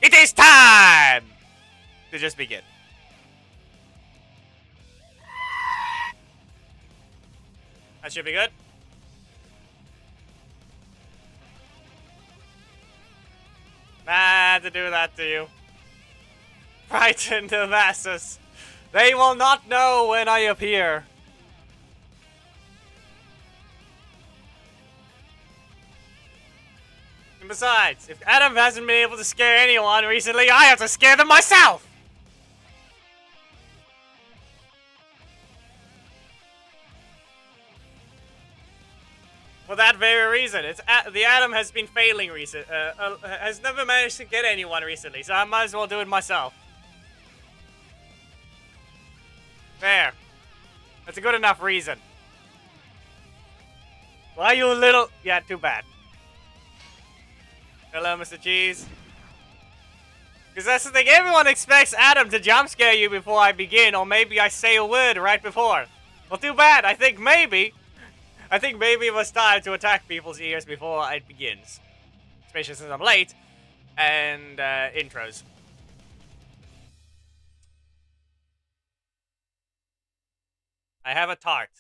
It is time to just begin. That should be good. Nah, to do that to you. Frighten the masses. They will not know when I appear. And besides, if Adam hasn't been able to scare anyone recently, I have to scare them myself! For that very reason, the Adam has been failing has never managed to get anyone recently, so I might as well do it myself. There. That's a good enough reason. Why you little... Yeah, too bad. Hello, Mr. Cheese. Because that's the thing, everyone expects Adam to jump scare you before I begin, or maybe I say a word right before. Well, too bad. I think maybe it was time to attack people's ears before it begins. Especially since I'm late. And, intros. I have a tart.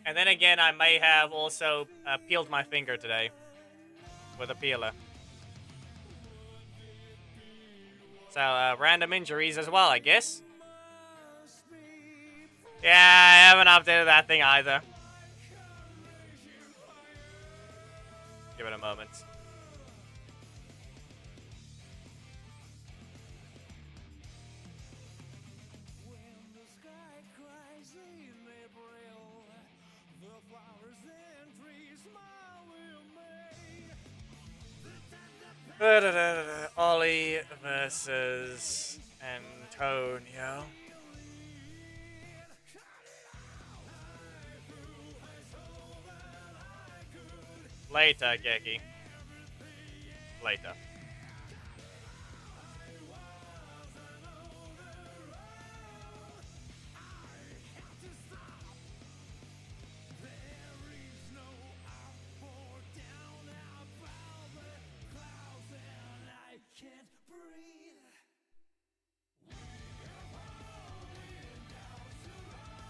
And then again, I may have also peeled my finger today. With a peeler. So, random injuries as well, I guess. Yeah, I haven't updated that thing either. Give it a moment. Ollie versus Antonio. Later, Geki. Later.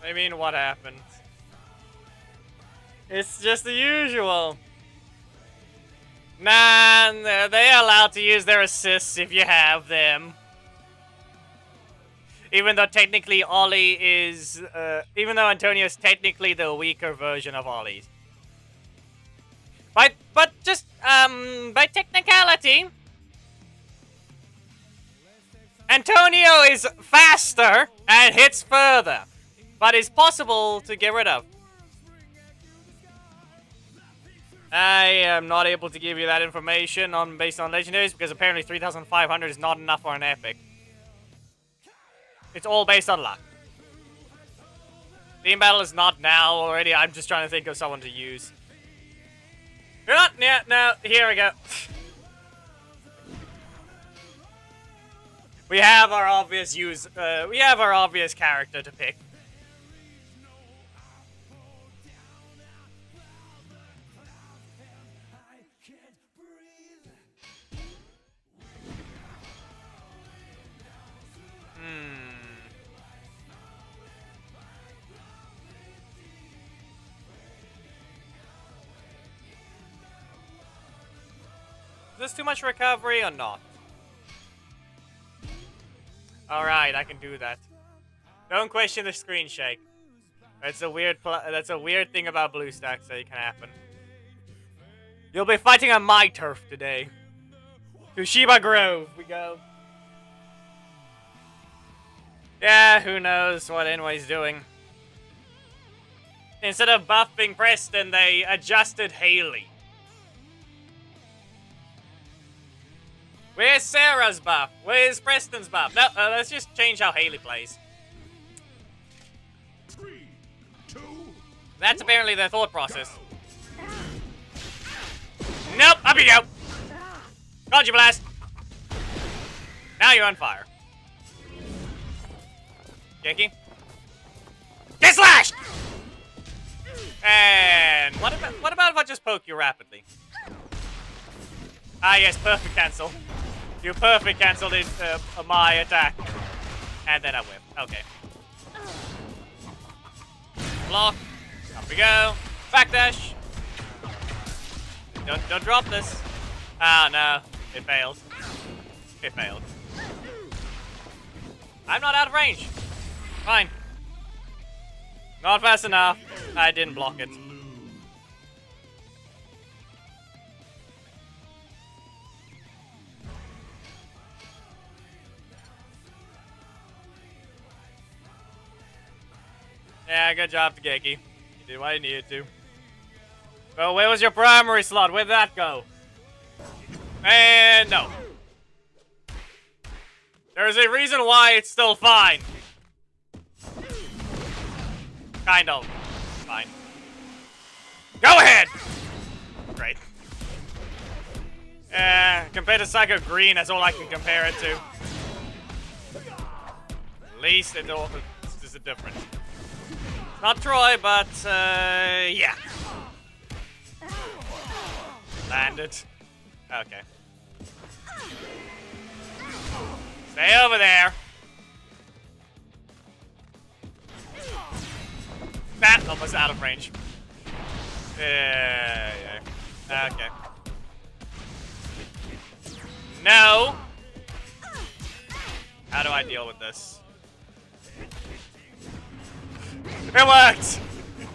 I mean, what happened? It's just the usual. Nah, they're allowed to use their assists if you have them. Even though technically Ollie is... even though Antonio is technically the weaker version of Ollie. But just, by technicality... Antonio is faster and hits further. But it's possible to get rid of. I am not able to give you that information based on legendaries because apparently 3,500 is not enough for an epic. It's all based on luck. Team battle is not now already. I'm just trying to think of someone to use. You're not. Yeah, no. Here we go. We have our obvious we have our obvious character to pick. Is this too much recovery or not? Alright, I can do that. Don't question the screen shake. That's a weird thing about BlueStacks that can happen. You'll be fighting on my turf today. Kushiba Grove, we go. Yeah, who knows what Enway's doing. Instead of buffing Preston, they adjusted Haley. Where's Sarah's buff? Where's Preston's buff? No, let's just change how Haley plays. 3, 2, That's apparently their thought process. Nope, up you go. Conjure Blast. Now you're on fire. Yankee. Get slashed! And what about if I just poke you rapidly? Ah yes, perfect cancel. You perfect cancelled it, my attack. And then I whip. Okay. Block. Up we go. Backdash. Don't drop this. Oh no. It failed. It failed. I'm not out of range. Fine. Not fast enough. I didn't block it. Yeah, good job, Geki. You did what you needed to. Well, where was your primary slot? Where'd that go? And no. There's a reason why it's still fine. Kind of. Fine. Go ahead! Great. Compared to Psycho Green, that's all I can compare it to. At least it's a difference. Not Troy, but, yeah. Landed. Okay. Stay over there. That almost out of range. Yeah. Okay. No. How do I deal with this? It worked!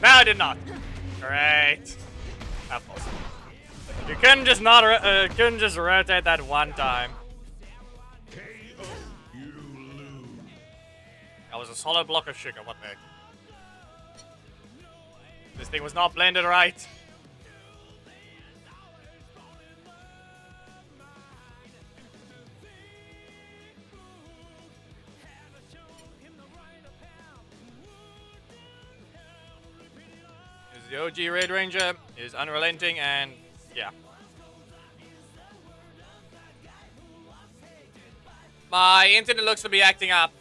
No, it did not. Great. Of course. You couldn't just not couldn't just rotate that one time. That was a solid block of sugar, what the heck? This thing was not blended right. The OG Red Ranger is unrelenting and yeah. My internet looks to be acting up.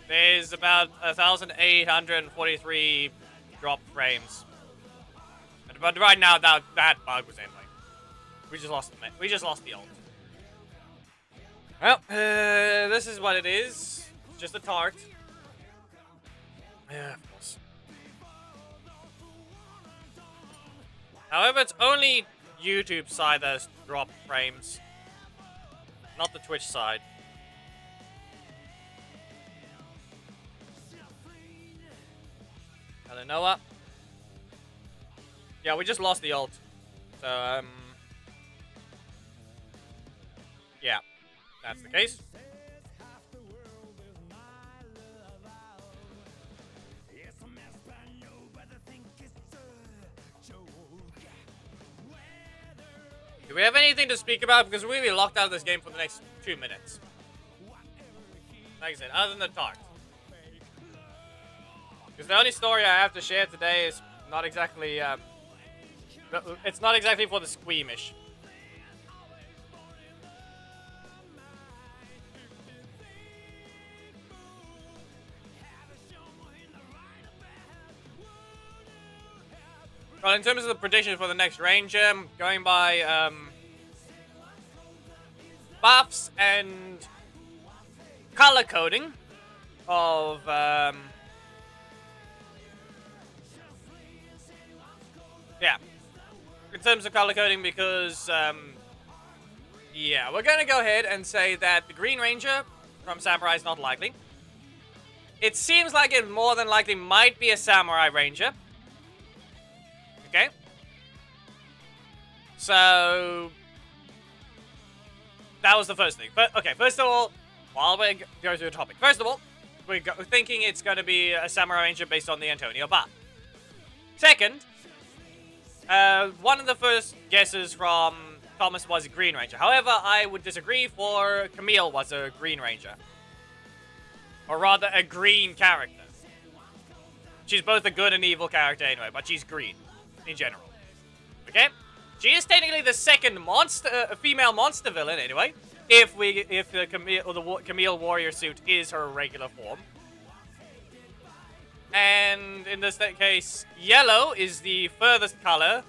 There's about 1,843 dropped frames. But right now that bug was anyway. We just lost the ult. Well, this is what it is. It's just a tart. Yeah, of course. However, it's only YouTube side that's dropped frames, not the Twitch side. Hello, Noah. Yeah, we just lost the ult. So, yeah, that's the case. Do we have anything to speak about? Because we'll be locked out of this game for the next 2 minutes. Like I said, other than the tart. Because the only story I have to share today is not exactly, it's not exactly for the squeamish. Well, in terms of the prediction for the next Ranger, going by buffs and color coding of yeah, in terms of color coding, because yeah, we're gonna go ahead and say that the Green Ranger from Samurai is not likely. It seems like it more than likely might be a Samurai Ranger. Okay. So that was the first thing. But okay, first of all, while we go through the topic, first of all, we're thinking it's going to be a Samurai Ranger based on the Antonio buff. Second, one of the first guesses from Thomas was a Green Ranger. However, I would disagree, for Camille was a Green Ranger. Or rather, a green character. She's both a good and evil character anyway, but she's green. In general. Okay? She is technically the second female monster villain anyway. If the Camille warrior suit is her regular form. And in this case, yellow is the furthest color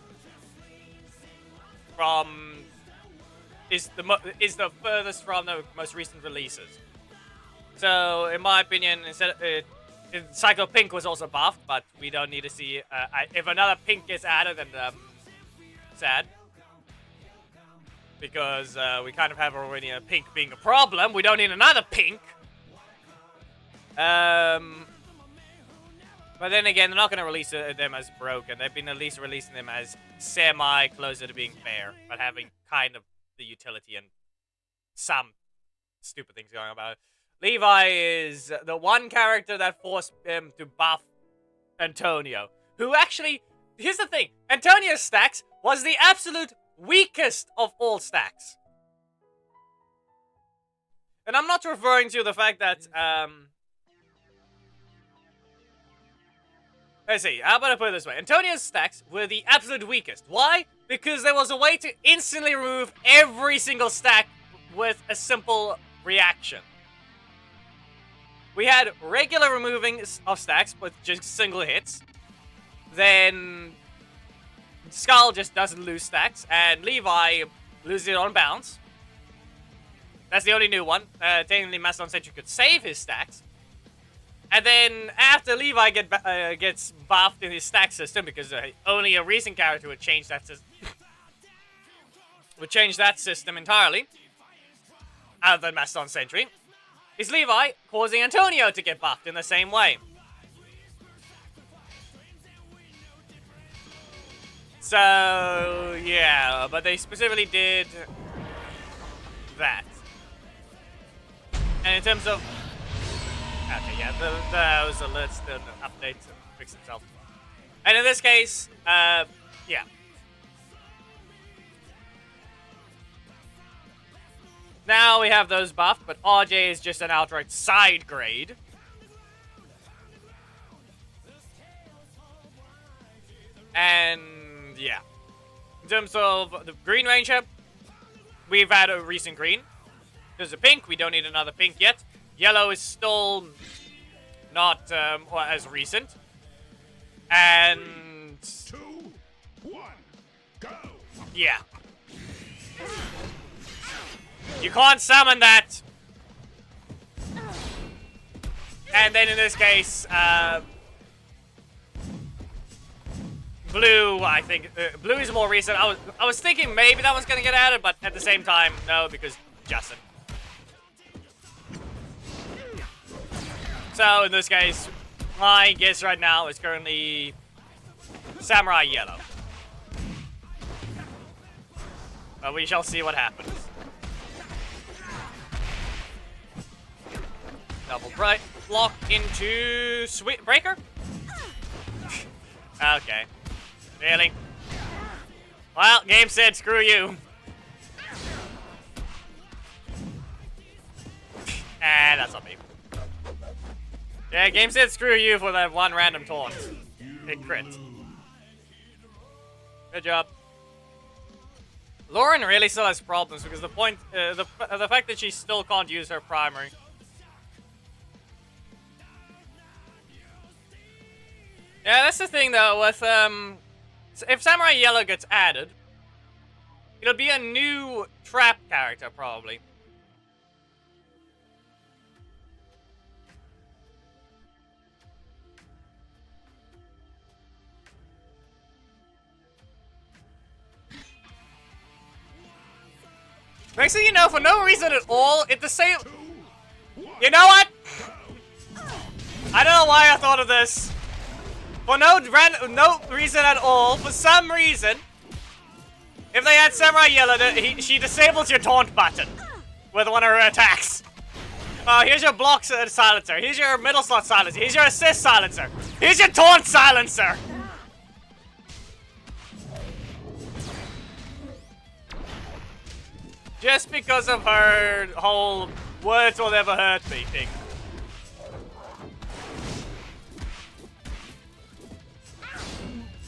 from is the furthest from the most recent releases. So, in my opinion, Psycho Pink was also buffed, but we don't need to see... if another pink gets added, then sad. Because we kind of have already a pink being a problem. We don't need another pink. But then again, they're not going to release them as broken. They've been at least releasing them as semi-closer to being fair, but having kind of the utility and some stupid things going on about it. Levi is the one character that forced him to buff Antonio, who actually... Here's the thing. Antonio's stacks was the absolute weakest of all stacks. And I'm not referring to the fact that, let's see, how about I put it this way? Antonio's stacks were the absolute weakest. Why? Because there was a way to instantly remove every single stack with a simple reaction. We had regular removing of stacks with just single hits. Then Skull just doesn't lose stacks, and Levi loses it on bounce. That's the only new one. Technically, Mastodon Sentry could save his stacks. And then after Levi gets buffed in his stack system, because only a recent character would change that system entirely, other than Mastodon Sentry, is Levi causing Antonio to get buffed in the same way. So, yeah, but they specifically did that. And in terms of... Okay, yeah, those alerts didn't update to fix themselves. And in this case, yeah. Now we have those buffed, but RJ is just an outright side grade. And yeah. In terms of the Green Ranger, we've had a recent green. There's a pink, we don't need another pink yet. Yellow is still not as recent. And... 2, 1, go! Yeah. You can't summon that! And then in this case, Blue, I think, Blue is more recent. I was thinking maybe that one's gonna get added, but at the same time, no, because Justin. So in this case, my guess right now is currently Samurai Yellow. But we shall see what happens. Double bright block into Breaker. Okay. Really? Well, game said screw you. And that's not me. Yeah, game said screw you for that one random taunt. It crit. Good job. Lauren really still has problems because the fact that she still can't use her primary. Yeah, that's the thing though, with, if Samurai Yellow gets added, it'll be a new trap character, probably. Next thing you know, for no reason at all, it's the same... You know what? I don't know why I thought of this. For no reason at all, for some reason, if they had Samurai Yellow, she disables your taunt button with one of her attacks. Here's your block silencer. Here's your middle slot silencer. Here's your assist silencer. Here's your taunt silencer. Just because of her whole words will never hurt me thing.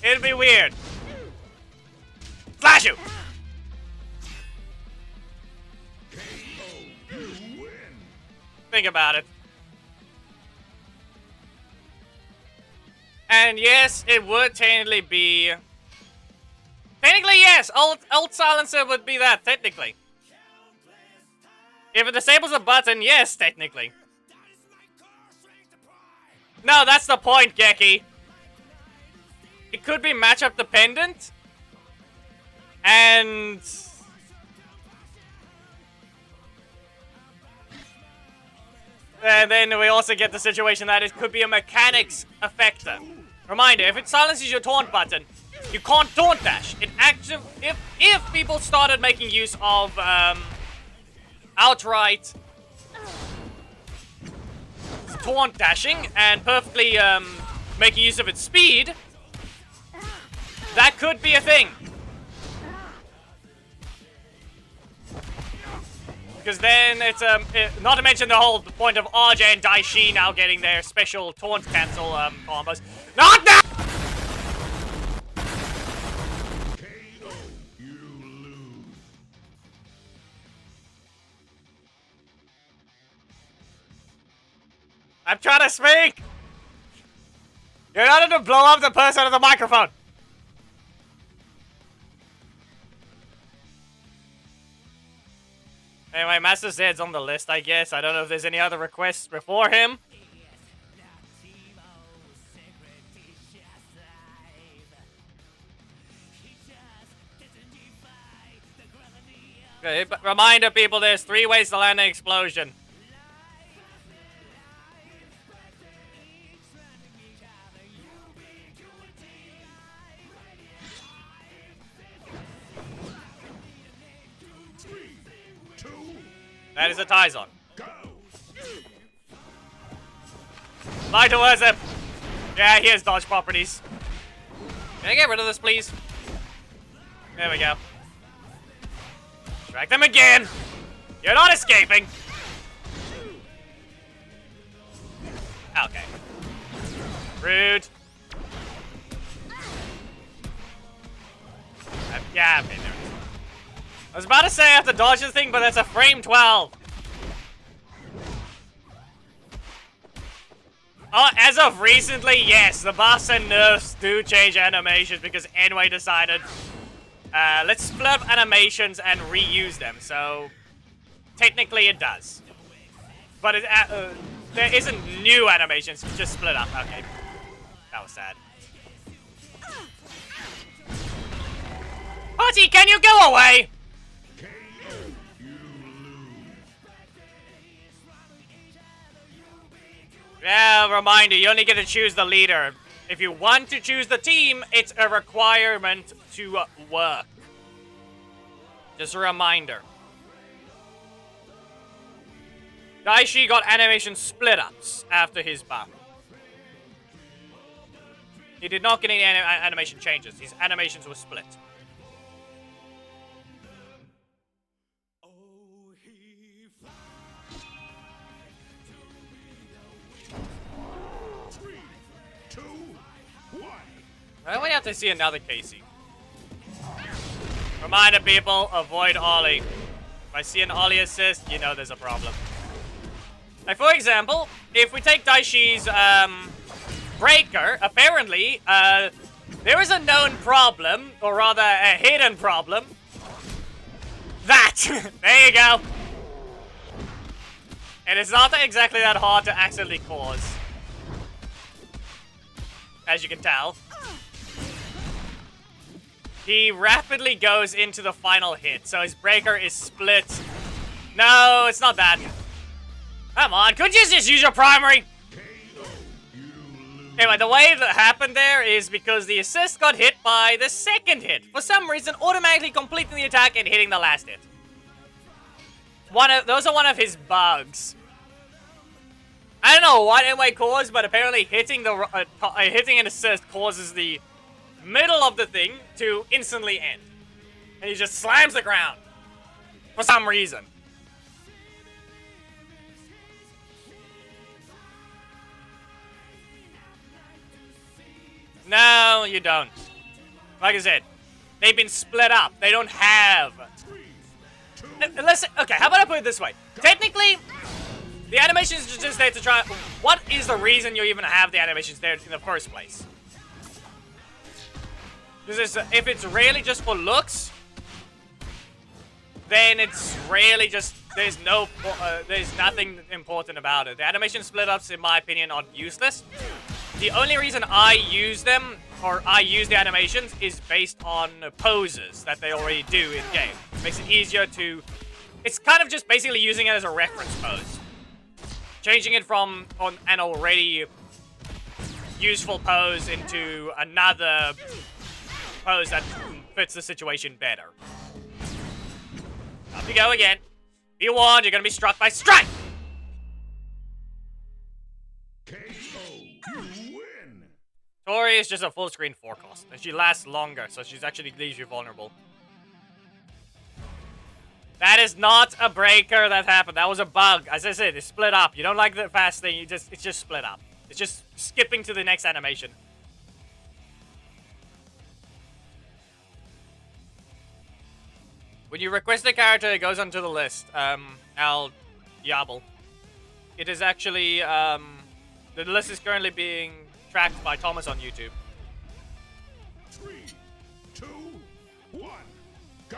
It'd be weird. Slash you! Think about it. And yes, it would technically be... Technically, yes! Alt silencer would be that, technically. If it disables a button, yes, technically. No, that's the point, Geki. It could be matchup dependent. And then we also get the situation that it could be a mechanics effector. Reminder, if it silences your taunt button, you can't taunt dash. It actually, if people started making use of outright taunt dashing and perfectly making use of its speed, that could be a thing. Because then it's, not to mention the whole point of RJ and Daishi now getting their special taunt cancel combos. Not that! KO. You lose. I'm trying to speak! You're not going to blow up the person on the microphone! Anyway, Master Zed's on the list, I guess. I don't know if there's any other requests before him. Okay, but reminder people, there's 3 ways to land an explosion. That is a Tyzon. Fly towards him. Yeah, he has dodge properties. Can I get rid of this, please? There we go. Distract them again. You're not escaping. Okay. Rude. Yeah, okay, there it is. I was about to say I have to dodge this thing, but that's a frame 12. Oh, as of recently, yes, the buffs and nerfs do change animations because Enway decided, let's split up animations and reuse them. So, technically it does. But it, there isn't new animations, it's just split up. Okay. That was sad. Party, can you go away? Yeah, reminder, you only get to choose the leader. If you want to choose the team, it's a requirement to work. Just a reminder. Daishi got animation split-ups after his buff. He did not get any animation changes. His animations were split. I only have to see another Casey. Reminder people, avoid Ollie. If I see an Ollie assist, you know there's a problem. Like for example, if we take Daishi's breaker, apparently there is a known problem, or rather a hidden problem. That! There you go. And it's not exactly that hard to accidentally cause. As you can tell. He rapidly goes into the final hit, so his breaker is split. No, it's not that. Come on, could you just use your primary? Anyway, the way that happened there is because the assist got hit by the second hit. For some reason, automatically completing the attack and hitting the last hit. Those are one of his bugs. I don't know what it might cause, but apparently hitting an assist causes the middle of the thing to instantly end. And he just slams the ground. For some reason. No, you don't. Like I said, they've been split up. They don't have... Listen, okay, how about I put it this way? Technically, the animations are just there to try... What is the reason you even have the animations there in the first place? Because if it's really just for looks, then it's really just there's nothing important about it. The animation split-ups, in my opinion, are useless. The only reason I use them, or I use the animations, is based on poses that they already do in-game. Makes it easier to... It's kind of just basically using it as a reference pose. Changing it from an already useful pose into another pose that fits the situation better. Up you go again. If you want, you're gonna be struck by strike! KO. You win. Tori is just a full screen 4 cost, and she lasts longer, so she's actually leaves you vulnerable. That is not a breaker that happened. That was a bug. As I said, it's split up. You don't like the fast thing, it's just split up. It's just skipping to the next animation. When you request a character, it goes onto the list. Al Yabble. It is actually, the list is currently being tracked by Thomas on YouTube. 3, 2, 1, go.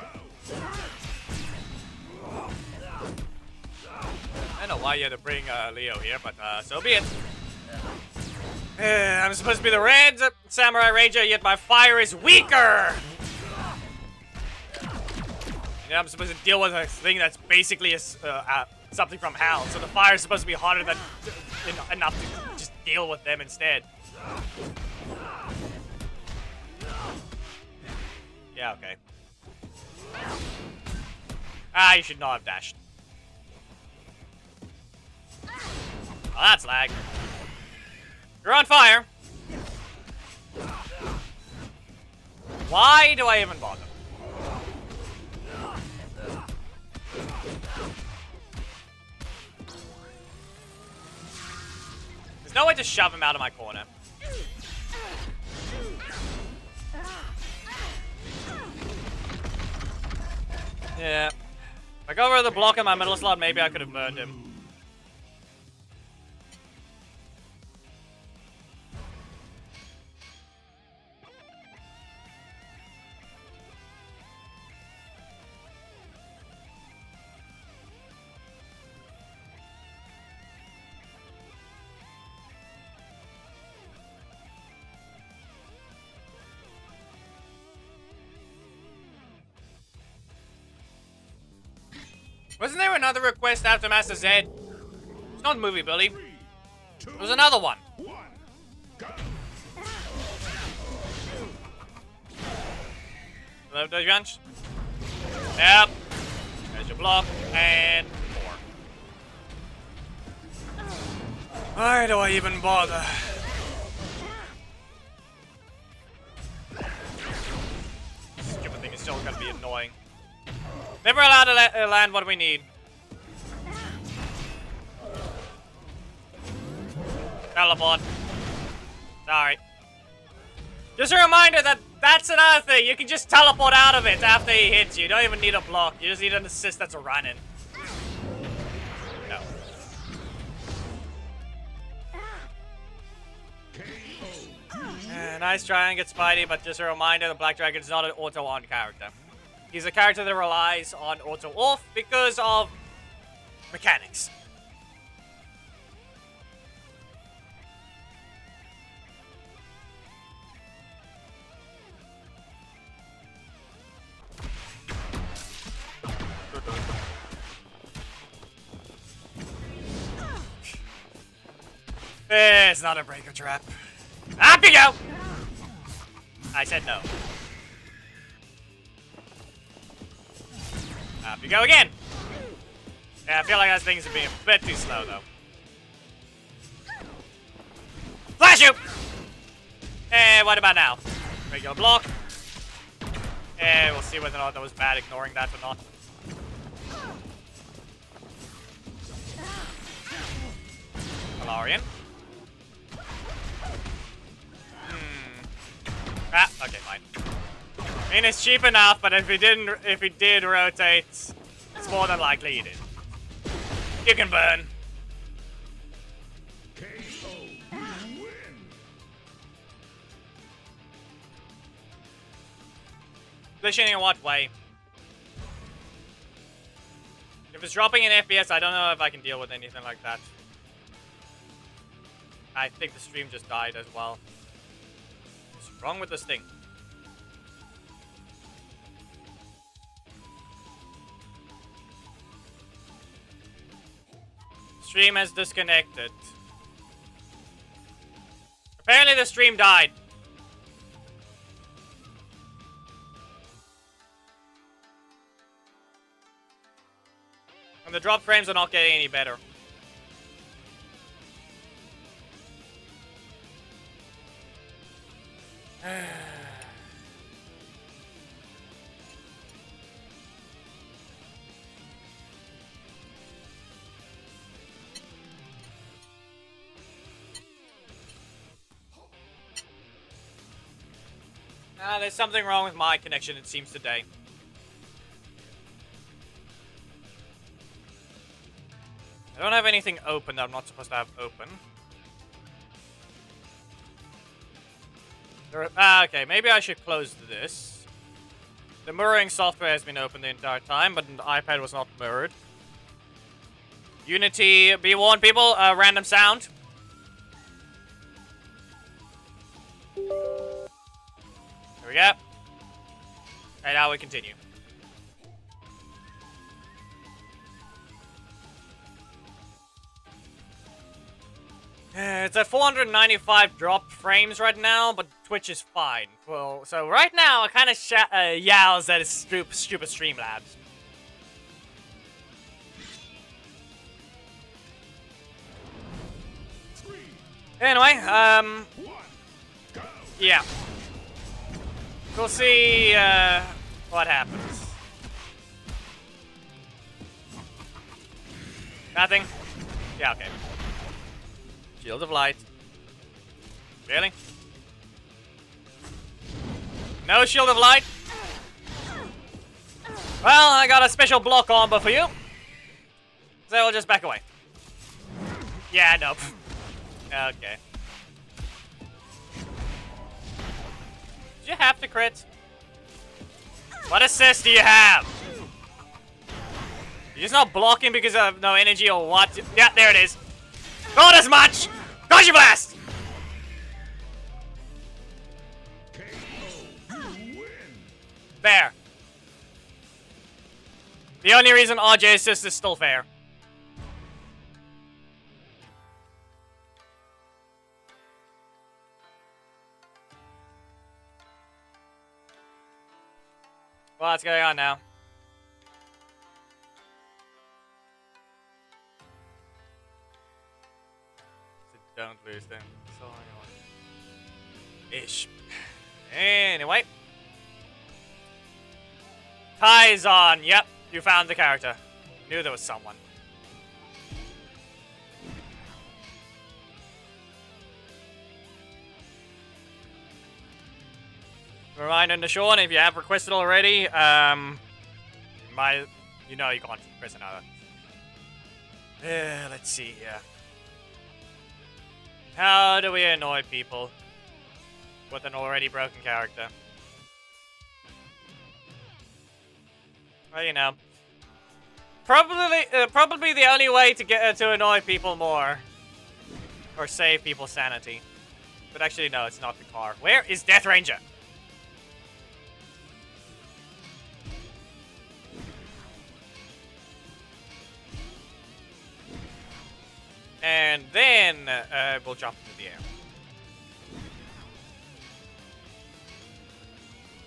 I don't know why you had to bring Leo here, but so be it. I'm supposed to be the red Samurai Ranger, yet my fire is weaker! And I'm supposed to deal with a thing that's basically something from hell, so the fire is supposed to be harder than enough to just deal with them instead. Yeah, okay. You should not have dashed. Oh, that's lag. You're on fire. Why do I even bother? There's no way to shove him out of my corner. Yeah. If I go over the block in my middle slot, maybe I could have burned him. Wasn't there another request after Master Zed? It's not movie, Billy. There was another one. Hello, Dodge. Yep. There's your block, and more. Why do I even bother? Stupid thing is still gonna be annoying. Never allowed to land what we need. Teleport. Sorry. Just a reminder that that's another thing. You can just teleport out of it after he hits you. You don't even need a block. You just need an assist that's running. No. Nice try and get Spidey, but just a reminder, the Black Dragon is not an auto-on character. He's a character that relies on auto-off because of mechanics. It's not a breaker trap. Up you go! I said no. Up you go again! Yeah, I feel like that thing's being a bit too slow, though. Flash you! What about now? Regular block. We'll see whether or not that was bad ignoring that or not. Valorian. Okay, fine. I mean, it's cheap enough, but if he did rotate, it's more than likely he did. You can burn. KO. You win. Glitching in what way? If it's dropping in FPS, I don't know if I can deal with anything like that. I think the stream just died as well. What's wrong with this thing? Stream has disconnected. Apparently the stream died. And the drop frames are not getting any better. There's something wrong with my connection, it seems, today. I don't have anything open that I'm not supposed to have open. Okay, maybe I should close this. The mirroring software has been open the entire time, but the iPad was not mirrored. Unity, be warned, people. Random sound. There we go. Right, now we continue. It's at 495 dropped frames right now, but Twitch is fine. Well, so right now, I kind of yowls at his stupid Streamlabs. Anyway, yeah. We'll see, what happens. Nothing? Yeah, okay. Shield of Light. Really? No Shield of Light? Well, I got a special block combo for you. So we'll just back away. Yeah, nope. Okay. Did you have to crit? What assist do you have? You're just not blocking because of no energy or what? Yeah, there it is. Not as much! Dodgy Blast! Fair. The only reason RJ assist is still fair. What's going on now? Don't lose them. So ish. Anyway. Ties on. Yep, you found the character. Knew there was someone. Reminder to Sean, if you have requested already, you know you can't press another. Let's see here. How do we annoy people with an already broken character? Well, you know, probably the only way to get to annoy people more, or save people's sanity. But actually, no, it's not the car. Where is Death Ranger? And then we'll jump into the air.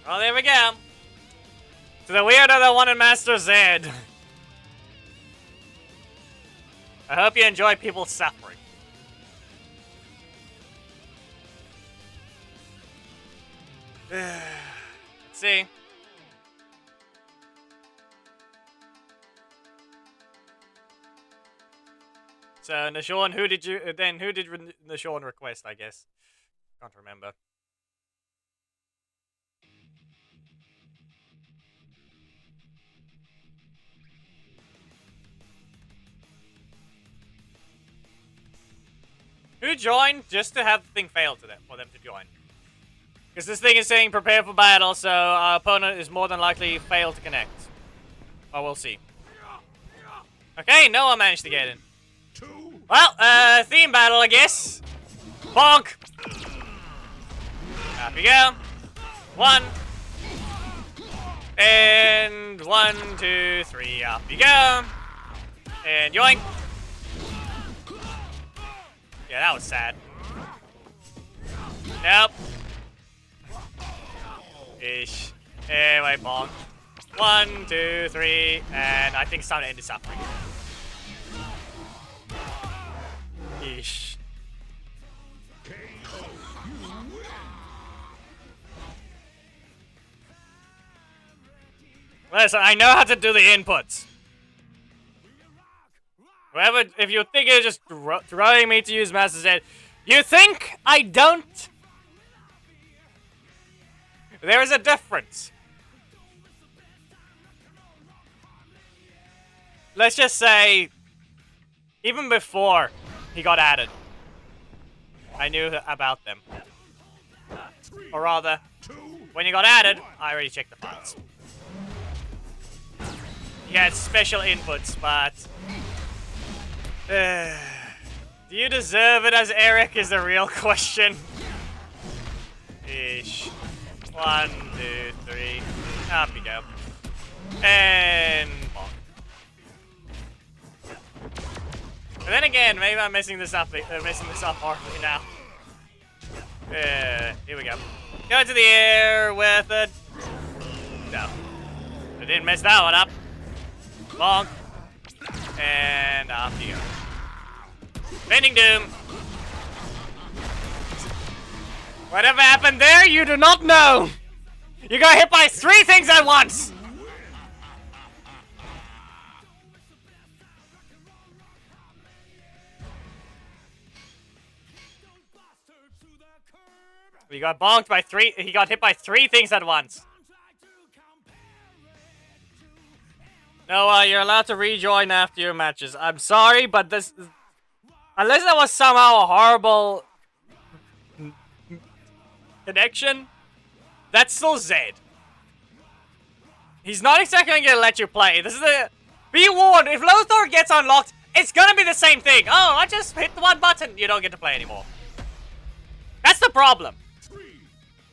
Oh, there we go. To the weirdo that wanted Master Zed. I hope you enjoy people suffering. Let's see. So, Nashorn, who did Nashorn request, I guess? Can't remember. Who joined just to have the thing fail to them, for them to join? Because this thing is saying prepare for battle, so our opponent is more than likely fail to connect. Oh, we'll see. Okay, no one managed to get in. 2. Well, theme battle, I guess. Bonk. Up you go. 1. And 1, 2, 3. Up you go. And yoink. Yeah, that was sad. Nope. Ish. Anyway, bonk. 1, 2, 3, and I think it's time to end the suffering. Ish. Listen, I know how to do the inputs. Whoever, if you think you're just throwing me to use Master Z, you think I don't? There is a difference. Let's just say, even before he got added, I knew about them. Or rather, when he got added, I already checked the files. He had special inputs, but... do you deserve it as Eric is the real question? Ish. 1, 2, 3. Up you go. And... bonk. And then again, maybe I'm messing this up horribly now. Here we go. Go into the air with it. No. I didn't mess that one up. Bonk. And off you go. Bending Doom. Whatever happened there, you do not know. You got hit by 3 things at once. We got bonked by 3. He got hit by 3 things at once. No, you're allowed to rejoin after your matches. I'm sorry, but this... unless that was somehow a horrible... connection, that's still Zed. He's not exactly gonna let you play. This is the... be warned, if Lothar gets unlocked, it's gonna be the same thing. Oh, I just hit the 1 button. You don't get to play anymore. That's the problem. 3,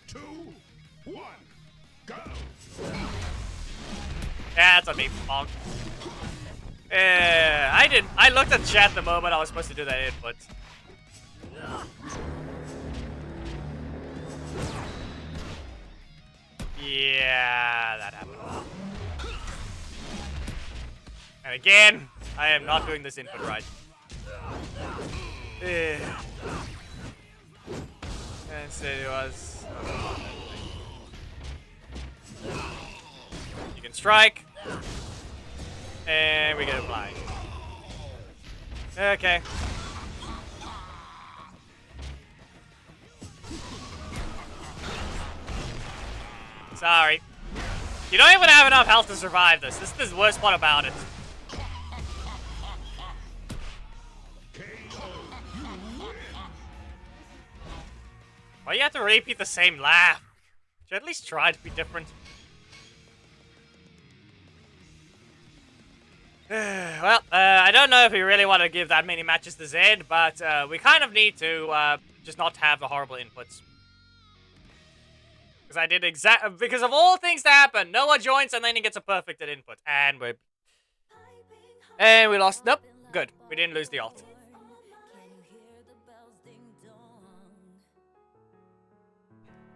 2, 1, go. Yeah, that's on me, bonk. I looked at chat the moment I was supposed to do that input. Yeah, that happened. And again, I am not doing this input right. And so it was... you can strike. And we get a flying. Okay. Sorry. You don't even have enough health to survive this. This is the worst part about it. Why do you have to repeat the same laugh? Should at least try to be different. Well, I don't know if we really want to give that many matches to Zed, but we kind of need to just not have the horrible inputs. Because I did because of all things that happen, Noah joins and then he gets a perfect at input, and we lost. Nope, good. We didn't lose the ult.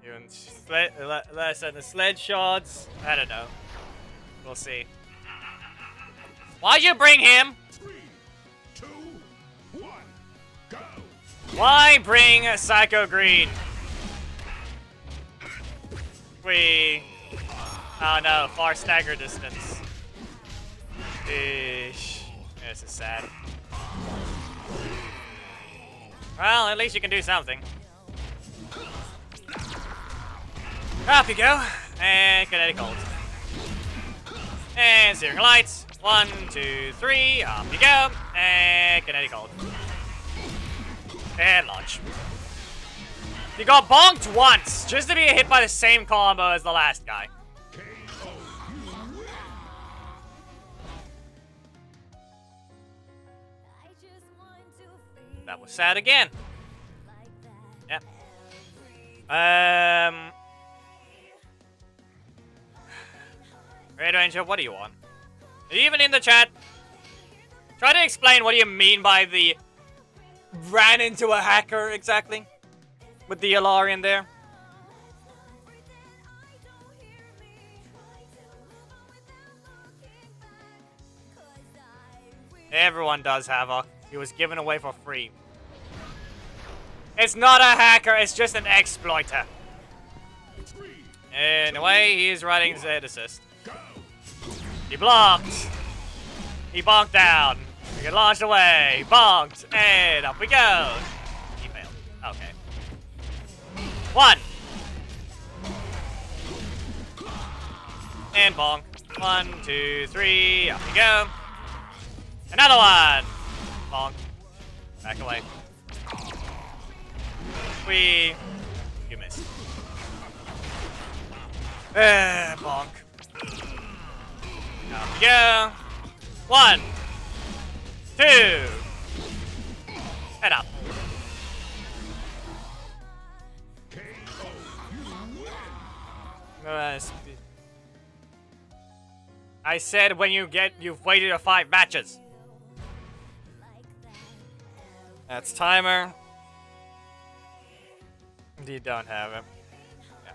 Even less than the sled shots. I don't know. We'll see. Why'd you bring him? 3, 2, 1, go. Why bring Psycho Green? Oh no, far stagger distance. Eesh. This is sad. Well, at least you can do something. Up you go. And kinetic ult. And Searing Lights. 1, 2, 3. Up you go. And kinetic ult. And launch. You got bonked once, just to be hit by the same combo as the last guy. That was sad again. Yeah. Red Ranger, what do you want? Are you even in the chat? Try to explain what do you mean by the ran into a hacker exactly? With the Alarian there. Everyone does Havoc. He was given away for free. It's not a hacker, it's just an exploiter. Anyway, he's riding Z assist. He blocked. He bonked down. He got launched away. He bonked. And up we go. He failed. Okay. 1. And bonk. 1, 2, 3. Up we go. Another one. Bonk. Back away. You missed. Bonk. Up we go. 1, 2. Head up. I said when you've waited 5 matches. That's timer. You don't have him. Yeah.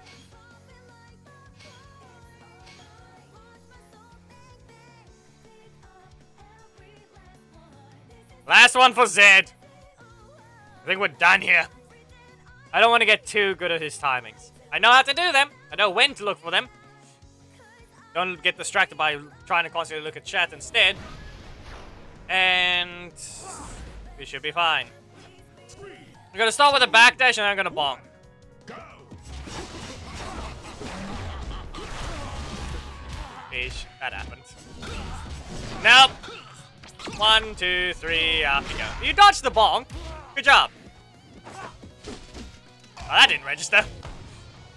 Last one for Zed. I think we're done here. I don't want to get too good at his timings. I know how to do them. I know when to look for them. Don't get distracted by trying to constantly look at chat instead. And we should be fine. I'm gonna start with a backdash and I'm gonna bonk. Ish, that happened. Nope. 1, 2, 3, up you go. You dodged the bonk. Good job. Oh, that didn't register.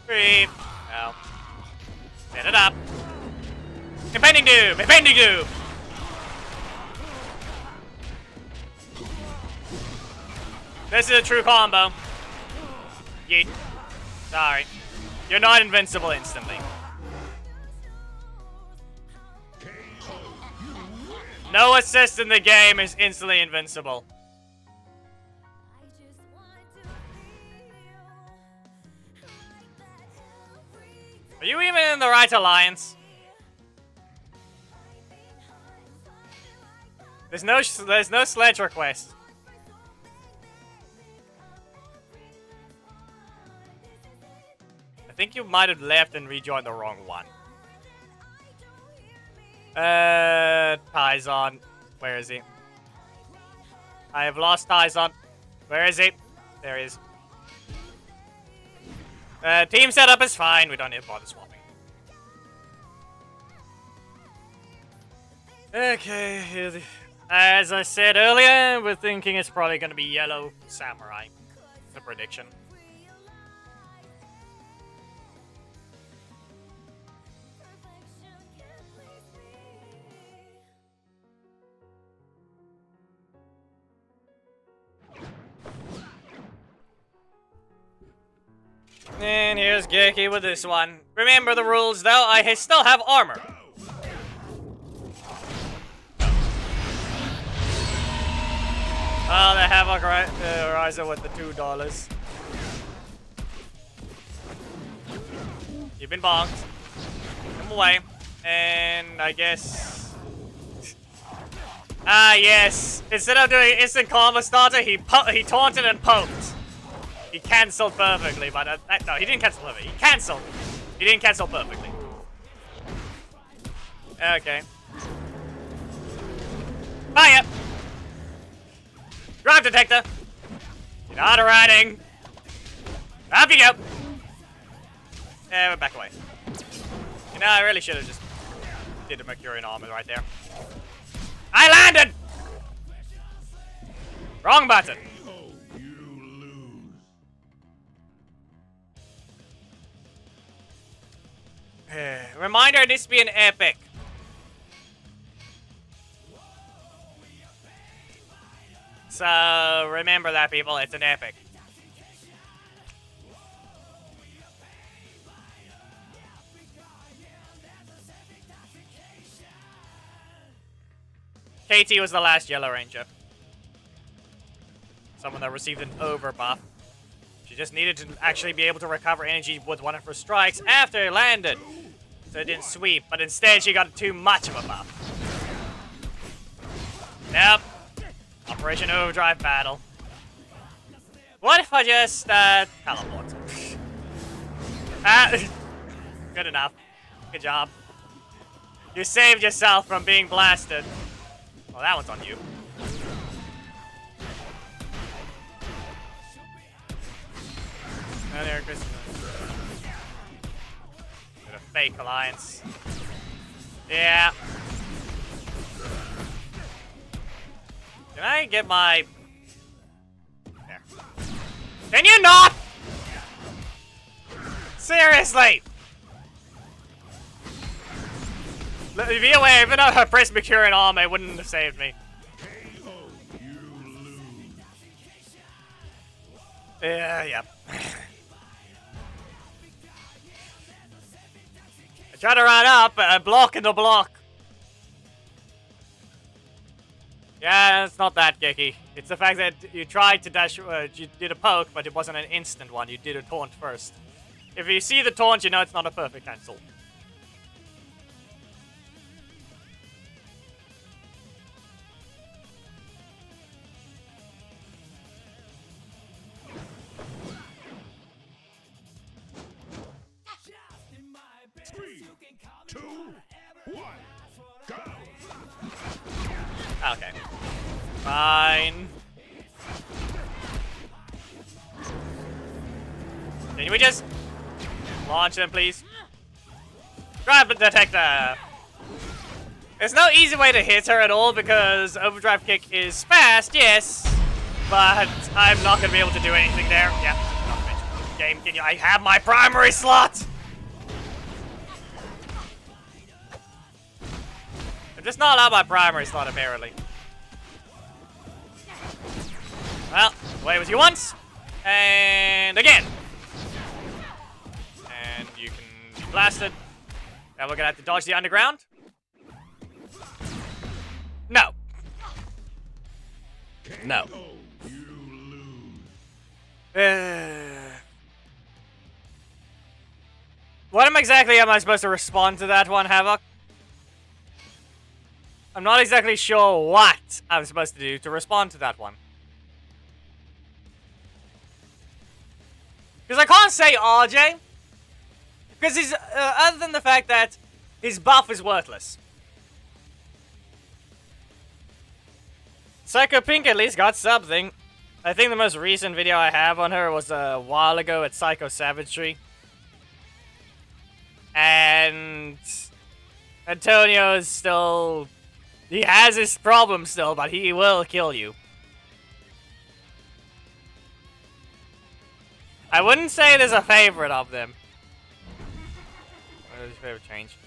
3. No. Set it up. Impending doom! Impending doom! This is a true combo. Yeet. Sorry. You're not invincible instantly. No assist in the game is instantly invincible. Are you even in the right alliance? There's no sledge request. I think you might have left and rejoined the wrong one. Tyson. Where is he? I have lost Tyson. Where is he? There he is. Team setup is fine. We don't need to bother swapping. Okay. As I said earlier, we're thinking it's probably going to be Yellow Samurai. The prediction. And here's Geki with this one. Remember the rules, though. I still have armor. Oh, they have a riser with the $2. You've been bonked. Come away. And I guess... Ah, yes. Instead of doing instant combo starter, he taunted and poked. He cancelled perfectly, but no, he didn't cancel perfectly. He cancelled. He didn't cancel perfectly. Okay. Fire! Drive detector! Get out of riding! Up you go! Yeah, we're back away. You know, I really should have just did a Mercurian armor right there. I landed! Wrong button. Reminder, this be an epic. So remember that, people. It's an epic. KT was the last Yellow Ranger. Someone that received an over buff. She just needed to actually be able to recover energy with one of her strikes after it landed. So it didn't sweep, but instead she got too much of a buff. Yep. Operation Overdrive battle. What if I just, teleport? Good enough. Good job. You saved yourself from being blasted. Well, that one's on you. Oh, there, Chris. Bit of fake alliance. Yeah. Can I get my... There. Can you not? Seriously! Be aware, even though her Prince Mercurian arm, it wouldn't have saved me. Yep. I try to run up, but I block in the block. Yeah, it's not that geeky. It's the fact that you tried to dash, you did a poke, but it wasn't an instant one. You did a taunt first. If you see the taunt, you know it's not a perfect cancel. Okay. Fine. Can we just launch them, please? Drive detector! There's no easy way to hit her at all because Overdrive Kick is fast, yes, but I'm not going to be able to do anything there. Yeah, not to mention game. Can you? I have my primary slot! I'm just not allowed my primary slot, apparently. Well, the way was you once, and again. And you can be blasted. Now we're gonna have to dodge the underground. No. No. What exactly am I supposed to respond to that one, Havoc? I'm not exactly sure what I'm supposed to do to respond to that one. Because I can't say RJ. Because he's, other than the fact that his buff is worthless. Psycho Pink at least got something. I think the most recent video I have on her was a while ago at Psycho Savagery. And Antonio is still... He has his problems still, but he will kill you. I wouldn't say there's a favorite of them. What is your favorite change?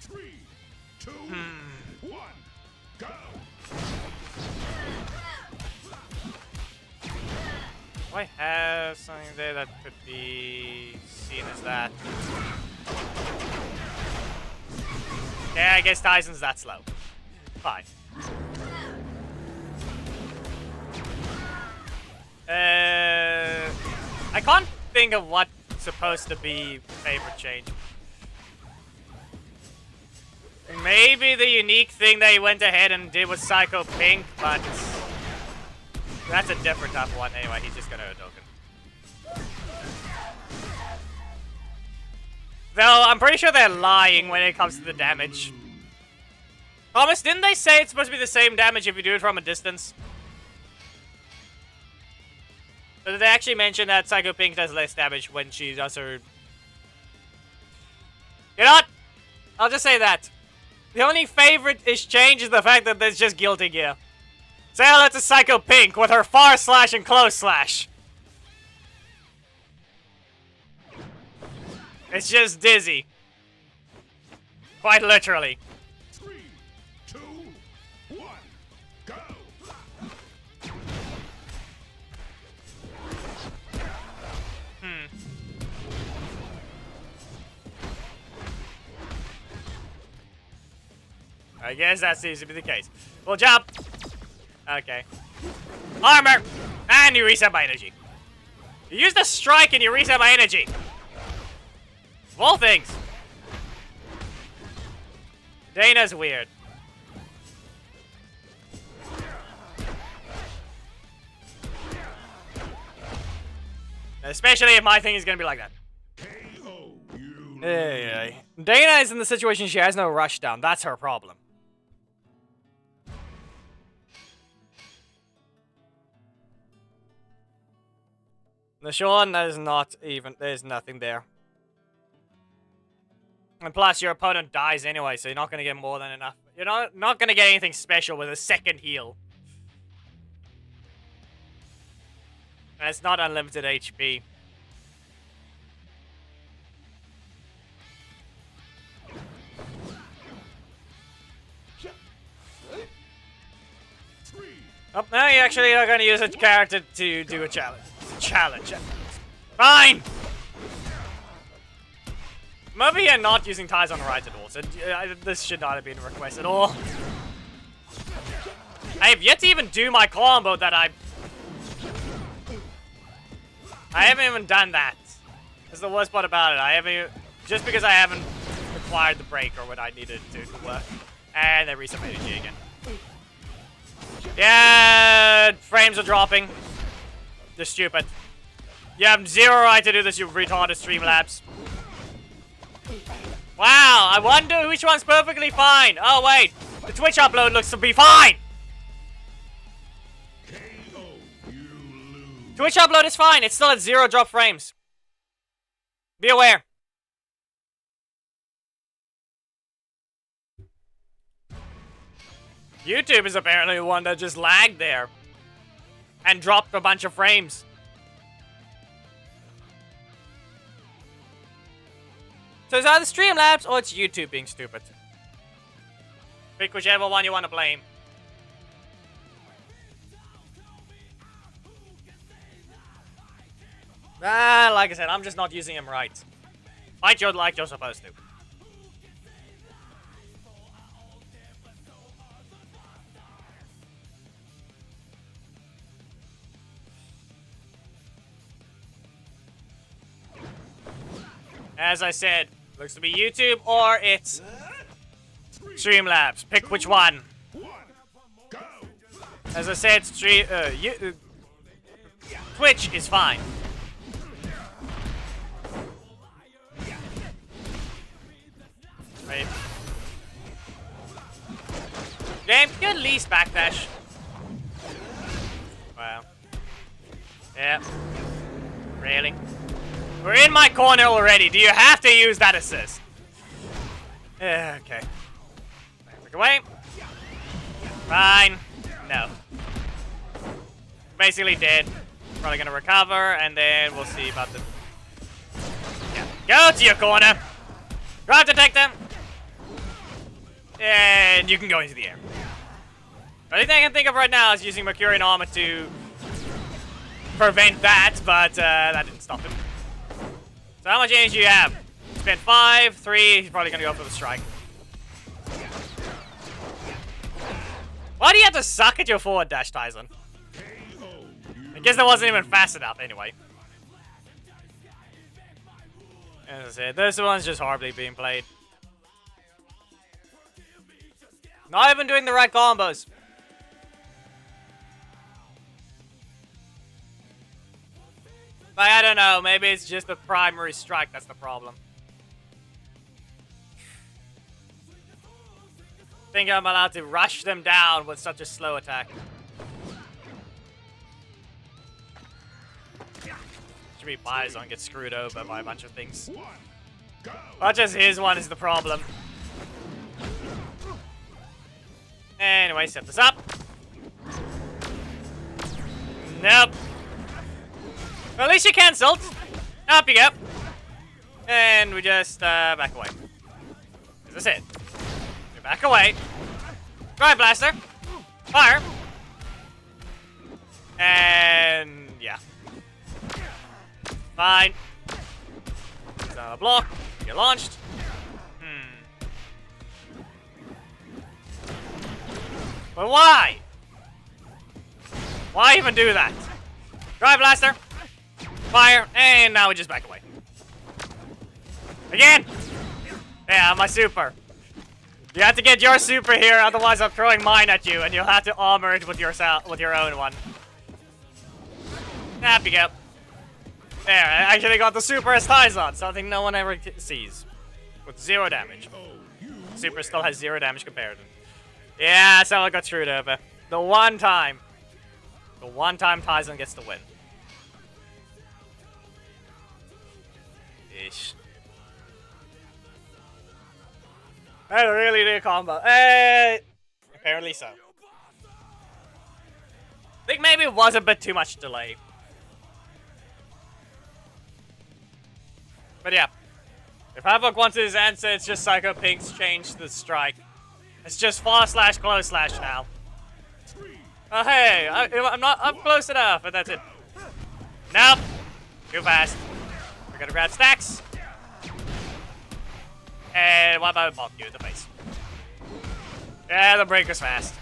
3, 2, 1, go! Do I have something there that could be seen as that? Yeah, I guess Tyson's that slow. Fine. I can't think of what's supposed to be favorite change. Maybe the unique thing they went ahead and did was Psycho Pink, but that's a different type of one. Anyway, he's just gonna Hadouken. Though, I'm pretty sure they're lying when it comes to the damage. Thomas, didn't they say it's supposed to be the same damage if you do it from a distance? Or did they actually mention that Psycho Pink does less damage when she does her... You know what? I'll just say that. The only favorite-ish change is the fact that there's just Guilty Gear. Say hello to Psycho Pink with her far slash and close slash. It's just dizzy. Quite literally. 3, 2, 1, go! I guess that seems to be the case. We'll jump. Okay. Armor! And you reset my energy. You use the strike and you reset my energy. Of all things. Dana's weird. Especially if my thing is gonna be like that. Hey. Dana is in the situation she has no rush down. That's her problem. The Sean, there's nothing there. And plus, your opponent dies anyway, so you're not gonna get more than enough. You're not gonna get anything special with a second heal. And it's not unlimited HP. Oh, no, you actually are going to use a character to do a challenge. Fine! Maybe you're not using ties on the right at all, so this should not have been a request at all. I have yet to even do my combo that I haven't even done that. That's the worst part about it. I haven't even, just because I haven't acquired the break or what I needed to work. And they reset my energy again. Yeah, frames are dropping. They're stupid. You have zero right to do this, you retarded Streamlabs. Wow, I wonder which one's perfectly fine. Oh wait, the Twitch upload looks to be fine. Twitch upload is fine. It's still at 0 drop frames. Be aware. YouTube is apparently the one that just lagged there. And dropped a bunch of frames. So it's either Streamlabs or it's YouTube being stupid. Pick whichever one you want to blame. Like I said, I'm just not using him right. Fight you like you're supposed to. As I said, looks to be YouTube or it's Streamlabs. Pick which one. As I said, Twitch is fine. Right. Game, you at least backdash. Wow. Yeah. Really? We're in my corner already. Do you have to use that assist? Yeah, okay. Look away. Fine. No. Basically dead. Probably gonna recover, and then we'll see about the... Yeah. Go to your corner. Drive detector. And you can go into the air. The only thing I can think of right now is using Mercurian armor to prevent that, but that didn't stop him. So how much energy do you have? Spent 5, 3, he's probably gonna go for the strike. Why do you have to suck at your forward dash, Tyson? I guess that wasn't even fast enough anyway. As I said, this one's just horribly being played. Not even doing the right combos. Like, I don't know, maybe it's just the primary strike that's the problem. I think I'm allowed to rush them down with such a slow attack. Should be Bison get screwed over by a bunch of things. Not just his one is the problem. Anyway, set this up. Nope. Well, at least you cancelled. Up you go. And we just back away. That's it. We back away. Drive blaster. Fire. And yeah. Fine. It's block. Get launched. But why? Why even do that? Drive blaster. Fire. And now we just back away. Again. Yeah, my super. You have to get your super here, otherwise I'm throwing mine at you, and you'll have to armor it with your own one. There you go. There, I actually got the super as Tyson, something no one ever sees. With 0 damage. Super still has 0 damage comparison. Yeah, someone got screwed over. The one time Tyson gets the win. Ish. I really did a combo. Apparently so. I think maybe it was a bit too much delay. But yeah. If Havoc wants his answer, it's just Psycho Pink's change the strike. It's just far slash close slash now. Oh hey, I'm close enough, but that's it. Nope. Too fast. We're gonna grab stacks. And what about bonk you in the face? Yeah, the breaker's fast.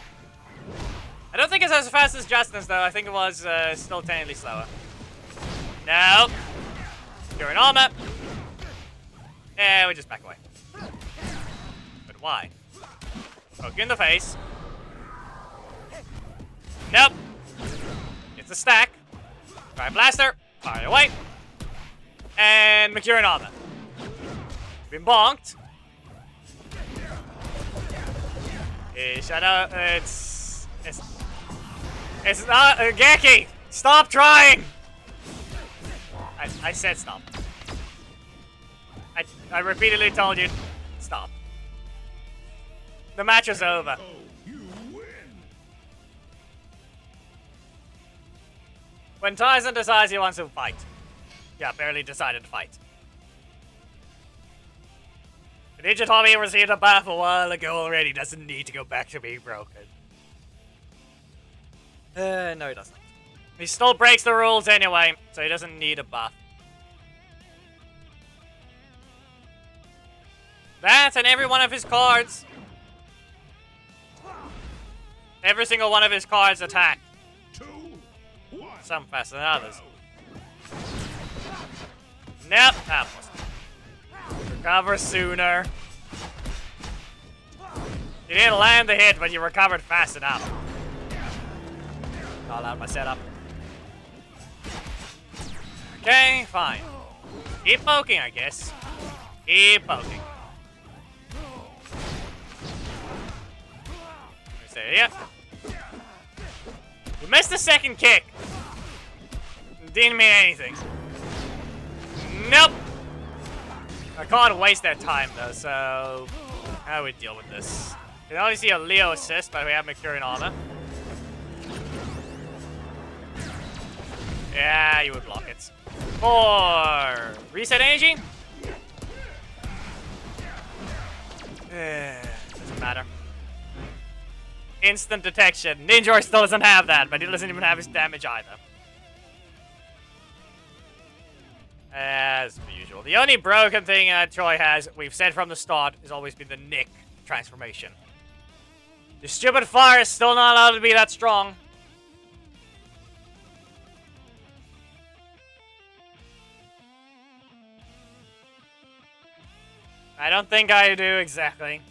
I don't think it's as fast as Justin's though. I think it was still technically slower. Nope. You're an armor. Yeah, we just back away. But why? Poke you in the face. Nope. It's a stack. Fire blaster. Fire away. And Mercurian armor. Been bonked. Shut up. It's not Geki. Stop trying. I said stop. I repeatedly told you stop. The match is over. When Tyson decides he wants to fight. Yeah, barely decided to fight. The Ninja Tommy received a buff a while ago already. Doesn't need to go back to being broken. No he doesn't. He still breaks the rules anyway, so he doesn't need a buff. That and every one of his cards. Every single one of his cards attack. Some faster than others. Nope. Recover sooner. You didn't land the hit, but you recovered fast enough. Call out my setup. Okay, fine. Keep poking, I guess. Keep poking. Stay here. You missed the second kick. Didn't mean anything. Nope. I can't waste that time though, so how do we deal with this? You can only see a Leo assist, but we have Mercurian armor. Yeah, you would block it. For reset energy. Doesn't matter. Instant detection. Ninja still doesn't have that, but he doesn't even have his damage either. As usual. The only broken thing Troy has, we've said from the start, has always been the Nick transformation. The stupid fire is still not allowed to be that strong. I don't think I do exactly.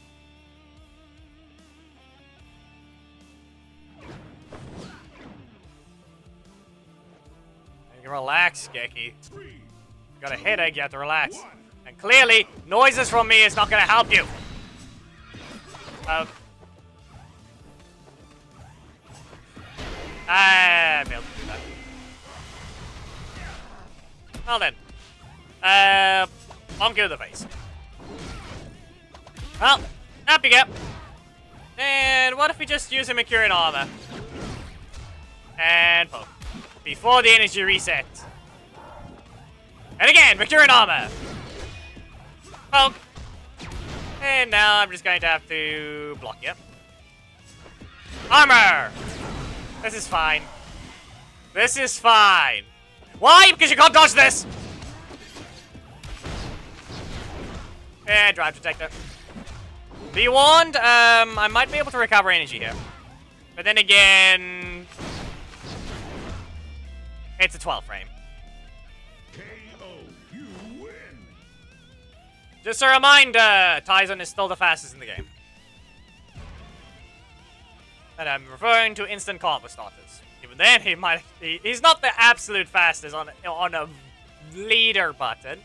You can relax, Geki. You got a headache, you have to relax. And clearly, noises from me is not going to help you. I'll be able to do that. Well then. Bonk you in the face. Well, up you get. And what if we just use a Mercurian armor? And poke. Before the energy reset. And again, Mercurian armor. Poke. And now I'm just going to have to block you. Armor! This is fine. This is fine. Why? Because you can't dodge this! And drive detector. Be warned, I might be able to recover energy here. But then again, it's a 12 frame. KO. You win. Just a reminder, Tyson is still the fastest in the game. And I'm referring to instant combo starters. Even then, he's not the absolute fastest on a leader button.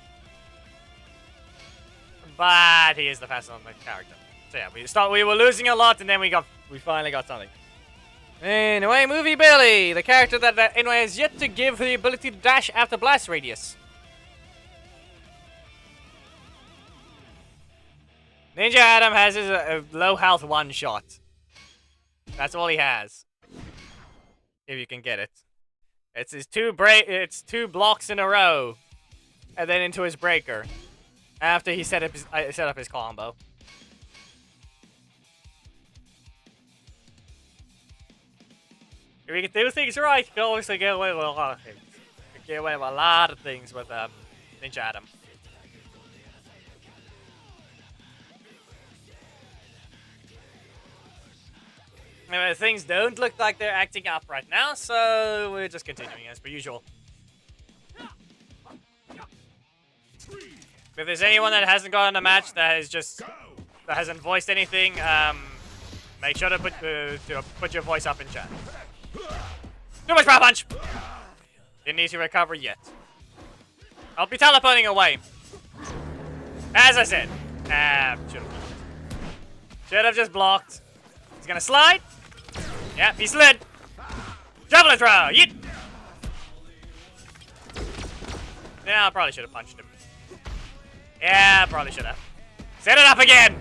But he is the fastest on the character. So yeah, we were losing a lot, and then we finally got something. Anyway, Movie Billy, the character that anyway has yet to give the ability to dash after blast radius. Ninja Adam has his low health one shot. That's all he has. If you can get it. It's his two blocks in a row. And then into his breaker. After he set up his combo. If we can do things right, you can always get away with a lot of things. You can get away with a lot of things with Ninja Adam. Anyway, things don't look like they're acting up right now, so we're just continuing as per usual. If there's anyone that hasn't gotten a match that hasn't voiced anything, make sure to put your voice up in chat. Too much power punch! Didn't need to recover yet. I'll be teleporting away. As I said. Should have just blocked. He's gonna slide. Yep, he slid. Javelin throw! Yeet! Yeah, I probably should have punched him. Yeah, probably should have. Set it up again!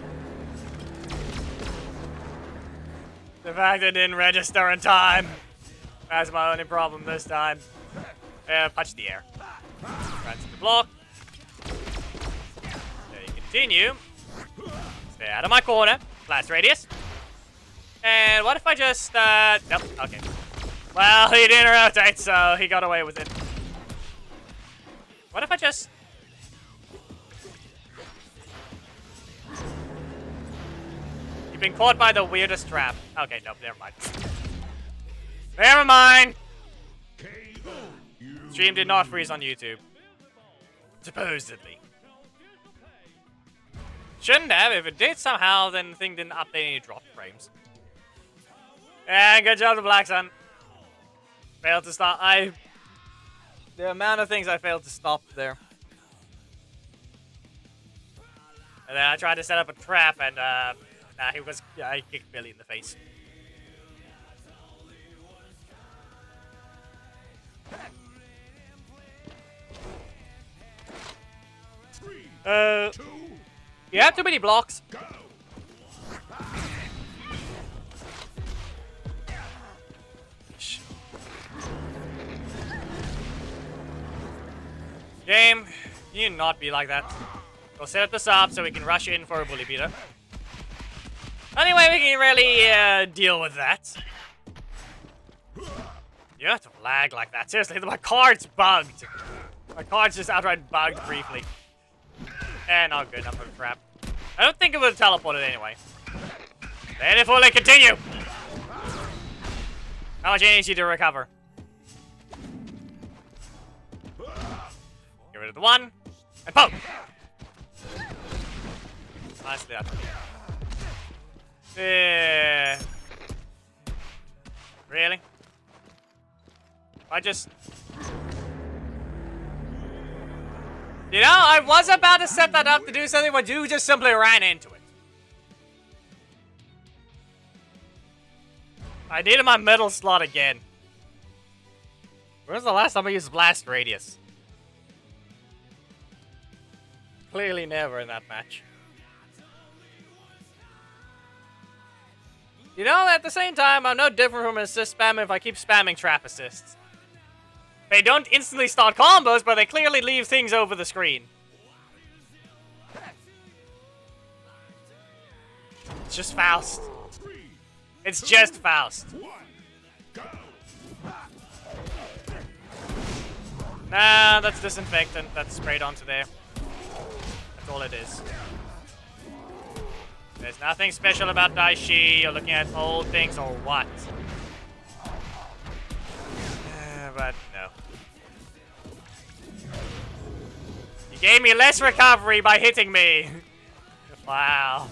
The fact it didn't register in time. That's my only problem this time. Punch the air. Right to the block. There you continue. Stay out of my corner. Blast radius. And what if I just, nope, okay. Well, he didn't rotate, so he got away with it. What if I just... You've been caught by the weirdest trap. Okay, nope, never mind. Never mind! Stream did not freeze on YouTube. Supposedly. Shouldn't have. If it did somehow, then the thing didn't update any drop frames. Yeah, good job to Black Sun. Failed to stop. The amount of things I failed to stop there. And then I tried to set up a trap, and I kicked Billy in the face. You have too many blocks. Game, you need not be like that. We'll set up the sub so we can rush in for a bully beater. Anyway, we can really deal with that. You have to lag like that. Seriously, my card's bugged. My card's just outright bugged briefly. And not good enough for a trap. I don't think it would have teleported anyway. Let it fully continue. How much energy to recover? Get rid of the one. And poke! Nicely done. Really? I just... You know, I was about to set that up to do something, but you just simply ran into it. I needed my middle slot again. When was the last time I used Blast Radius? Clearly never in that match. You know, at the same time, I'm no different from an assist spammer if I keep spamming trap assists. They don't instantly start combos, but they clearly leave things over the screen. It's just Faust. It's just Faust. Nah, that's disinfectant that's sprayed onto there. That's all it is. There's nothing special about Daishi. You're looking at old things or what? but no. You gave me less recovery by hitting me. Wow.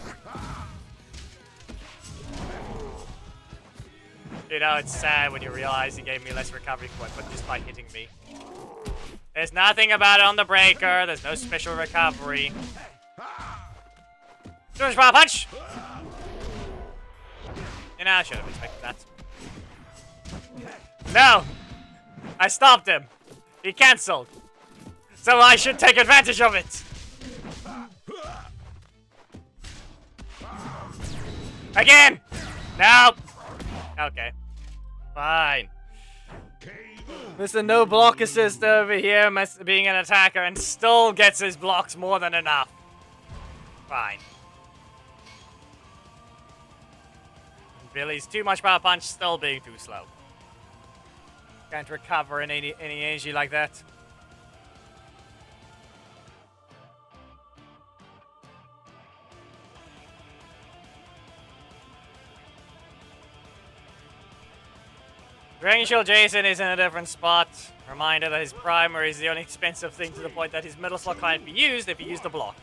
You know, it's sad when you realize he gave me less recovery for it, but just by hitting me. There's nothing about it on the breaker. There's no special recovery. Too much power punch! You know, I should have expected that. No! I stopped him. He cancelled. So I should take advantage of it. Again! No! Okay. Fine. Mr. No Block Assist over here, being an attacker, and still gets his blocks more than enough. Fine. Billy's too much power punch, still being too slow. Can't recover in any energy like that. Dragon Shield Jason is in a different spot. Reminder that his primary is the only expensive thing to the point that his middle slot can't be used if he used the block.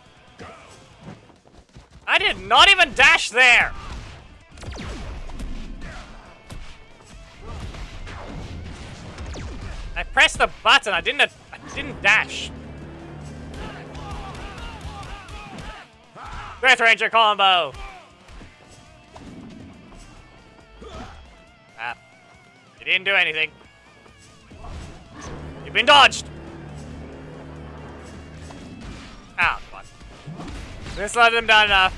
I did not even dash there! I pressed the button, I didn't dash. Death Ranger combo! Ah. You didn't do anything. You've been dodged! Ah, come on. This let him down enough.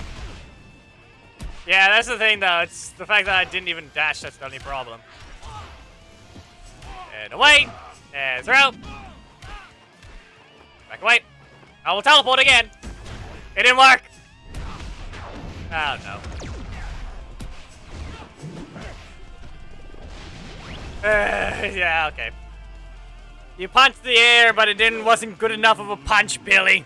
Yeah, that's the thing though, it's the fact that I didn't even dash that's the only problem. And away! And throw! Back away! I will teleport again! It didn't work! Oh no. Yeah, okay. You punched the air, but it wasn't good enough of a punch, Billy.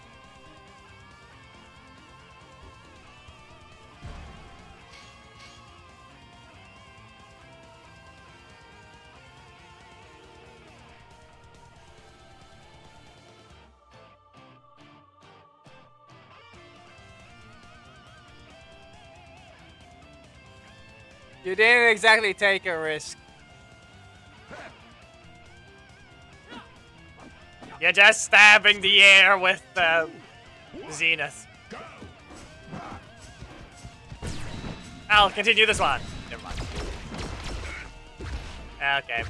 You didn't exactly take a risk. You're just stabbing the air with Zenith. I'll continue this one. Never mind. Okay.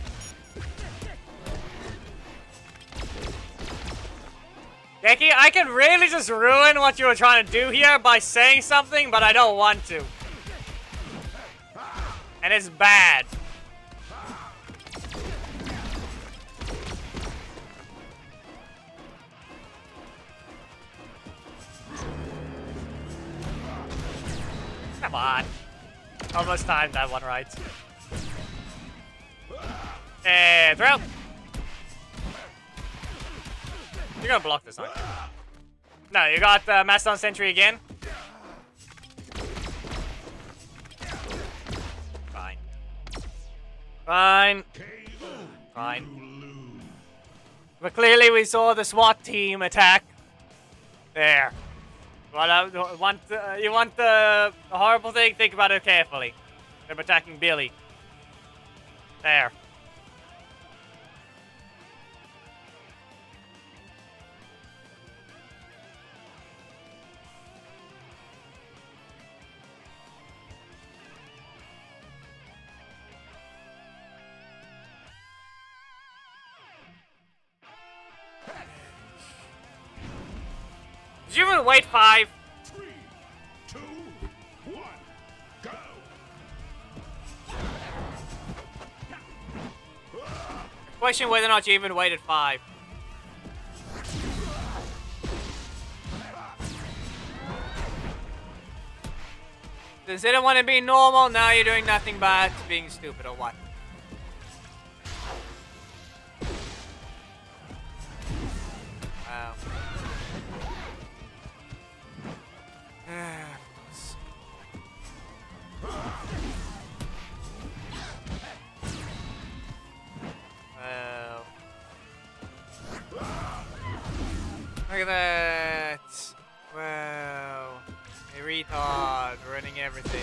Geki, I can really just ruin what you were trying to do here by saying something, but I don't want to. And it's bad. Come on. Almost timed that one right. And throw. You're gonna block this, aren't you? No, you got Mastodon Sentry again. Fine. Fine. Fine. But clearly we saw the SWAT team attack. There. Well, you want the horrible thing? Think about it carefully. They're attacking Billy. There. Did you even wait 5? 3, 2, 1, go! Question whether or not you even waited 5. Does it want to be normal? Now you're doing nothing but being stupid or what? Wow. Well. Look at that. Wow. A retard running everything.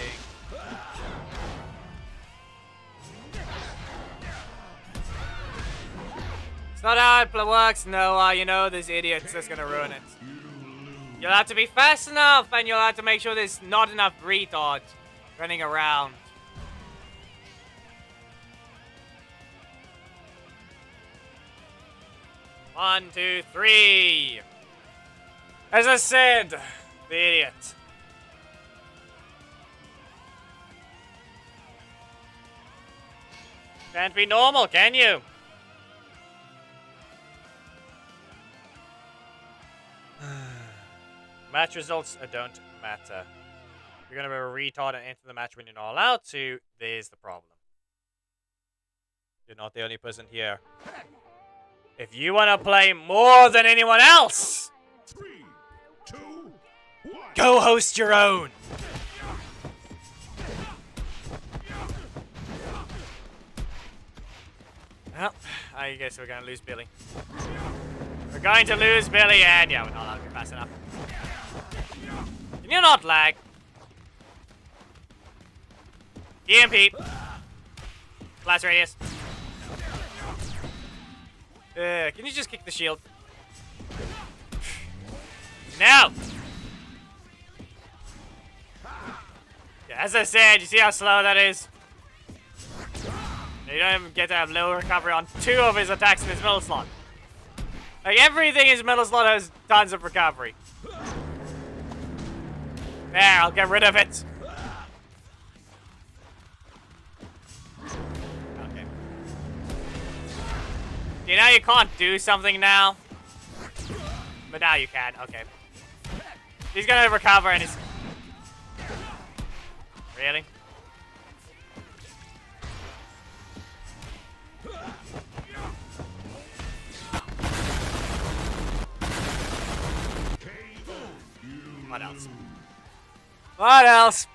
It's not how it works, Noah. You know this idiot's just gonna ruin it. You'll have to be fast enough, and you'll have to make sure there's not enough retards running around. One, two, three. As I said, the idiot. Can't be normal, can you? Match results don't matter. You're gonna be a retard and enter the match when you're not allowed to. There's the problem. You're not the only person here. If you want to play more than anyone else, 3, 2, 1. go host your own. Well, I guess we're going to lose Billy. We're going to lose Billy, and yeah, we're not allowed to go fast enough. Can you not lag? EMP. Blast radius. Can you just kick the shield? No! Yeah, as I said, you see how slow that is? You don't even get to have low recovery on 2 of his attacks in his middle slot. Like, everything in his middle slot has tons of recovery. There, I'll get rid of it. Okay. You know you can't do something now? But now you can, okay. He's gonna recover and he's... Really? What else? What else?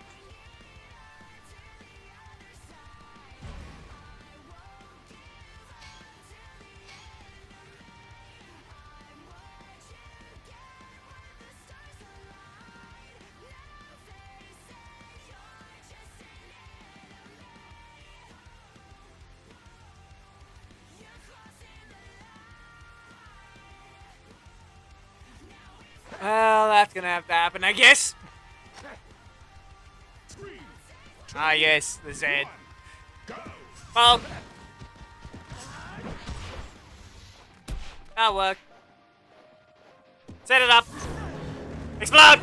Well, that's gonna have to happen, I guess. Ah, yes, the Z. Well, that'll work. Set it up. Explode!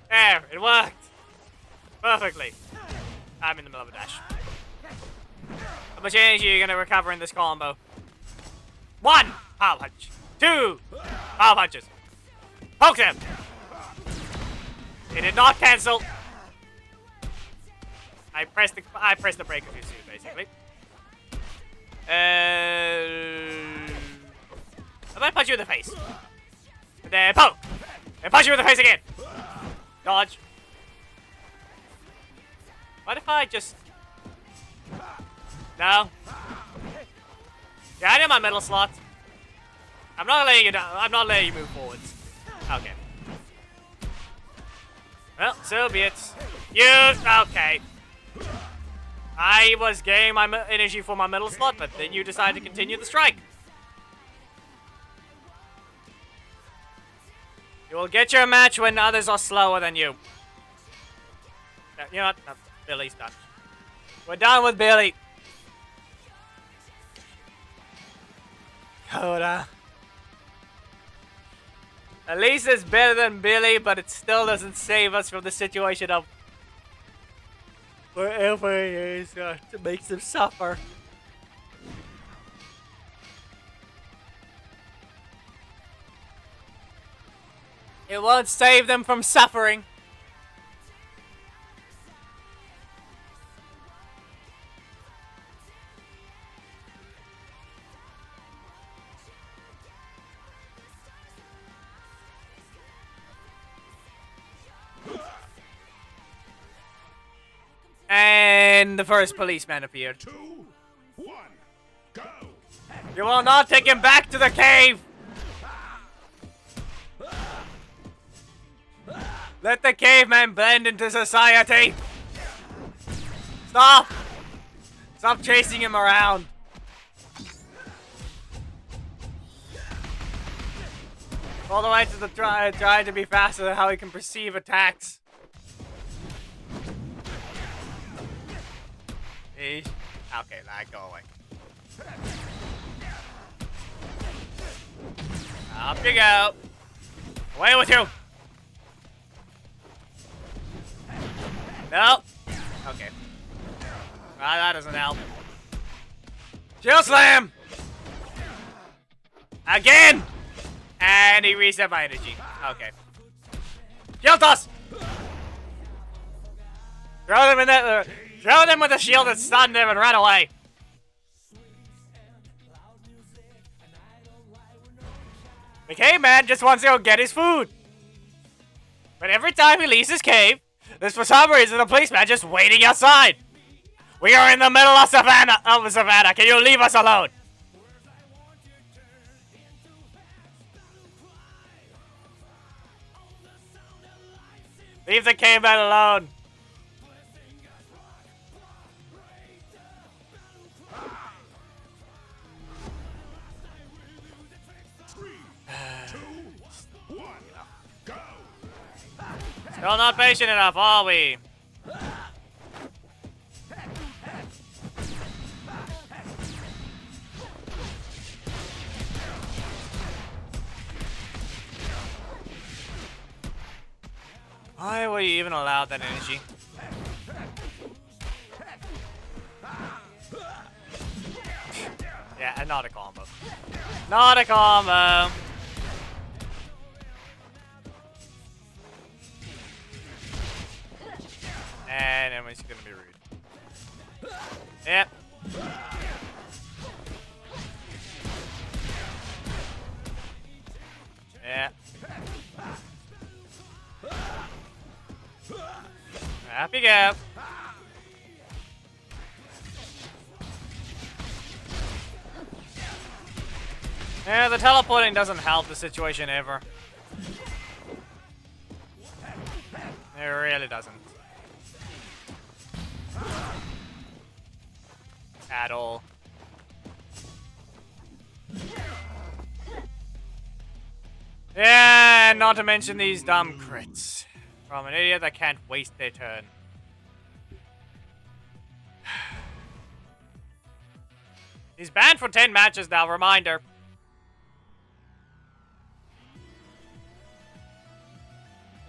There, it worked. Perfectly. I'm in the middle of a dash. How much energy are you gonna recover in this combo? 1 power punch. 2 power punches. Poke them. It did not cancel. I pressed the brake too soon, basically. I might punch you in the face. And then poke. And punch you in the face again. Dodge. What if I just... No. Yeah, I need my middle slot. I'm not letting you down. I'm not letting you move forwards. Okay. Well, so be it. You... Okay. I was getting my energy for my middle slot, but then you decided to continue the strike. You will get your match when others are slower than you. You know what? No, Billy's done. We're done with Billy. Coda. At least it's better than Billy, but it still doesn't save us from the situation of wherever he is, to make them suffer. It won't save them from suffering. And the first policeman appeared. 2, 1, go. You will not take him back to the cave! Let the caveman blend into society. Stop. Stop chasing him around. All the way to the trying to be faster than how he can perceive attacks. Okay, go away. Up you go. Away with you. No. Okay. That doesn't help. Shield slam. Again. And he reset my energy. Okay. Shield toss. Throw them in that. Throw them with a shield and stun them and run away. The caveman just wants to go get his food. But every time he leaves his cave, there's for some reason a policeman just waiting outside. We are in the middle of Savannah. Can you leave us alone? Leave the caveman alone. Still not patient enough, are we? Why were you even allowed that energy? Yeah, not a combo. Not a combo. And Emily's gonna be rude. Yep. Yeah. Up you go. Yeah, the teleporting doesn't help the situation ever. It really doesn't. At all. Yeah, not to mention these dumb crits. From an idiot that can't waste their turn. He's banned for 10 matches now, reminder.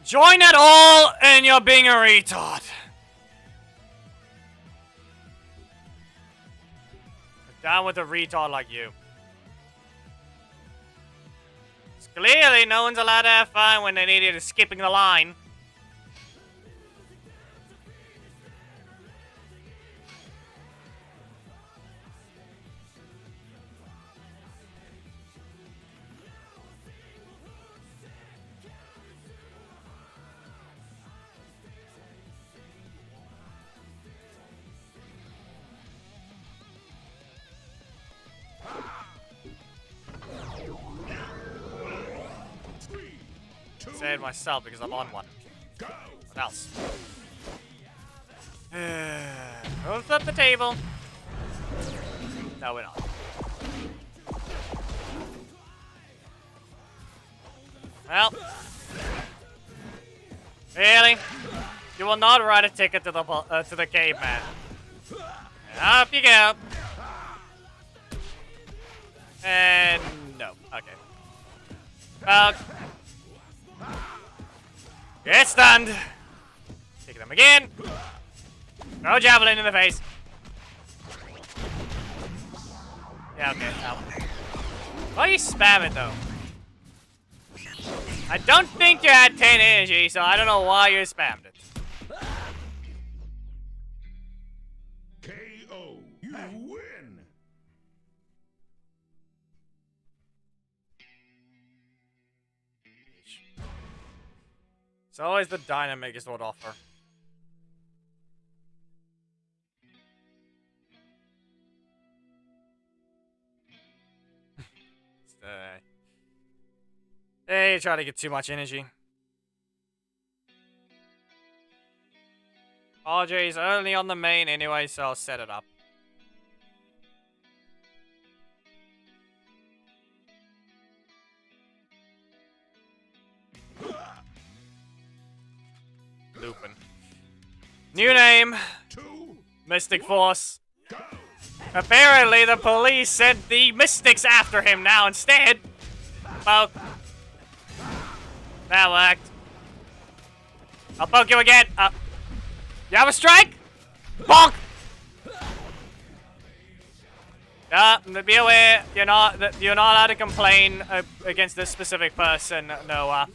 Join at all and you're being a retard. Down with a retard like you. Clearly, no one's allowed to have fun when an idiot is skipping the line. Say it myself because I'm on one. What else? Roll up the table. No, we're not. Well. Really? You will not write a ticket to the caveman. Up you go. And no. Okay. Get stunned. Take them again. Throw javelin in the face. Yeah, okay. Why you spam it though? I don't think you had 10 energy, so I don't know why you spammed it. KO. You win. It's always the dynamic is what offer. Hey, you try to get too much energy. RJ's only on the main anyway, so I'll set it up. Lupin. New name. Mystic Force. Apparently the police sent the Mystics after him now instead. Poke. That worked. I'll poke you again. You have a strike? Bonk! Be aware, you're not allowed to complain against this specific person, Noah.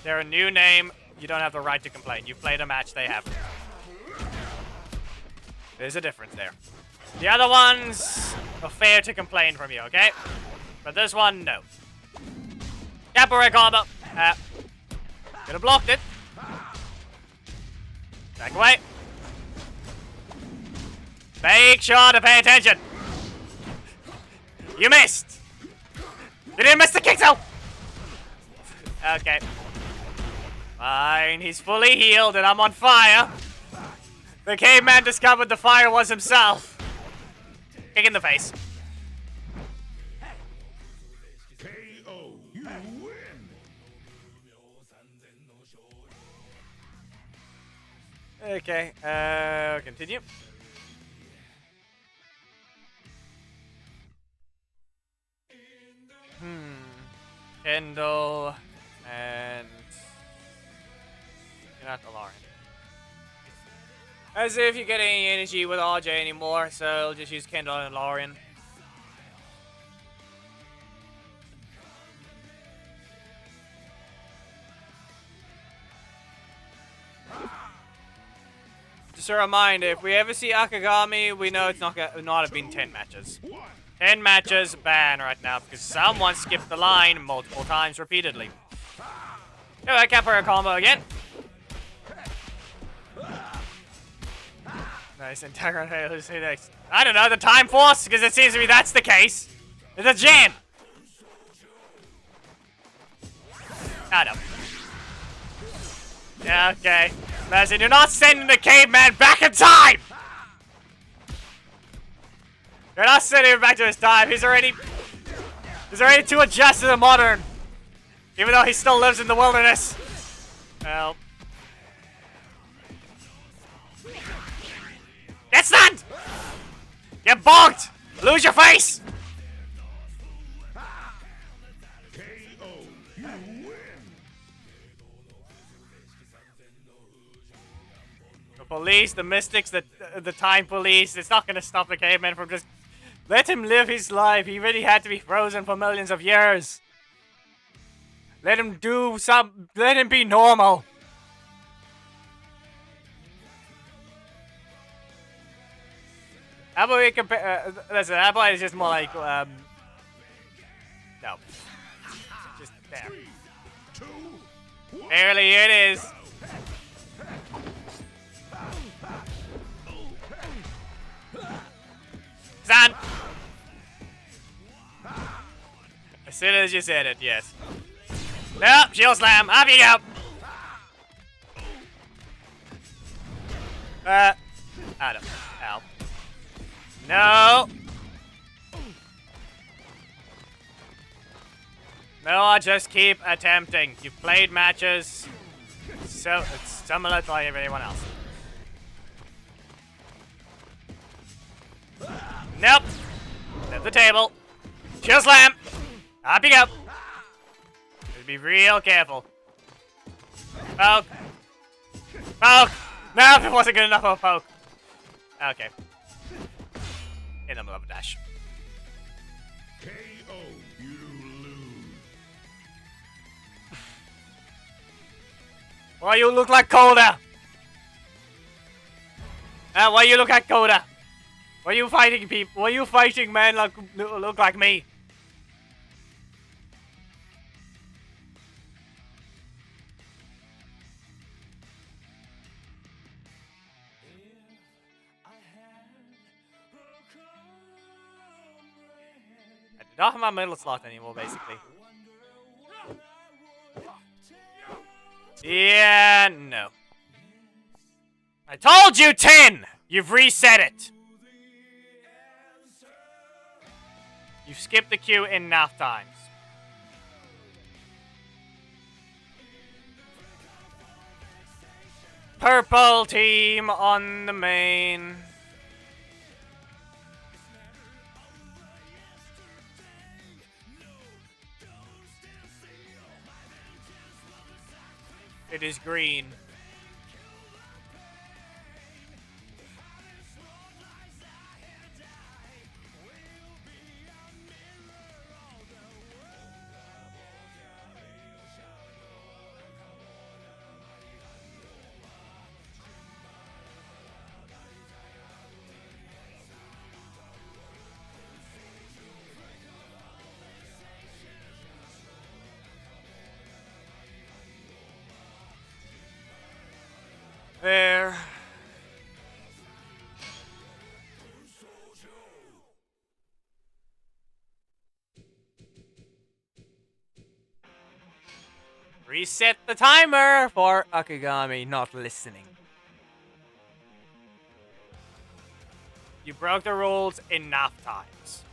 They're a new name. You don't have the right to complain. You've played a match, they haven't. There's a difference there. The other ones are fair to complain from you, okay? But this one, no. Capoeira combo. Could have blocked it. Back away. Make sure to pay attention. You missed. You didn't miss the kick, though. Okay. Fine, he's fully healed and I'm on fire. The caveman discovered the fire was himself. Kick in the face. KO. You win. Okay, continue. Kendall and you're not Lauren. As if you get any energy with RJ anymore, so I'll just use Kendall and Lauren. Just a reminder, if we ever see Akagami, we know it's not have been 10 matches. 10 matches ban right now because someone skipped the line multiple times repeatedly. Alright, Capoeira combo again. Nice, Integra. Who's next? I don't know, the Time Force, because it seems to me that's the case. It's a Jan. I know. Yeah, okay. Listen, you're not sending the caveman back in time! You're not sending him back to his time. He's already too adjusted to the modern. Even though he still lives in the wilderness. Well. Get stunned! Get bonked! Lose your face! KO. You win. The police, the mystics, the time police, it's not gonna stop the caveman from just... Let him live his life. He really had to be frozen for millions of years. Let him let him be normal. How about we compare, listen, how about it's just more like, no. Just there. 3, 2, 1. Barely, here it is. Son! As soon as you said it, yes. Nope, shield slam, up you go! Adam, ow. No! No, I'll just keep attempting. You've played matches, so it's similar to like everyone else. Nope. At the table. Chill slam. Up you go. Just be real careful. Poke. Poke. No, it wasn't good enough of a poke. Okay. In the middle of a dash. KO. You lose. Why you look like Coda? Why you look like Coda? Why you fighting people? Why you fighting men like look like me? I do not have my middle slot anymore, basically. Yeah, no. I told you 10! You've reset it! You've skipped the queue enough times. Purple team on the main. It is green. There. Reset the timer for Akagami not listening. You broke the rules enough times.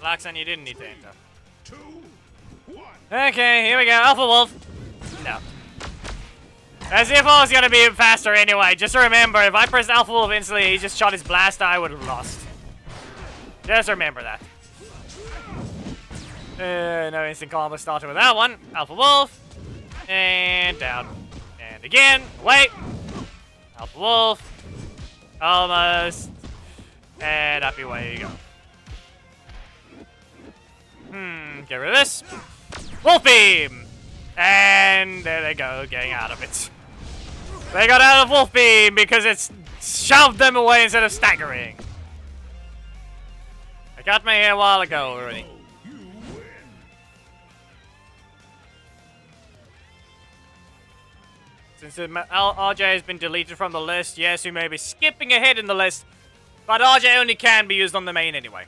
Laxan, you didn't need to enter. 2, 1. Okay, here we go. Alpha Wolf. No. As if I was gonna be faster anyway. Just remember, if I pressed Alpha Wolf instantly, he just shot his blast, I would have lost. Just remember that. No instant combo started with that one. Alpha Wolf. And down. And again. Wait. Alpha Wolf. Almost. And up your way you go. Get rid of this. Wolf Beam! And there they go, getting out of it. They got out of Wolf Beam because it's shoved them away instead of staggering. I got my hair a while ago already. You win. Since RJ has been deleted from the list, yes, we may be skipping ahead in the list, but RJ only can be used on the main anyway.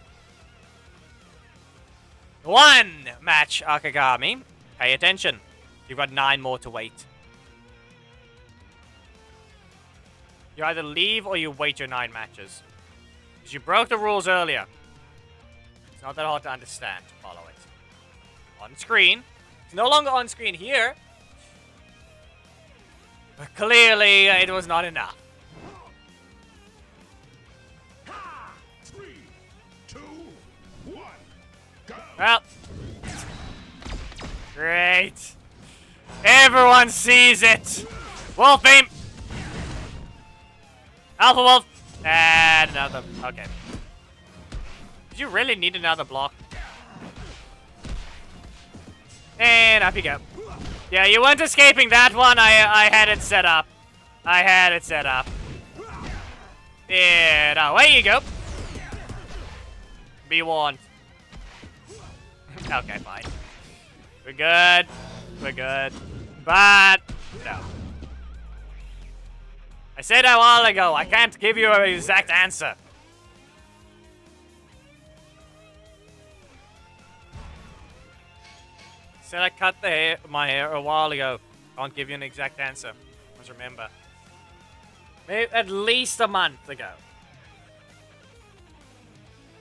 One match, Akagami. Pay attention. You've got 9 more to wait. You either leave or you wait your 9 matches. Because you broke the rules earlier. It's not that hard to understand. Follow it. On screen. It's no longer on screen here. But clearly, it was not enough. 3, 2, 1. Go. Well. Great. Everyone sees it. Wolf Beam. Alpha Wolf. And another. Okay. Did you really need another block? And up you go. Yeah, you weren't escaping that one. I had it set up. I had it set up. And away you go. Be warned. Okay, fine. We're good. We're good. But no. I said a while ago, I can't give you an exact answer. Said I cut my hair a while ago. Can't give you an exact answer. Must remember. Maybe at least a month ago.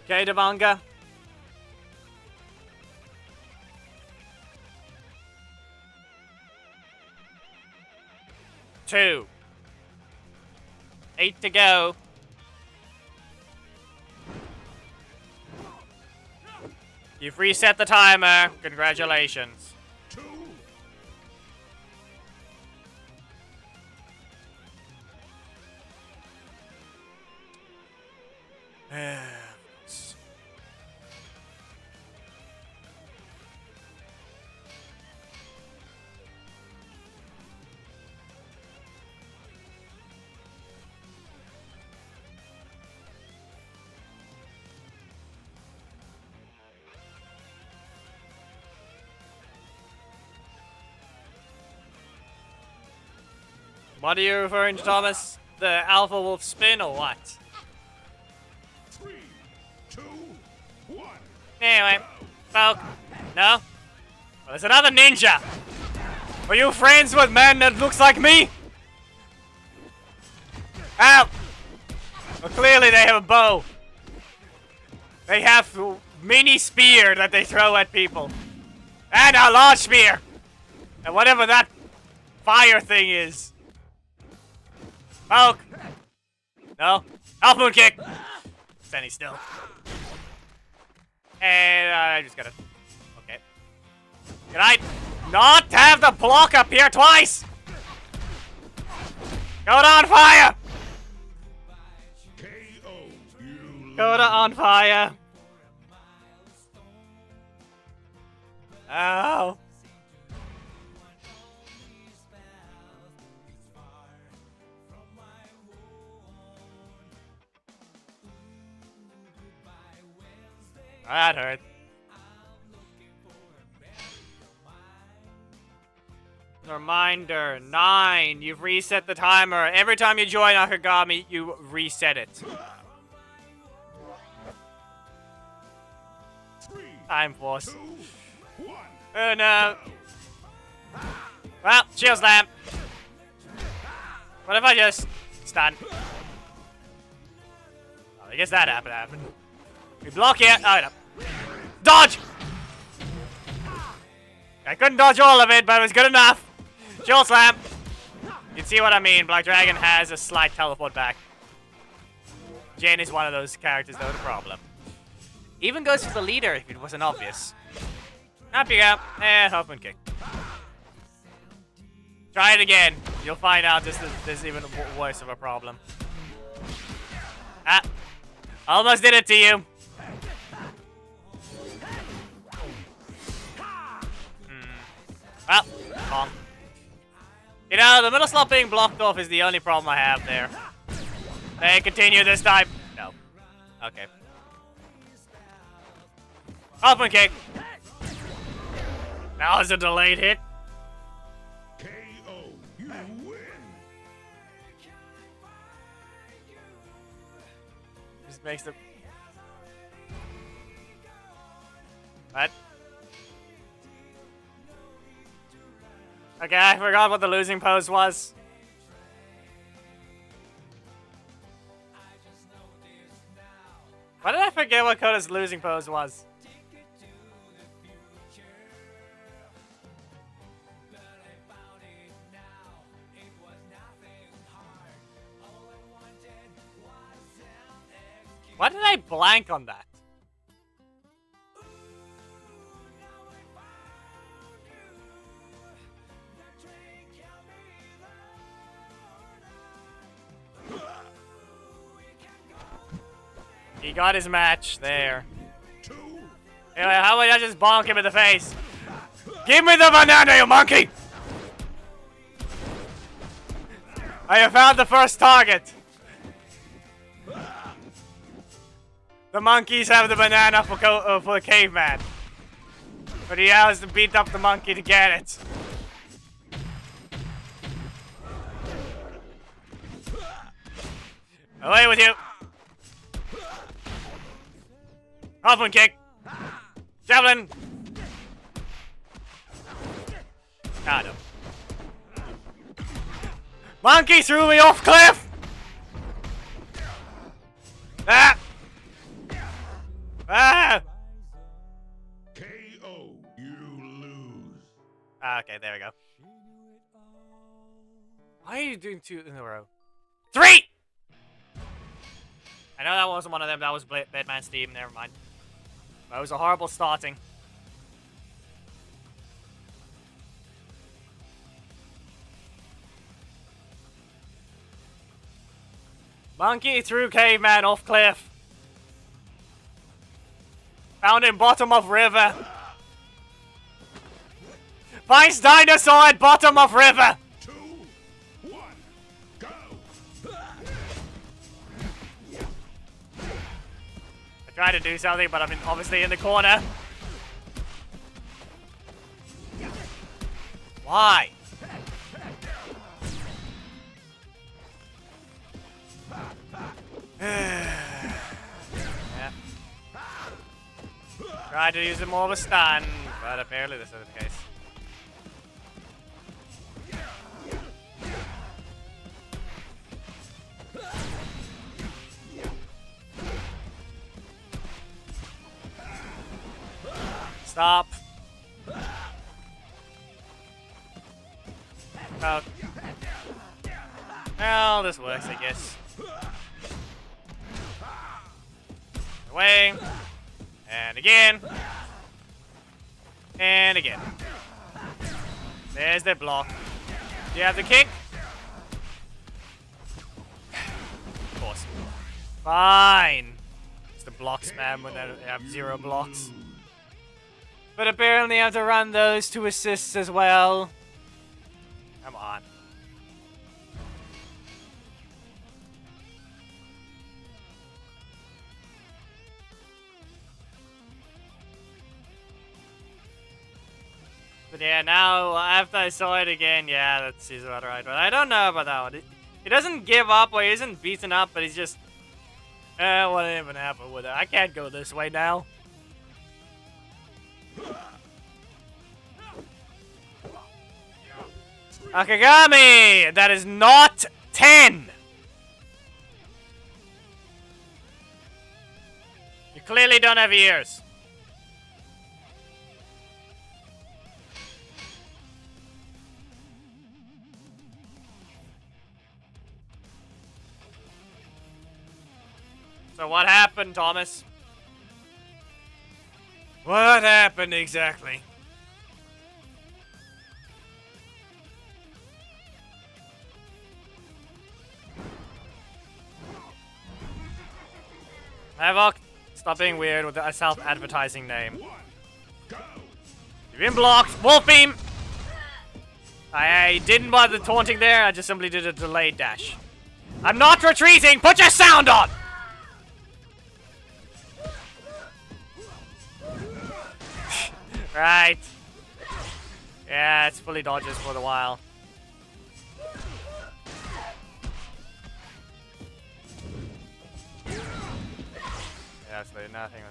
Okay, Devanga. Two. 8 to go. You've reset the timer. Congratulations. 2. What are you referring to, Thomas? The Alpha Wolf spin or what? Anyway, folk. No? Well, there's another ninja. Are you friends with man that looks like me? Ow! Well, clearly they have a bow. They have a mini spear that they throw at people. And a large spear. And whatever that fire thing is. Poke. No. Half moon kick. Standing still. And I just gotta... Okay. Can I not have the block appear twice? Coda on fire! KO. You Coda on fire. Ow. That hurt. Reminder 9. You've reset the timer. Every time you join Akagami, you reset it. 3, Time force. 2, 1. Oh no. Well, shield slam. What if I just stun? Oh, I guess that happened. We block here. Oh no. Dodge! I couldn't dodge all of it, but it was good enough. Shield slam. You can see what I mean. Black Dragon has a slight teleport back. Jane is one of those characters, though, the problem. Even goes for the leader if it wasn't obvious. Up you go. Half moon kick. Try it again. You'll find out this is even worse of a problem. Ah. Almost did it to you. Well, bonk. You know, the middle slot being blocked off is the only problem I have there. They continue this time. No. Okay. Open kick. That was a delayed hit. KO. You win. Just makes the... What? Okay, I forgot what the losing pose was. Why did I forget what Koda's losing pose was? Why did I blank on that? He got his match there. 2. Anyway, how about I just bonk him in the face? Give me the banana, you monkey! I have found the first target. The monkeys have the banana for the caveman. But he has to beat up the monkey to get it. Away with you. Half-moon kick. Javelin. Ah, no. Monkey threw me off cliff. Ah. Ah. KO. You lose. Okay, there we go. Why are you doing 2 in a row? 3! I know that wasn't one of them. That was Batman's team. Never mind. That was a horrible starting. Monkey threw caveman off cliff. Found in bottom of river. Finds dinosaur at bottom of river. 2, 1, go. I tried to do something, but I'm obviously in the corner. Why? Yeah. Tried to use it more of a stun, but apparently this isn't the case. Stop. Oh. Well, this works, I guess. Away. And again. And again. There's the block. Do you have the kick? Of course. Fine. It's the block spam when they have 0 blocks. But apparently I have to run those 2 assists as well. Come on. But yeah, now after I saw it again, yeah, that seems about right. But I don't know about that one. He doesn't give up or he isn't beaten up, but he's just... what even happened with it? I can't go this way now. Akagami! That is not 10! You clearly don't have ears. So what happened, Thomas? What happened exactly? Havoc, stop being weird with a self-advertising name. You've been blocked. Wolf beam! I didn't bother taunting there, I just simply did a delayed dash. I'm not retreating! Put your sound on! Right. Yeah, it's fully dodges for a while. Yeah, absolutely nothing.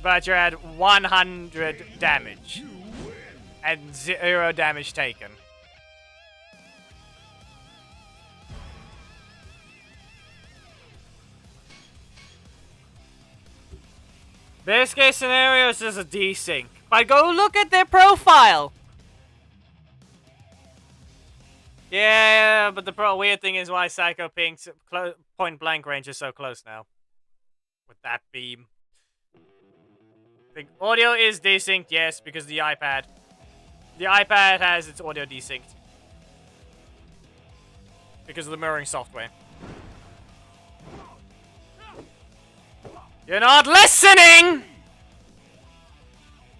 But you're at 100 damage. And 0 damage taken. Best case scenario is just a desync. But go look at their profile! Yeah, but the weird thing is why Psycho Pink's point blank range is so close now. With that beam. The audio is desynced, yes, because the iPad. The iPad has its audio desynced. Because of the mirroring software. You're not listening!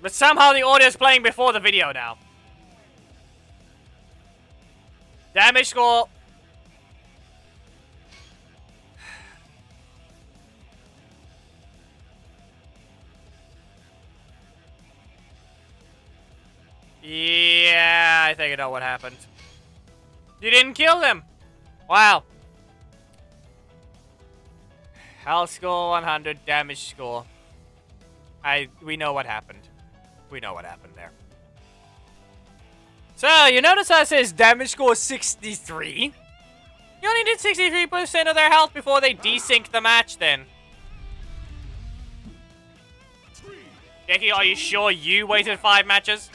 But somehow the audio is playing before the video now. Damage score. Yeah, I think I know what happened. You didn't kill them. Wow. Health score 100, damage score. We know what happened. We know what happened there. So, you notice how it says damage score 63? You only did 63% of their health before they desynced the match then. Geki, are you sure you waited 5 matches?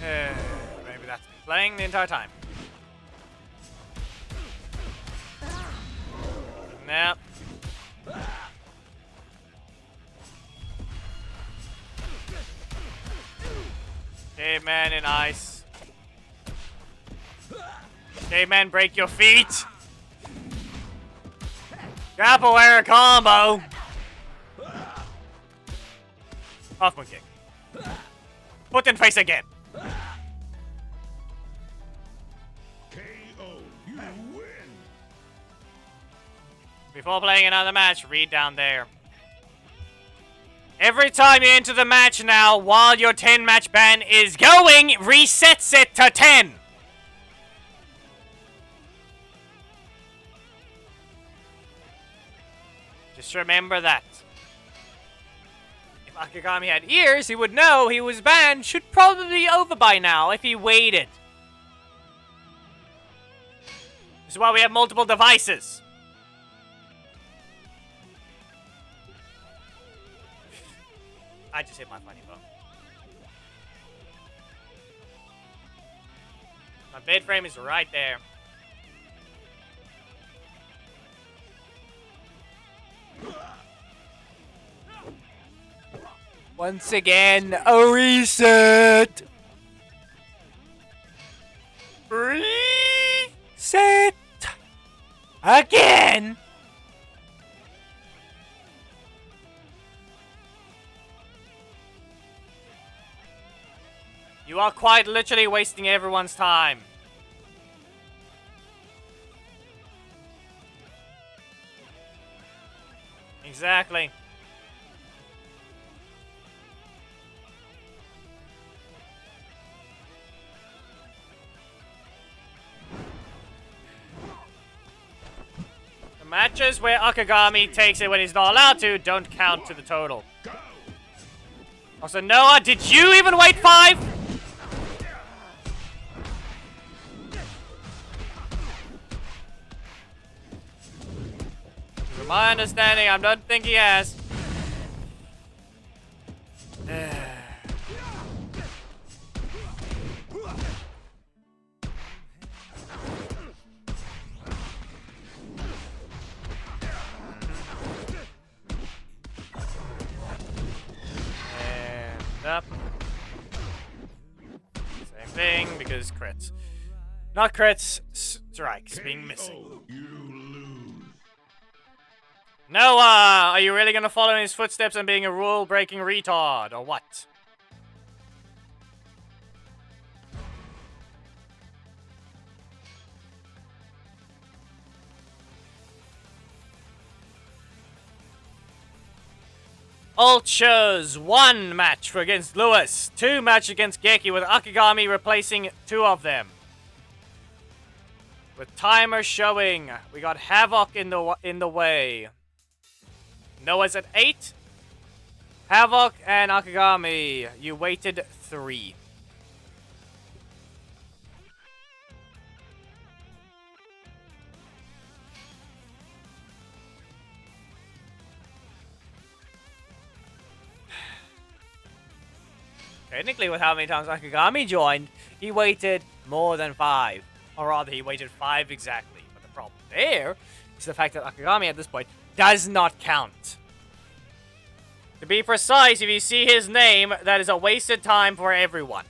Maybe that's been playing the entire time. Nope. Caveman in ice. Caveman, break your feet! Capoeira combo! Off-moon kick. Foot in face again. KO. You win. Before playing another match, read down there. Every time you enter the match now, while your 10-match ban is going, resets it to 10. Just remember that. If Akagami had ears, he would know he was banned. Should probably be over by now if he waited. This is why we have multiple devices. I just hit my funny bone. My bed frame is right there. Once again, a reset. Reset again. You are quite literally wasting everyone's time. Exactly. The matches where Akagami takes it when he's not allowed to don't count to the total. Also, Noah, did you even wait 5? From my understanding, I don't think he has. And up. Same thing, because crits. Not crits, strikes being missing. Noah, are you really gonna follow in his footsteps and being a rule-breaking retard, or what? Ult shows 1 match against Lewis, 2 match against Geki, with Akagami replacing 2 of them. With timer showing, we got Havoc in the way. Noah's at 8. Havoc and Akagami, you waited 3. Technically, with how many times Akagami joined, he waited more than 5. Or rather, he waited 5 exactly. But the problem there is the fact that Akagami at this point does not count. To be precise, if you see his name, that is a wasted time for everyone.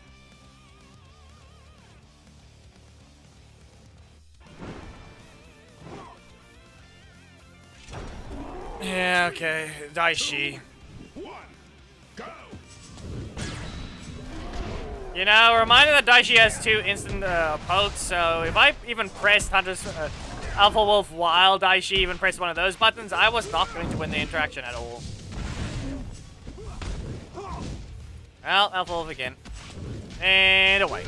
Yeah, okay. Daishi. You know, reminder that Daishi has 2 instant pokes, so if I even pressed Hunter's Alpha Wolf while Daishi even pressed one of those buttons, I was not going to win the interaction at all. Well, Alpha Wolf again. And away.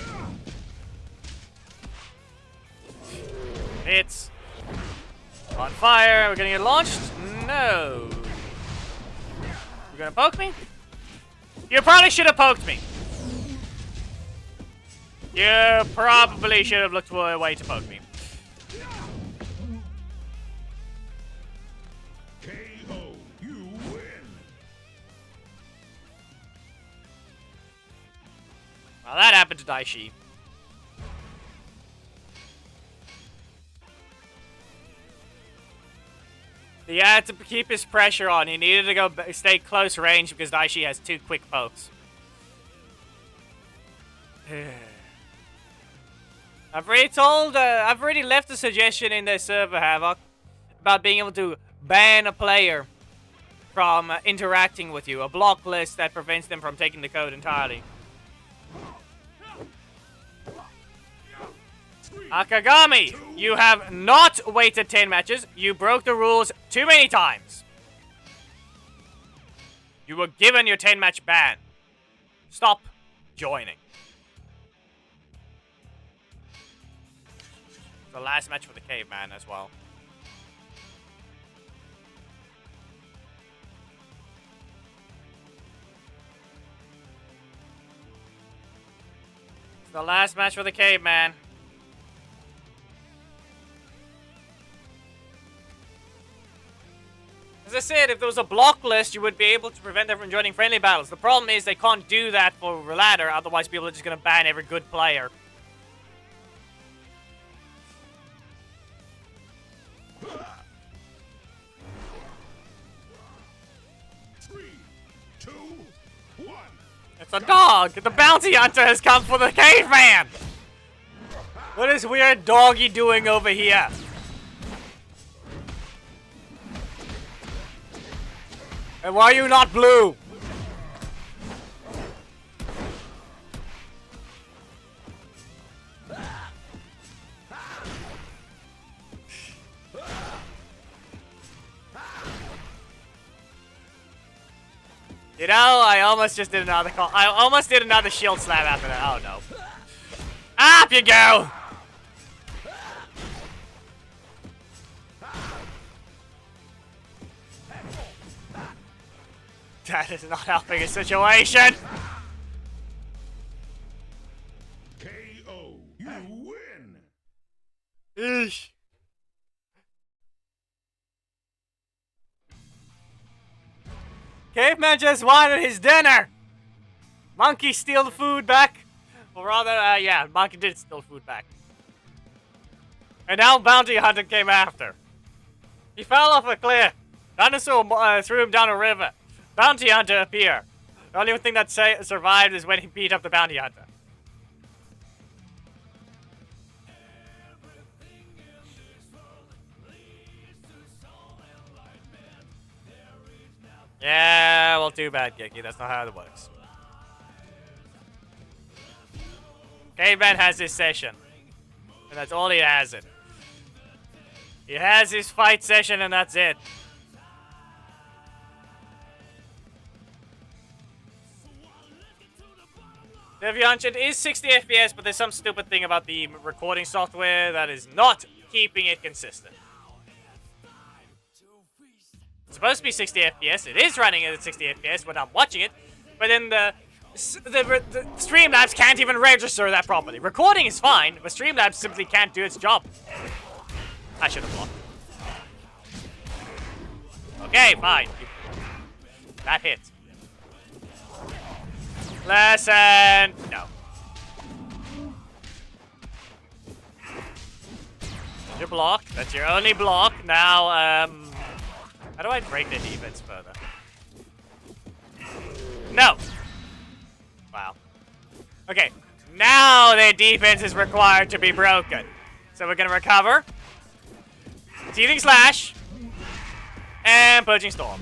It's on fire. We're gonna get launched? No. You gonna poke me? You probably should have poked me. You probably should have looked for a way to poke me. KO, you win. Well, that happened to Daishi. He had to keep his pressure on. He needed to go stay close range because Daishi has 2 quick pokes. I've already left a suggestion in their server, Havoc, about being able to ban a player from interacting with you. A block list that prevents them from taking the code entirely. Akagami, you have not waited 10 matches. You broke the rules too many times. You were given your 10-match ban. Stop joining. The last match for the caveman as well. It's the last match for the caveman. As I said, if there was a block list, you would be able to prevent them from joining friendly battles. The problem is they can't do that for ladder, otherwise people are just going to ban every good player. It's a dog! The bounty hunter has come for the caveman! What is weird doggy doing over here? And why are you not blue? You know, I almost just did another call. I almost did another shield slam after that. Oh no. Up you go! That is not helping a situation. KO. You win. Eesh. Caveman just wanted his dinner. Monkey steal the food back. Or rather, yeah, Monkey did steal food back. And now Bounty Hunter came after. He fell off a cliff. Dinosaur threw him down a river. Bounty Hunter appeared. The only thing that survived is when he beat up the Bounty Hunter. Yeah, well, too bad, Geki. That's not how it works. Caveman has his session. And that's all he has it. He has his fight session and that's it. Deviant, it is 60 FPS, but there's some stupid thing about the recording software that is not keeping it consistent. It's supposed to be 60 FPS. It is running at 60 FPS when I'm watching it, but then the Streamlabs can't even register that properly. Recording is fine, but Streamlabs simply can't do its job. I should have blocked. Okay, fine. That hit. Lesson! No. That's your block. That's your only block. Now, how do I break the defense further? No! Wow. Okay, now their defense is required to be broken. So we're gonna recover. Teething Slash. And Purging Storm.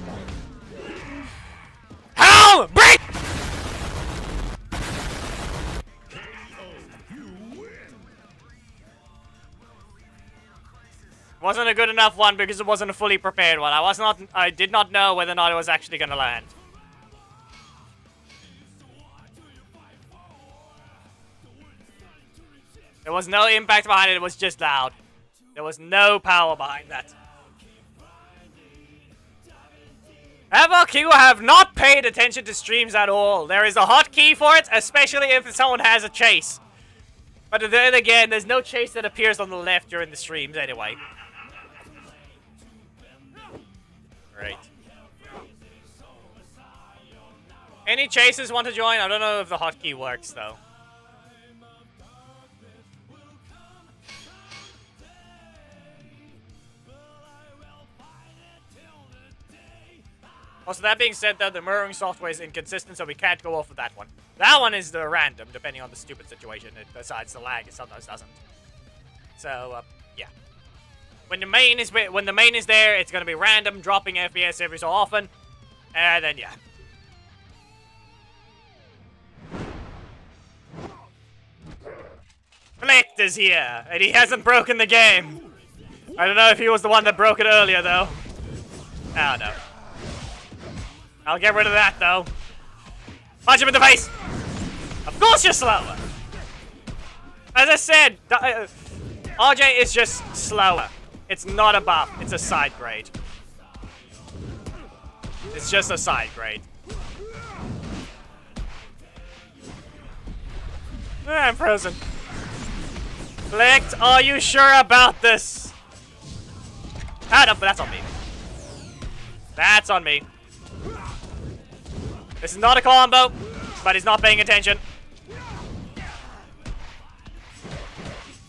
How? Break! Wasn't a good enough one because it wasn't a fully prepared one. I did not know whether or not it was actually gonna land. There was no impact behind it, it was just loud. There was no power behind that. However, people have not paid attention to streams at all. There is a hotkey for it, especially if someone has a chase. But then again, there's no chase that appears on the left during the streams anyway. Great. Any chasers want to join? I don't know if the hotkey works though. Also, that being said though, the mirroring software is inconsistent, so we can't go off of that one. That one is the random, depending on the stupid situation. It decides the lag, it sometimes doesn't. So, yeah. When the main is there, it's gonna be random, dropping FPS every so often, and then yeah. Flicked is here, and he hasn't broken the game. I don't know if he was the one that broke it earlier, though. Oh, no. I'll get rid of that, though. Punch him in the face! Of course you're slower! As I said, RJ is just slower. It's not a buff, it's a side grade. It's just a side grade. I'm frozen. Flicked, are you sure about this? Ah, no, but that's on me. That's on me. This is not a combo, but he's not paying attention.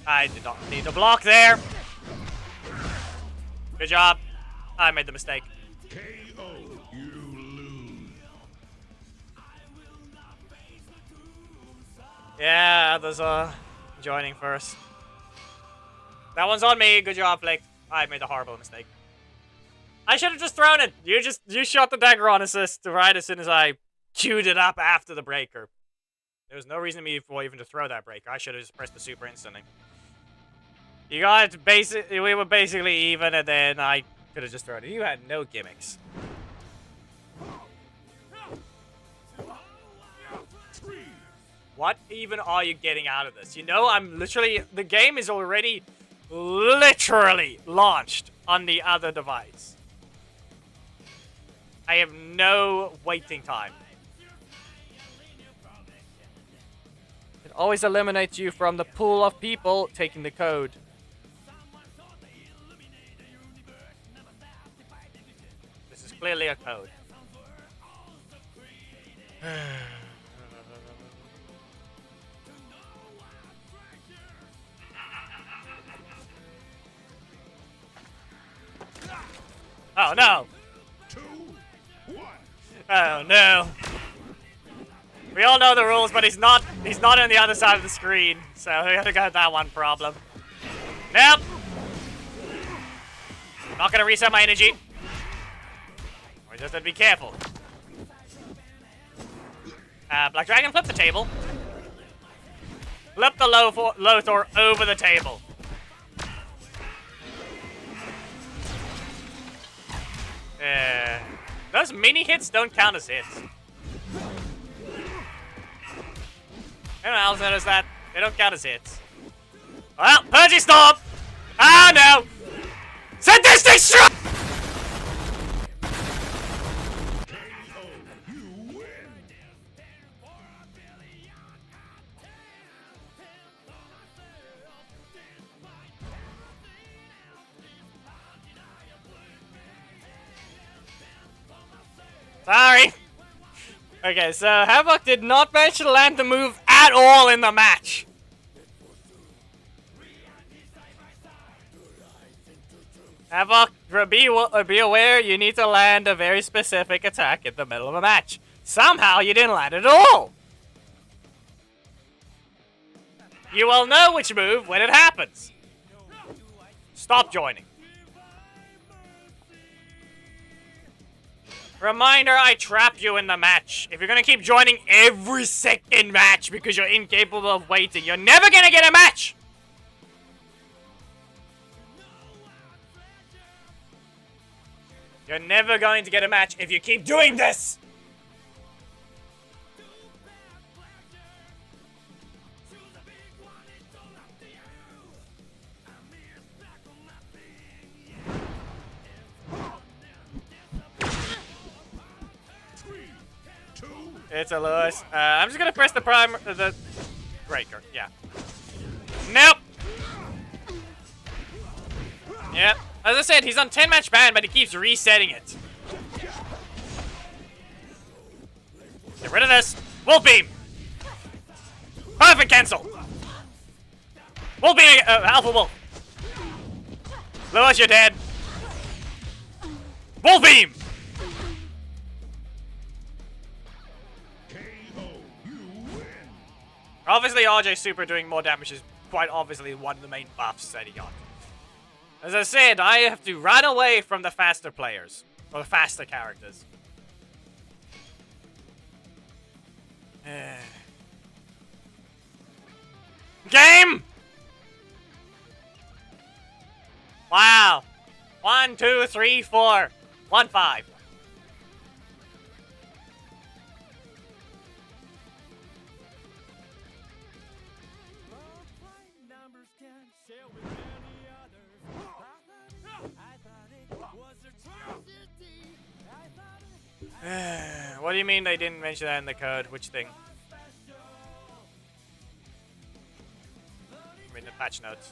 I did not need to block there. Good job. I made the mistake. KO. You lose. Yeah, others are joining first. That one's on me. Good job, Flick. I made a horrible mistake. I should have just thrown it. You shot the dagger on assist right as soon as I queued it up after the breaker. There was no reason for even to throw that breaker. I should have just pressed the super instantly. You got we were basically even, and then I could have just thrown it. You had no gimmicks. What even are you getting out of this? You know, I'm literally... The game is already literally launched on the other device. I have no waiting time. It always eliminates you from the pool of people taking the code. This is clearly a code. Oh no! 2, 1. Oh no! We all know the rules, but he's not on the other side of the screen, so we gotta got that one problem. Nope! I'm not gonna reset my energy. We just have to be careful. Black Dragon, flip the table. Flip the Lothar over the table. Those mini hits don't count as hits. Anyone else notice that? They don't count as hits. Well, Purgy Storm! Oh no! Sadistic Strike! You win. Sorry. Okay, so Havoc did not manage to land the move at all in the match. Havoc, be aware you need to land a very specific attack in the middle of a match. Somehow you didn't land it at all. You will know which move when it happens. Stop joining. Reminder, I trap you in the match. If you're gonna keep joining every second match because you're incapable of waiting, you're never gonna get a match! You're never going to get a match if you keep doing this! It's a Lewis. I'm just gonna press the the breaker. Yeah. Nope. Yep. As I said, he's on 10-match ban, but he keeps resetting it. Get rid of this. Wolf Beam. Perfect cancel. Wolf Beam. Alpha Wolf. Lewis, you're dead. Wolf Beam. Obviously, RJ Super doing more damage is quite obviously one of the main buffs that he got. As I said, I have to run away from the faster players. Or the faster characters. Game! 1, 2, 3, 4. 1, 5. What do you mean they didn't mention that in the code? Which thing? I mean the patch notes.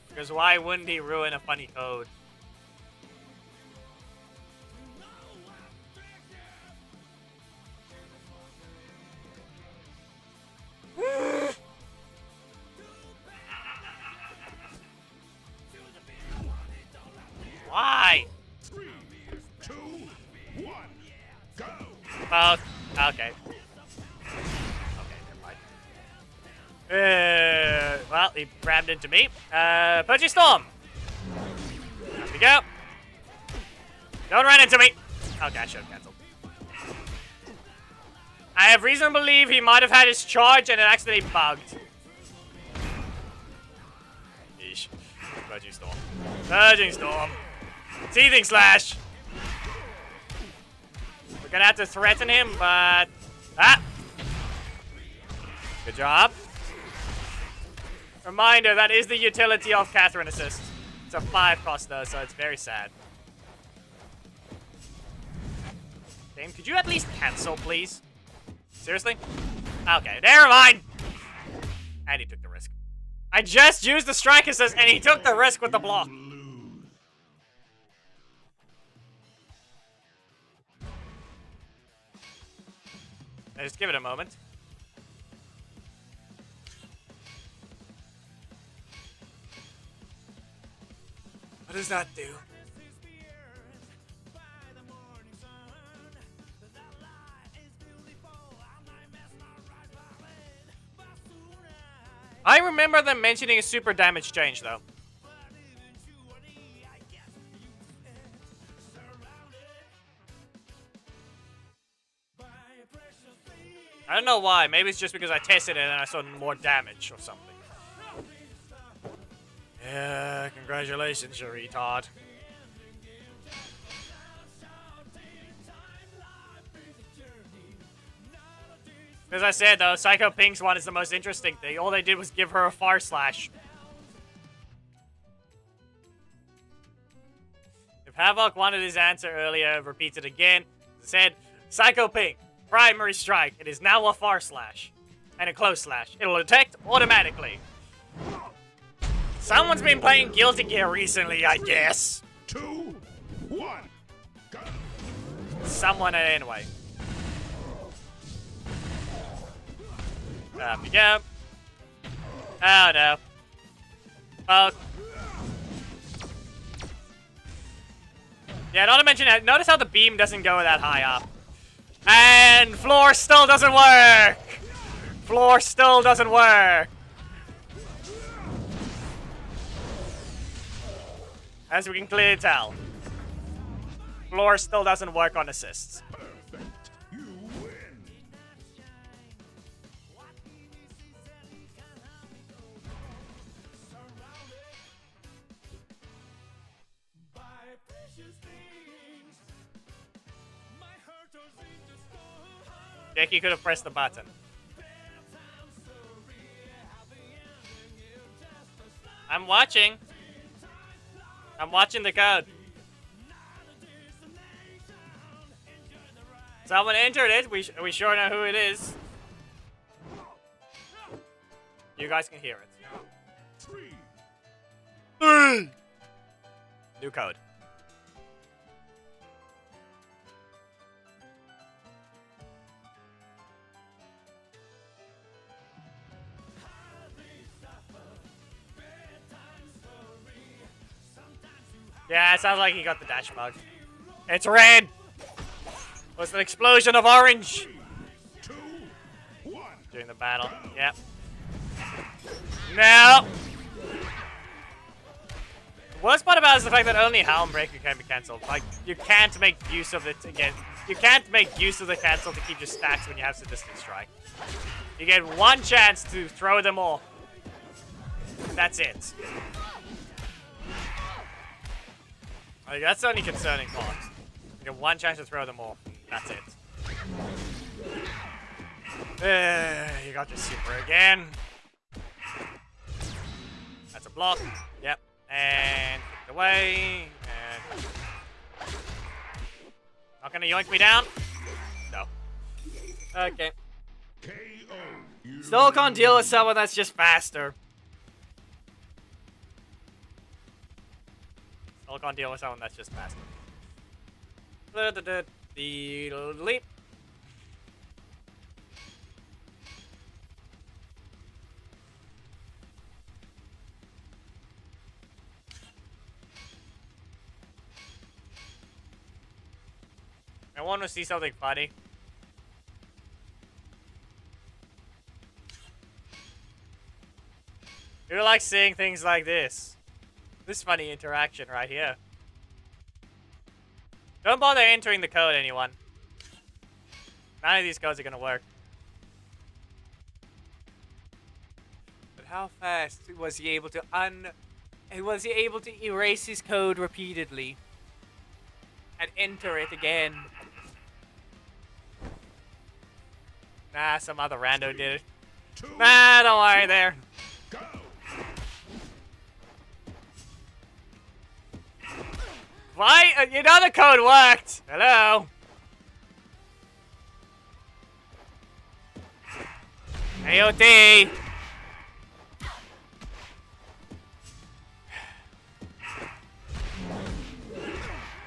Because why wouldn't he ruin a funny code? Why? 3, 2, 1, go! Oh, okay. Okay, never mind. Well, he rammed into me. Pudgy Storm! There we go. Don't run into me! Okay, I should have cancelled. I have reason to believe he might have had his charge and it accidentally bugged. Yeesh. Pudgy Storm. Purging Storm. Seething Slash! We're gonna have to threaten him, but... Ah! Good job. Reminder, that is the utility of Catherine Assist. It's a 5 cost though, so it's very sad. Game, could you at least cancel, please? Seriously? Okay, never mind! And he took the risk. I just used the strike assist and he took the risk with the block. Just give it a moment. What does that do? I remember them mentioning a super damage change, though. I don't know why. Maybe it's just because I tested it and I saw more damage or something. Yeah, congratulations, you retard. As I said, though, Psycho Pink's one is the most interesting thing. All they did was give her a far slash. If Havoc wanted his answer earlier, repeats it again. Said, Psycho Pink, primary strike. It is now a far slash. And a close slash. It'll detect automatically. Someone's been playing Guilty Gear recently, I guess. 2, 1, go! Someone anyway. There we go. Oh no. Oh. Yeah, not to mention that, notice how the beam doesn't go that high up. And floor still doesn't work! Floor still doesn't work! As we can clearly tell. Floor still doesn't work on assists. Perfect. You win. Becky could have pressed the button. I'm watching. I'm watching the code. Someone entered it. We sure know who it is. You guys can hear it. 3. New code. Yeah, it sounds like he got the dash bug. It's red! What's an explosion of orange? 2, 1. During the battle. Yep. No! Worst part about it is the fact that only Helm Breaker can be cancelled. Like, you can't make use of it again. You can't make use of the cancel to keep your stacks when you have Sadistic Strike. You get one chance to throw them all. That's it. Like, that's the only concerning part. You get one chance to throw them all. That's it. You got your super again. That's a block. Yep. And kicked away. And not gonna yoink me down? No. Okay. Still can't deal with someone that's just faster. Still can't deal with someone that's just faster. The leap. I want to see something funny. Who likes seeing things like this? This funny interaction right here. Don't bother entering the code, anyone. None of these codes are gonna work. But how fast was he able to erase his code repeatedly and enter it again? Nah, some other rando did it. Nah, don't worry there. Go. Why? You know the code worked. Hello. AOT.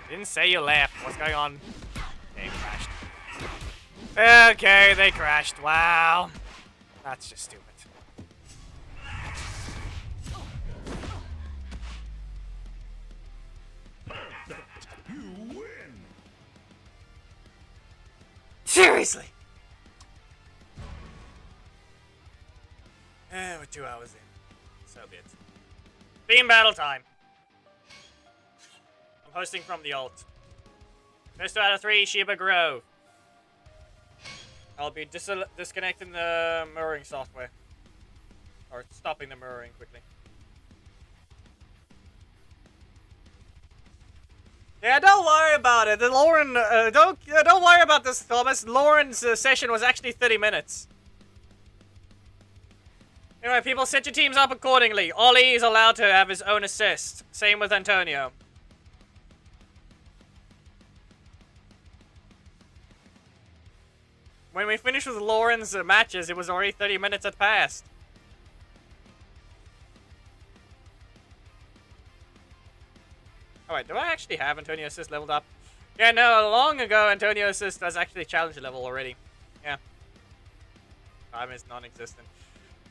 Didn't say you left. What's going on? Game crashed. Okay, they crashed. Wow. That's just stupid. You win. Seriously. We're 2 hours in. So be it. Theme battle time. I'm hosting from the alt. First 2 out of 3, Shiba Grove. I'll be disconnecting the mirroring software. Or stopping the mirroring quickly. Yeah, don't worry about it. Lauren, don't worry about this, Thomas. Lauren's session was actually 30 minutes. Anyway, people, set your teams up accordingly. Ollie is allowed to have his own assist. Same with Antonio. When we finished with Lauren's matches, it was already 30 minutes had passed. Oh wait, do I actually have Antonio Assist leveled up? Yeah, no, long ago Antonio Assist was actually challenge level already. Yeah. Time is non-existent.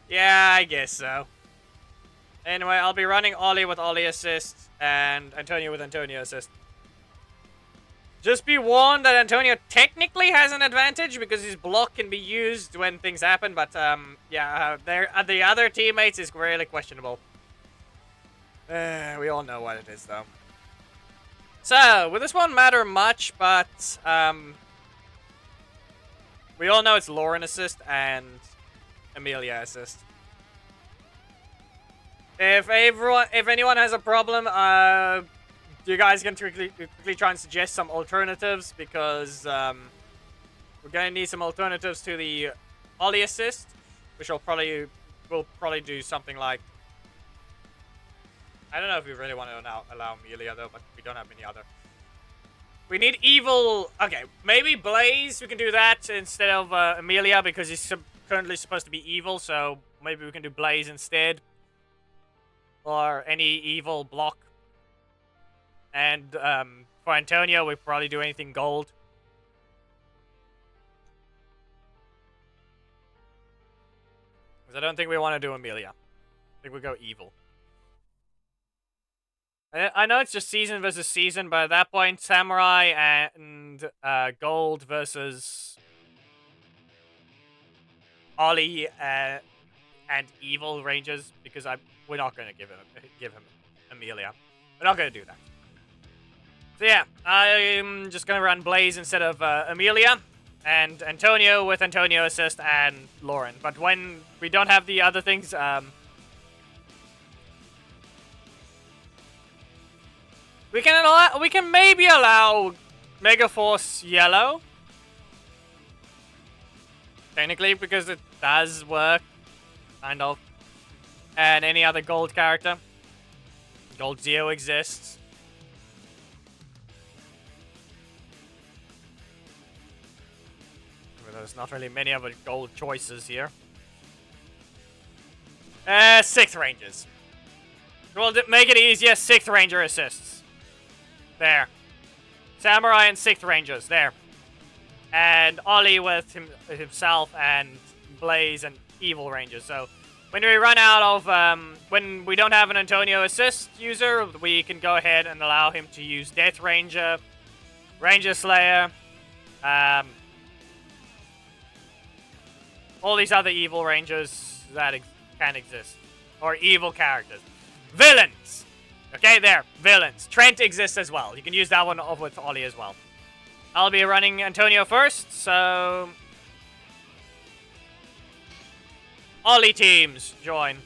Yeah, I guess so. Anyway, I'll be running Ollie with Ollie Assist and Antonio with Antonio Assist. Just be warned that Antonio technically has an advantage because his block can be used when things happen, but yeah, the other teammates is really questionable. We all know what it is, though. So, will this one matter much, but we all know it's Lauren Assist and Amelia Assist. If anyone has a problem, you guys can quickly try and suggest some alternatives, because we're gonna need some alternatives to the Ollie Assist, which will probably do something like, I don't know if we really want to allow Amelia though, but we don't have any other. We need evil. Okay, maybe Blaze. We can do that instead of Amelia because he's currently supposed to be evil. So maybe we can do Blaze instead, or any evil block. And for Antonio, we probably do anything gold. Because I don't think we want to do Amelia. I think we go evil. I know it's just season versus season, but at that point, Samurai and Gold versus Ollie and Evil Rangers, because we're not going to give him Amelia. We're not gonna do that. So yeah, I'm just gonna run Blaze instead of Amelia, and Antonio with Antonio assist and Lauren. But when we don't have the other things, we can maybe allow Megaforce Yellow. Technically, because it does work, kind of. And any other gold character. Gold Zeo exists. Well, there's not really many other gold choices here. 6th Rangers. We'll make it easier, 6th Ranger assists. There. Samurai and 6th Rangers, there. And Ollie with himself and Blaze and Evil Rangers. So when we run out of, when we don't have an Antonio assist user, we can go ahead and allow him to use Death Ranger, Ranger Slayer, all these other evil rangers that can exist. Or evil characters. Villains! Okay, there. Villains. Trent exists as well. You can use that one with Ollie as well. I'll be running Antonio first, so... Ollie teams, join.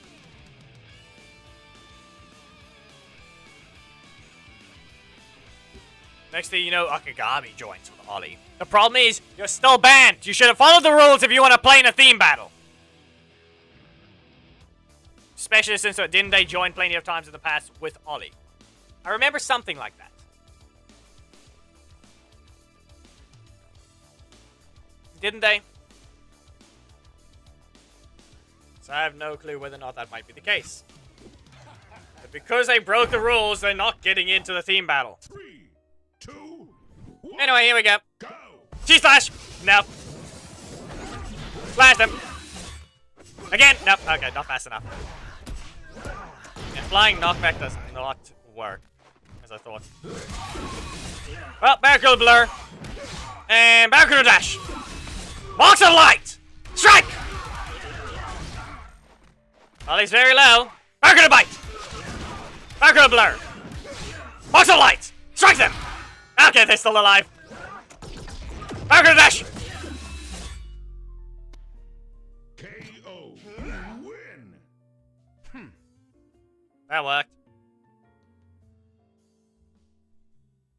Next thing you know, Akagami joins with Ollie. The problem is, you're still banned. You should have followed the rules if you want to play in a theme battle. Especially since didn't they join plenty of times in the past with Ollie? I remember something like that. Didn't they? So I have no clue whether or not that might be the case. But because they broke the rules, they're not getting into the theme battle. 3, 2, 1. Anyway, here we go. Go. G-Slash! No. Slash them. Again! Nope. Okay, not fast enough. Yeah, flying knockback does not work, as I thought. Well, Barracuda Blur. And Barracuda Dash. Box of Light! Strike! Ollie's very low. Barracuda Bite! Barracuda Blur! Box of Light! Strike them! Okay, they're still alive. Barracuda Dash! KO. Win. That worked.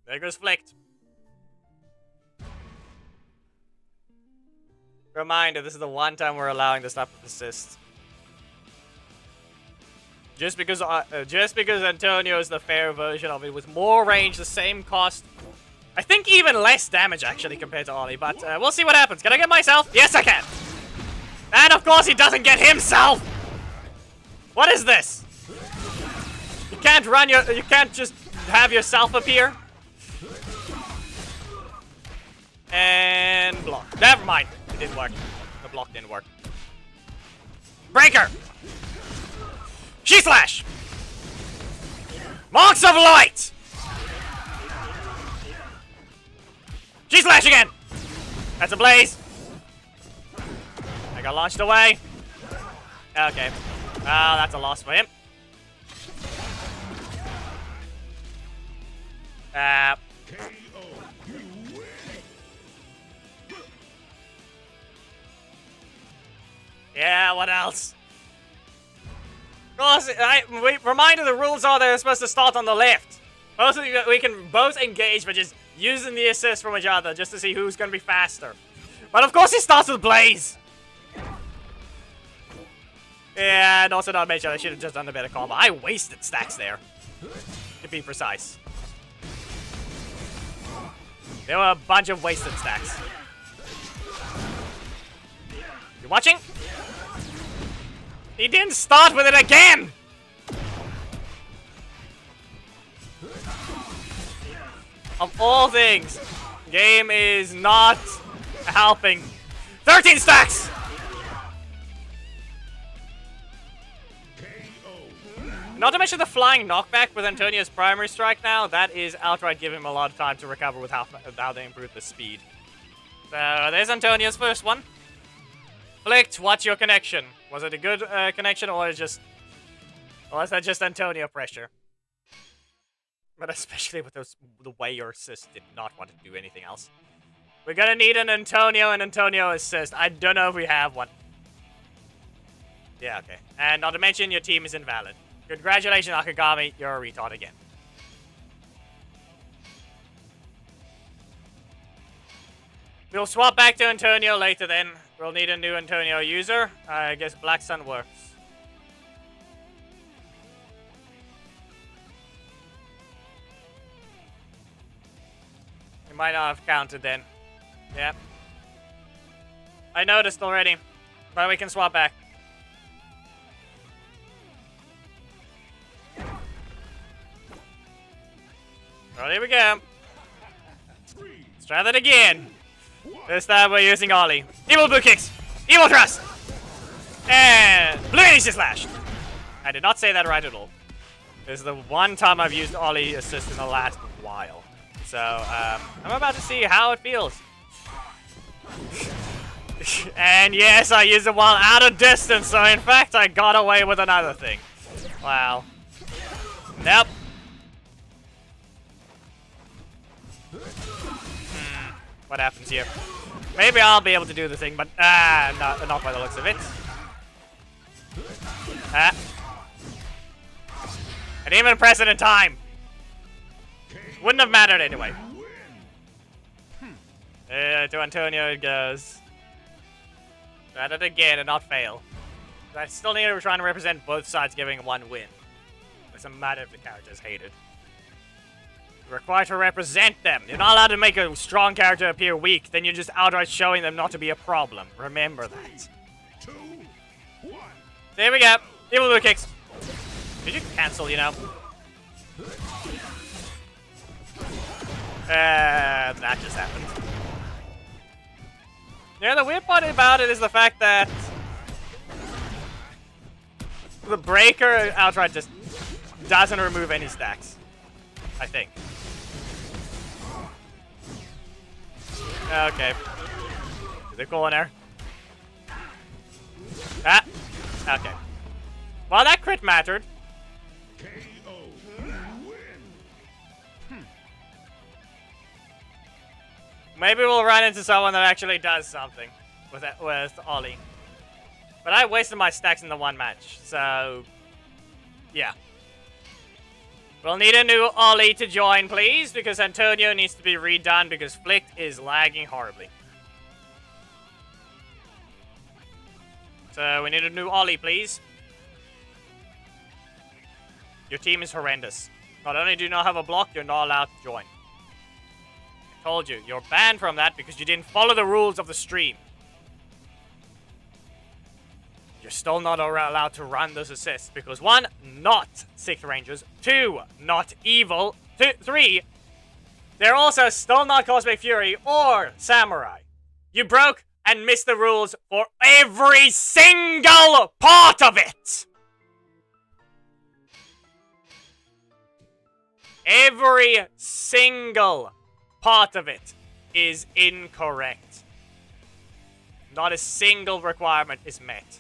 There goes Flicked. Reminder, this is the one time we're allowing this type of assist. Just because Antonio is the fair version of it with more range, the same cost. I think even less damage actually compared to Ollie, but we'll see what happens. Can I get myself? Yes, I can. And of course he doesn't get himself. What is this? You can't just have yourself appear. And block. Never mind. It didn't work. The block didn't work. Breaker! G-Slash! Marks of Light! G-Slash again! That's a Blaze. I got launched away. Okay. Well, that's a loss for him. KO. You win. Yeah, what else? Of course, reminder the rules are they're supposed to start on the left. We can both engage by just using the assist from each other just to see who's going to be faster. But of course he starts with Blaze. Yeah, and also not mention I should have just done a better combo. I wasted stacks there, to be precise. There were a bunch of wasted stacks. You watching? He didn't start with it again! Of all things, game is not helping. 13 stacks! Not to mention the flying knockback with Antonio's primary strike now, that is outright giving him a lot of time to recover with how they improved the speed. So there's Antonio's first one. Flicked, what's your connection? Was it a good connection or was that just Antonio pressure? But especially with the way your assist did not want to do anything else. We're gonna need an Antonio and Antonio assist. I don't know if we have one. Yeah, okay. And not to mention, your team is invalid. Congratulations, Akagami. You're a retard again. We'll swap back to Antonio later then. We'll need a new Antonio user. I guess Black Sun works. You might not have counted then. Yep. I noticed already. But we can swap back. Well, here we go. Let's try that again. This time we're using Ollie. Evil Blue Kicks! Evil Thrust! And Blue Energy Slash! I did not say that right at all. This is the one time I've used Ollie Assist in the last while. So, I'm about to see how it feels. And yes, I used it while out of distance, so in fact I got away with another thing. Wow. Nope. What happens here? Maybe I'll be able to do the thing, but not by the looks of it. I didn't even press it in time. Wouldn't have mattered anyway. To Antonio it goes. Try it again and not fail. I still need to try and represent both sides giving one win. It doesn't matter if the character is hated. You're required to represent them. You're not allowed to make a strong character appear weak, then you're just outright showing them not to be a problem. Remember that. 2, 1. There we go. Evil Blue Kicks. Did you cancel, you know? That just happened. Yeah, the weird part about it is the fact that the breaker outright just doesn't remove any stacks. I think. Okay. To the corner. Ah. Okay. Well, that crit mattered. KO. Win. Maybe we'll run into someone that actually does something with Ollie. But I wasted my stacks in the one match, so yeah. We'll need a new Ollie to join, please, because Antonio needs to be redone because Flicked is lagging horribly. So we need a new Ollie, please. Your team is horrendous. Not only do you not have a block, you're not allowed to join. I told you, you're banned from that because you didn't follow the rules of the stream. You're still not allowed to run those assists because 1, not 6 rangers, 2, not evil, 3, they're also still not Cosmic Fury or Samurai. You broke and missed the rules for every single part of it! Every single part of it is incorrect. Not a single requirement is met.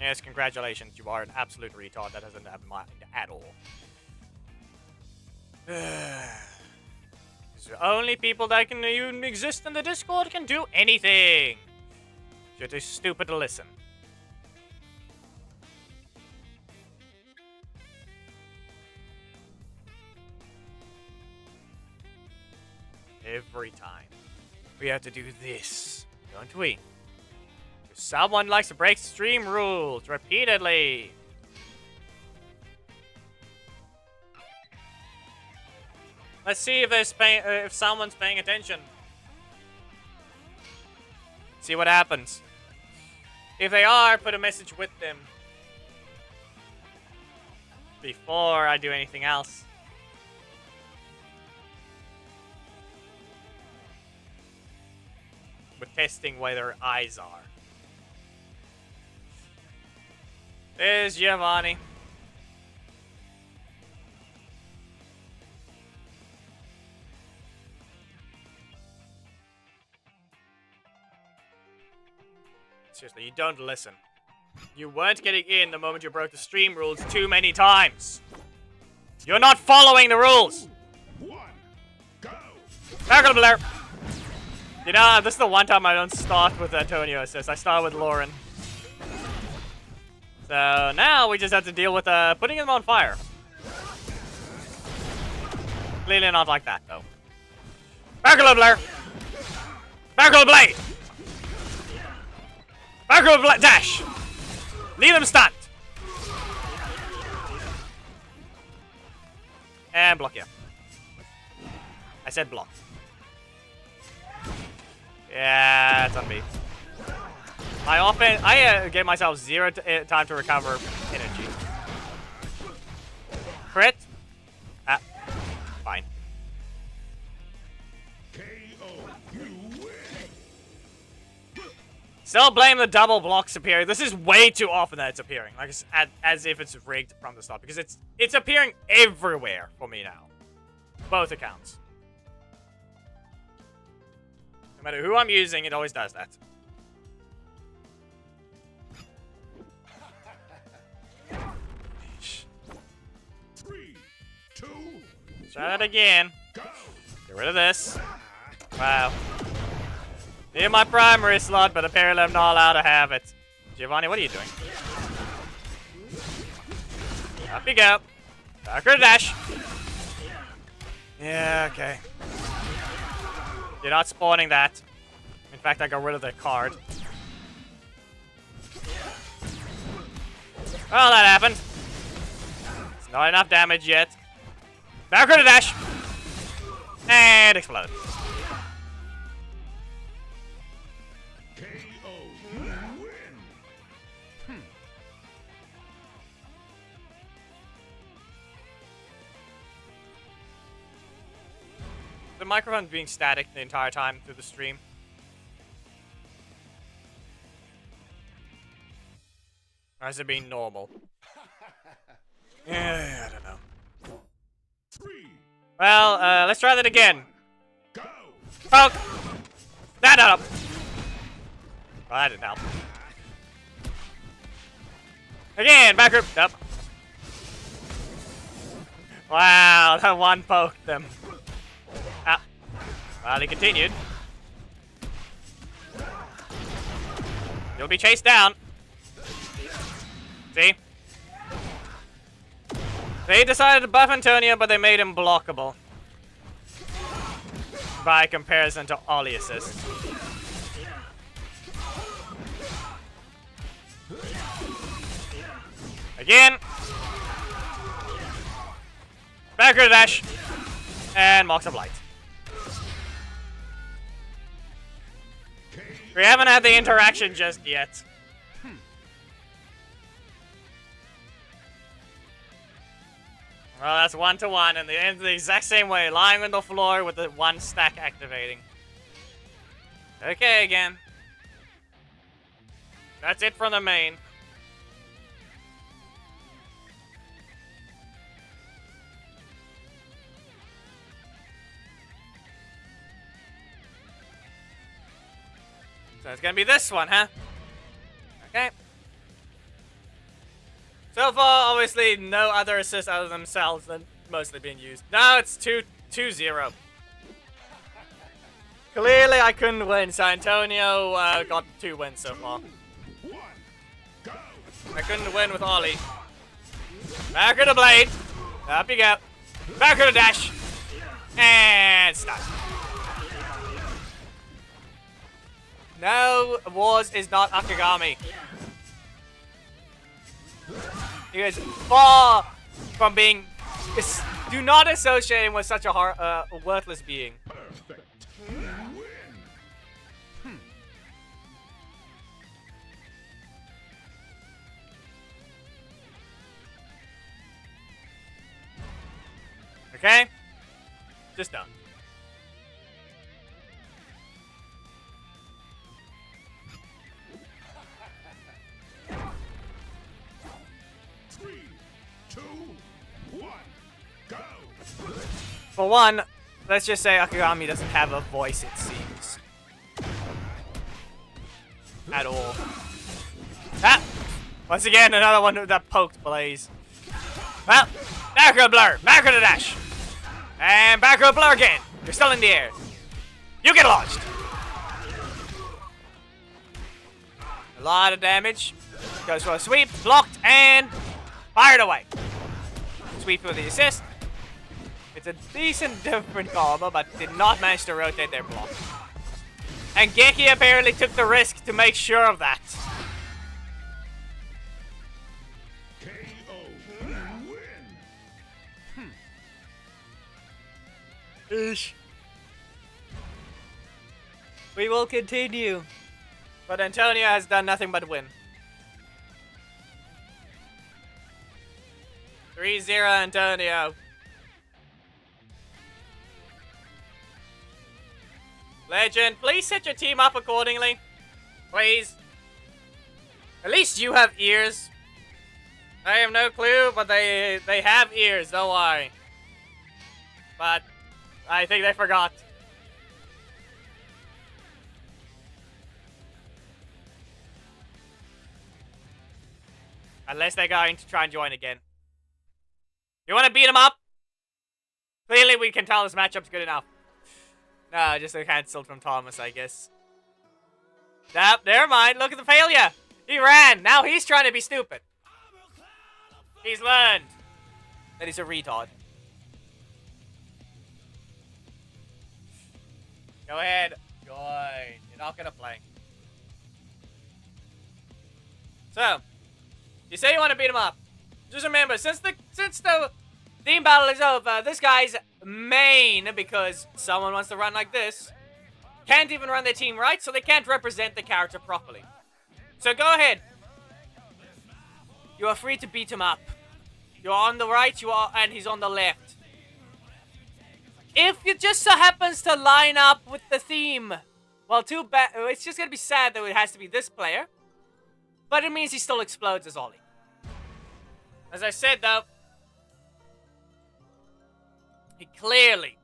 Yes, congratulations. You are an absolute retard that doesn't have mind at all. The only people that can even exist in the Discord can do anything. You're too stupid to listen. Every time. We have to do this, don't we? Someone likes to break stream rules repeatedly. Let's see if if someone's paying attention. See what happens. If they are, put a message with them before I do anything else. We're testing where their eyes are. There's Giovanni. Seriously, you don't listen. You weren't getting in the moment you broke the stream rules too many times. You're not following the rules. 1, go! Tackle Blair. You know, this is the one time I don't start with Antonio assist. I start with Lauren. So now we just have to deal with putting him on fire. Clearly not like that, though. Tackle Blair. Tackle Blade. Tackle Blade. Dash. Leave him stunned. And block you. I said block. Yeah, it's on me. I gave myself 0 time to recover energy. Crit. Ah, fine. KO. You win. Still blame the double block superior. This is way too often that it's appearing, like as if it's rigged from the start, because it's appearing everywhere for me now. Both accounts. No matter who I'm using, it always does that. Three, two, Try that again. go! Get rid of this. Wow. Near my primary slot, but apparently I'm not allowed to have it. Giovanni, what are you doing? Up you go. Darker dash. Yeah, okay. You're not spawning that. In fact, I got rid of the card. Well, that happened. It's not enough damage yet. Darker dash. And explode. KO. You win. The microphone being static the entire time through the stream. Or is it being normal? Yeah, I don't know. 3, Well, let's try that again. go! Poke! That up! Well, that didn't help. Again, back group. Up. Wow, that one poked them. Ah. Well, he continued. You'll be chased down. See? They decided to buff Antonio, but they made him blockable. By comparison to Ollie assist. Again. Backer dash. And Marks of Light. We haven't had the interaction just yet. Well, that's 1-to-1, and they end the exact same way, lying on the floor with the one stack activating. Okay, again. That's it from the main. So it's gonna be this one, huh? Okay. So far, obviously, no other assists other than themselves than mostly being used. Now it's 2-0. Clearly, I couldn't win, so Antonio got 2 wins so far. 1, go! I couldn't win with Ollie. Back of the blade. Up you go. Back of the dash. And stop. No, Wars is not Akagami. He is far from being... Do not associate him with such a worthless being. Perfect. You win. Okay? Just done. For one, let's just say Akagami doesn't have a voice, it seems. At all. Ah! Once again, another one that poked Blaze. Well, Back row blur. Back row dash. And back row blur again. You're still in the air. You get launched. A lot of damage. Goes for a sweep. Blocked and fired away. Sweep for the assist. It's a decent different combo, but did not manage to rotate their block. And Geki apparently took the risk to make sure of that. KO. Win. Ish. We will continue. But Antonio has done nothing but win. 3-0 Antonio. Legend, please set your team up accordingly. Please. At least you have ears. I have no clue, but they have ears, don't worry. But I think they forgot. Unless they're going to try and join again. You want to beat them up? Clearly we can tell this matchup's good enough. No, just a cancelled from Thomas, I guess. Nope, never mind. Look at the failure. He ran. Now he's trying to be stupid. He's learned that he's a retard. Go ahead. Join. You're not going to play. So, you say you want to beat him up. Just remember, since the team battle is over, this guy's main, because someone wants to run like this, can't even run their team right, so they can't represent the character properly. So go ahead. You are free to beat him up. You're on the right, and he's on the left. If it just so happens to line up with the theme, well, too bad. It's just gonna be sad that it has to be this player, but it means he still explodes as Ollie. As I said, though, he clearly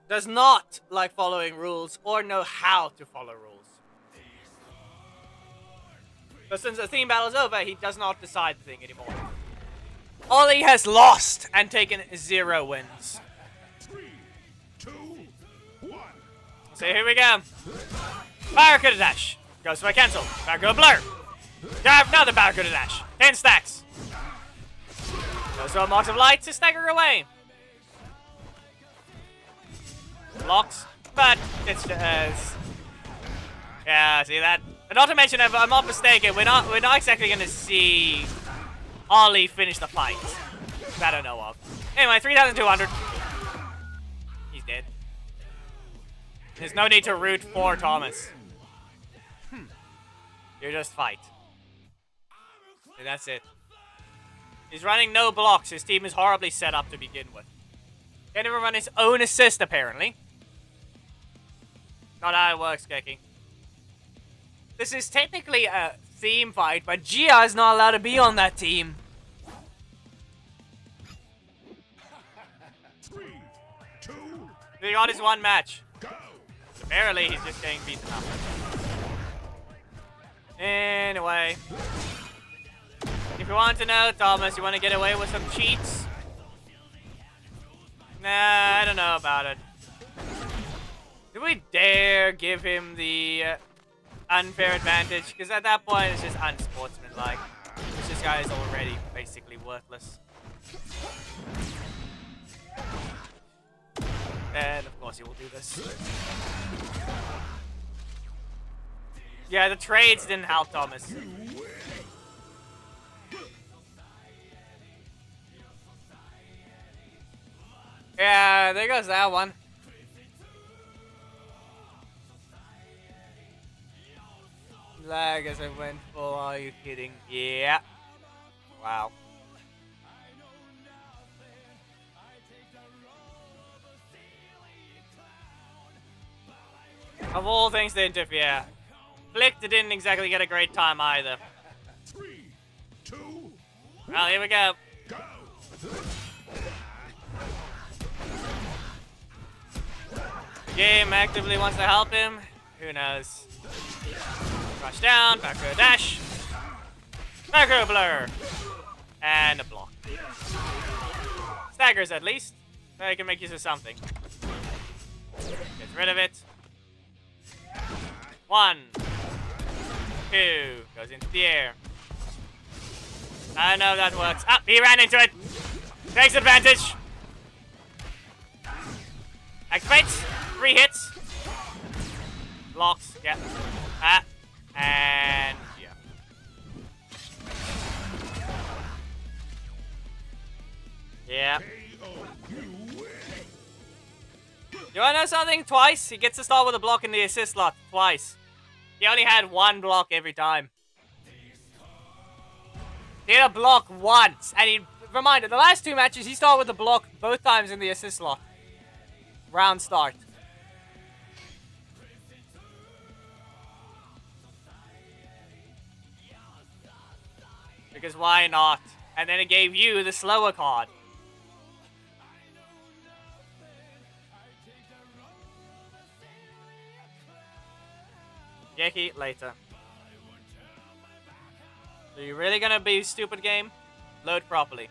does not like following rules or know how to follow rules. But since the theme battle is over, he does not decide the thing anymore. Ollie has lost and taken 0 wins. 3, 2, 1. So here we go. Barracuda dash. Goes to my cancel. Barracuda blur. Another Barracuda dash. 10 stacks. Goes to a Marks of Light to stagger away. Blocks. But it's just... yeah, see that? And not to mention, if I'm not mistaken, we're not exactly going to see Ollie finish the fight. That I know of. Anyway, 3,200. He's dead. There's no need to root for Thomas. You just fight. And that's it. He's running no blocks. His team is horribly set up to begin with. Can't even run his own assist, apparently. Not how it works, Keki. This is technically a theme fight, but Gia is not allowed to be on that team. 3, 2, He got his one match. go. Apparently, he's just getting beaten up. Anyway. If you want to know, Thomas, you want to get away with some cheats? Nah, I don't know about it. Do we dare give him the unfair advantage? Because at that point, it's just unsportsmanlike. This guy is already basically worthless. And of course he will do this. Yeah, the trades didn't help Thomas. Yeah, there goes that one. Lag as I went full, are you kidding? Yeah. Wow. Of all things to interfere. Flick didn't exactly get a great time either. 3, 2, Well, here we go. go. Game actively wants to help him. Who knows? Rush down, back row dash. Back row blur. And a block. Staggers at least. I can make use of something. Gets rid of it. 1, 2, goes into the air. I know that works. Ah, he ran into it. Takes advantage. Activates. 3 hits. Blocks. Yeah. Ah. And yeah. Yeah. You wanna know something? Twice. He gets to start with a block in the assist slot. Twice. He only had 1 block every time. He had a block once. And he, reminder, the last 2 matches, he started with a block both times in the assist slot. Round start. Because why not? And then it gave you the slower card. Yeki, later. Are you really gonna be stupid, game? Load properly.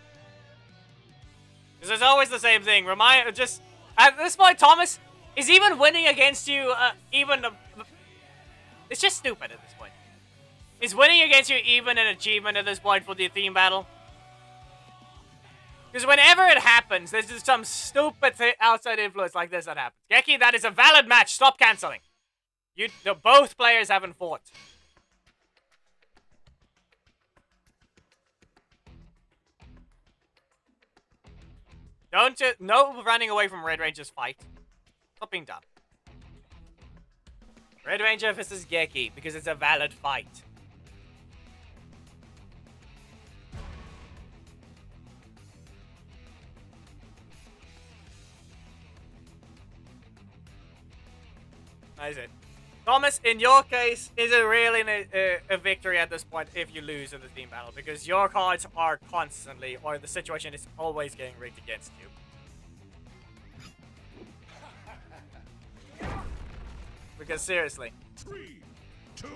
Because it's always the same thing. Just at this point, Thomas is even winning against you. It's just stupid at this point. Is winning against you even an achievement at this point for the theme battle? Because whenever it happens, there's just some stupid outside influence like this that happens. Geki, that is a valid match. Stop canceling. Both players haven't fought. No running away from Red Ranger's fight. Stop being dumb. Red Ranger versus Geki, because it's a valid fight. That is it. Thomas, in your case, is it really a victory at this point if you lose in the team battle? Because your cards are constantly, or the situation is always getting rigged against you. Because seriously. 3, 2,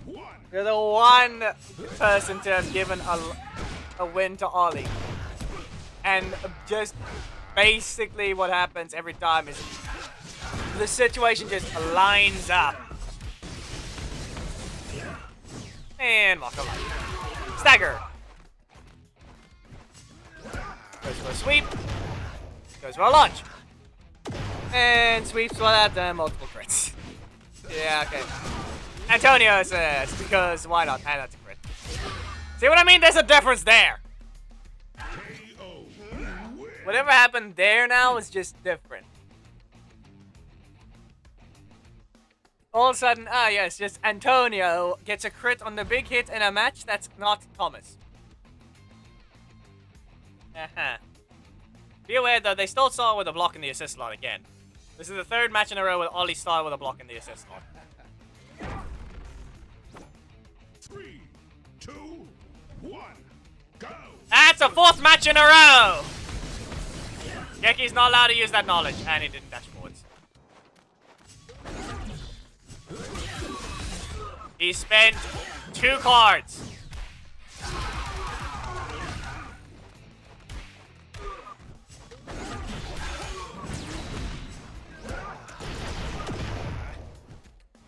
1. You're the one person to have given a win to Ollie. And just basically what happens every time is the situation just lines up. And walk a light. Stagger. Goes for a sweep. Goes for a launch. And sweeps without multiple crits. Yeah, okay. Antonio says, because why not? And that's a crit. See what I mean? There's a difference there. Whatever happened there now is just different. All of a sudden, yes, just Antonio gets a crit on the big hit in a match that's not Thomas. Be aware, though, they still start with a block in the assist slot again. This is the 3rd match in a row with Ollie started with a block in the assist slot. 3, 2, 1, go! That's a 4th match in a row! Geki's not allowed to use that knowledge, and he didn't dash forwards. He spent 2 cards.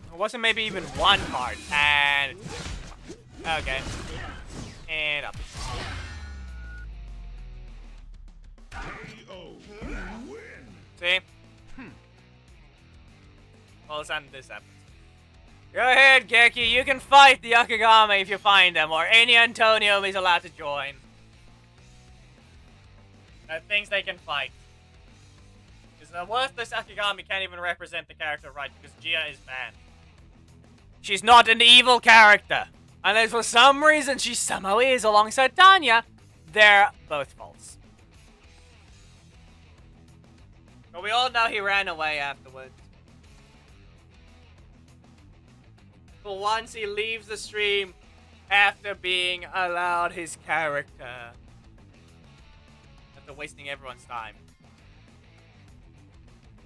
It wasn't maybe even 1 card. And... okay. And up. See? All of a sudden this happens. Go ahead, Geki. You can fight the Akagami if you find them, or any Antonio is allowed to join. There are things they can fight. Because the worthless Akagami can't even represent the character right, because Gia is banned. She's not an evil character. Unless for some reason she somehow is alongside Tanya, they're both false. But we all know he ran away afterwards. For once, he leaves the stream after being allowed his character. After wasting everyone's time.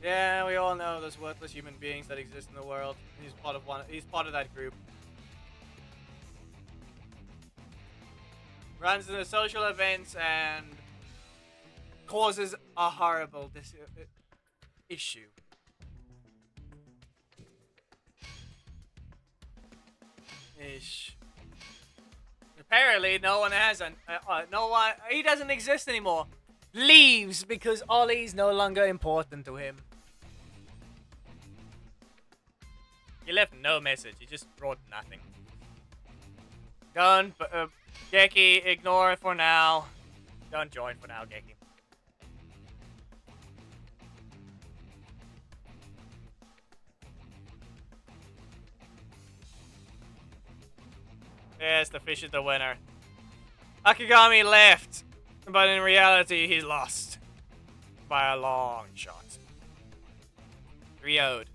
Yeah, we all know those worthless human beings that exist in the world. He's part of that group. runs into social events and causes a horrible issue. Ish. Apparently, no one has no one. He doesn't exist anymore. Leaves because Ollie's no longer important to him. He left no message. He just wrote nothing. Don't, Geki, ignore it for now. Don't join for now, Geki. Yes, the fish is the winner. Akigami left, but in reality, he lost. By a long shot. 3-0'd.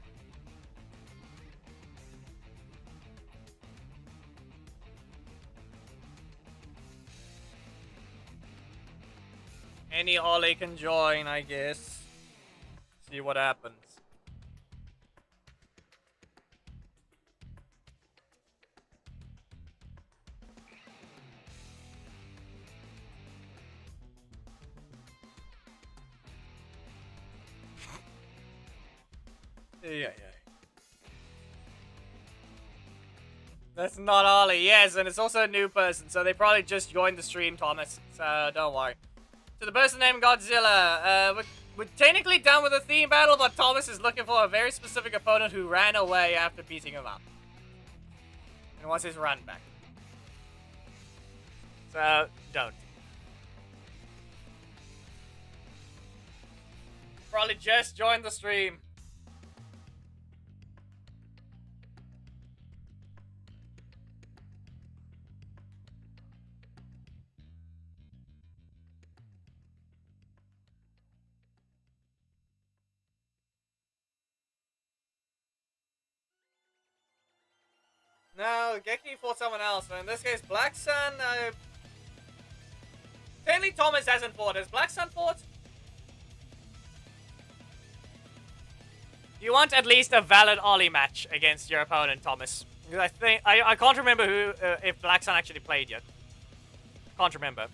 Any Ollie can join, I guess. See what happens. Yeah. That's not Ollie. Yes, and it's also a new person, so they probably just joined the stream, Thomas. So don't worry. To the person named Godzilla, we're technically done with the theme battle, but Thomas is looking for a very specific opponent who ran away after beating him up. And wants his run back. So, don't. Probably just joined the stream. No, Geki fought someone else. So in this case, Black Sun, technically Thomas hasn't fought. Has Black Sun fought? You want at least a valid Ollie match against your opponent, Thomas. Because I think, I can't remember who, if Black Sun actually played yet. Can't remember.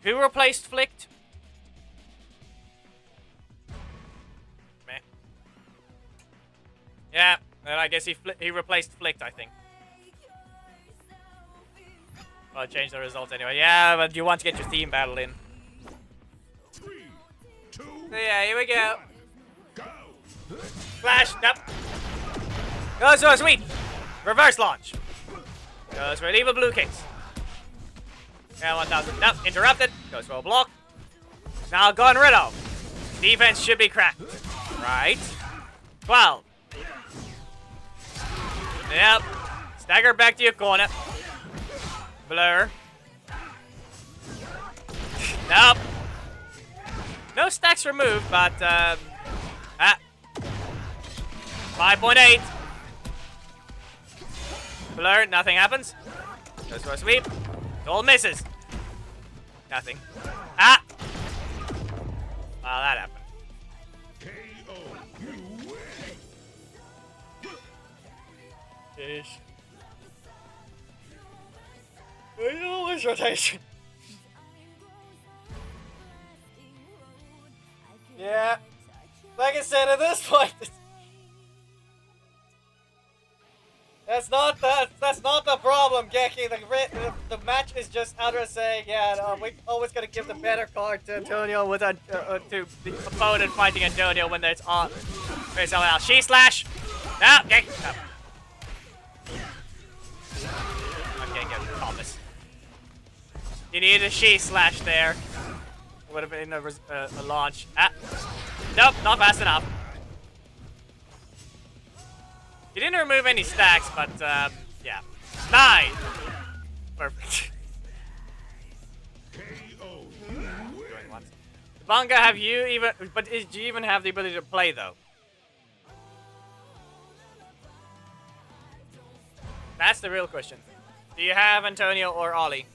Who replaced Flicked? Meh. Yeah. And I guess he replaced Flicked, I think. Well, change the results anyway. Yeah, but you want to get your theme battle in. 3, 2, So yeah, here we go. go. Flash, nope. Goes for a sweep. Reverse launch. Goes for an evil blue case. Yeah, 1000. Nope, interrupted. Goes for a block. Now gotten rid of. Defense should be cracked. Right. 12. Yep. Stagger back to your corner. Blur. Nope. No stacks removed, but, 5.8. Blur, nothing happens. Goes for a sweep. Goal misses. Nothing. Ah! Well, that happened. KO. You win. Ish. Always rotation. Yeah. Like I said, at this point, that's not the problem, Geki. The match is just Adra saying, yeah, no, we always gotta give the better card to Antonio with to the opponent fighting Antonio when it's on. Wait, someone else. She slash. No, Geki. No. Okay, good. Thomas. You need a she slash there. Would have been a launch. Ah. Nope, not fast enough. He didn't remove any stacks, but, yeah. 9! Perfect. Doing once. Bunga, have you even... But do you even have the ability to play, though? That's the real question. Do you have Antonio or Ollie?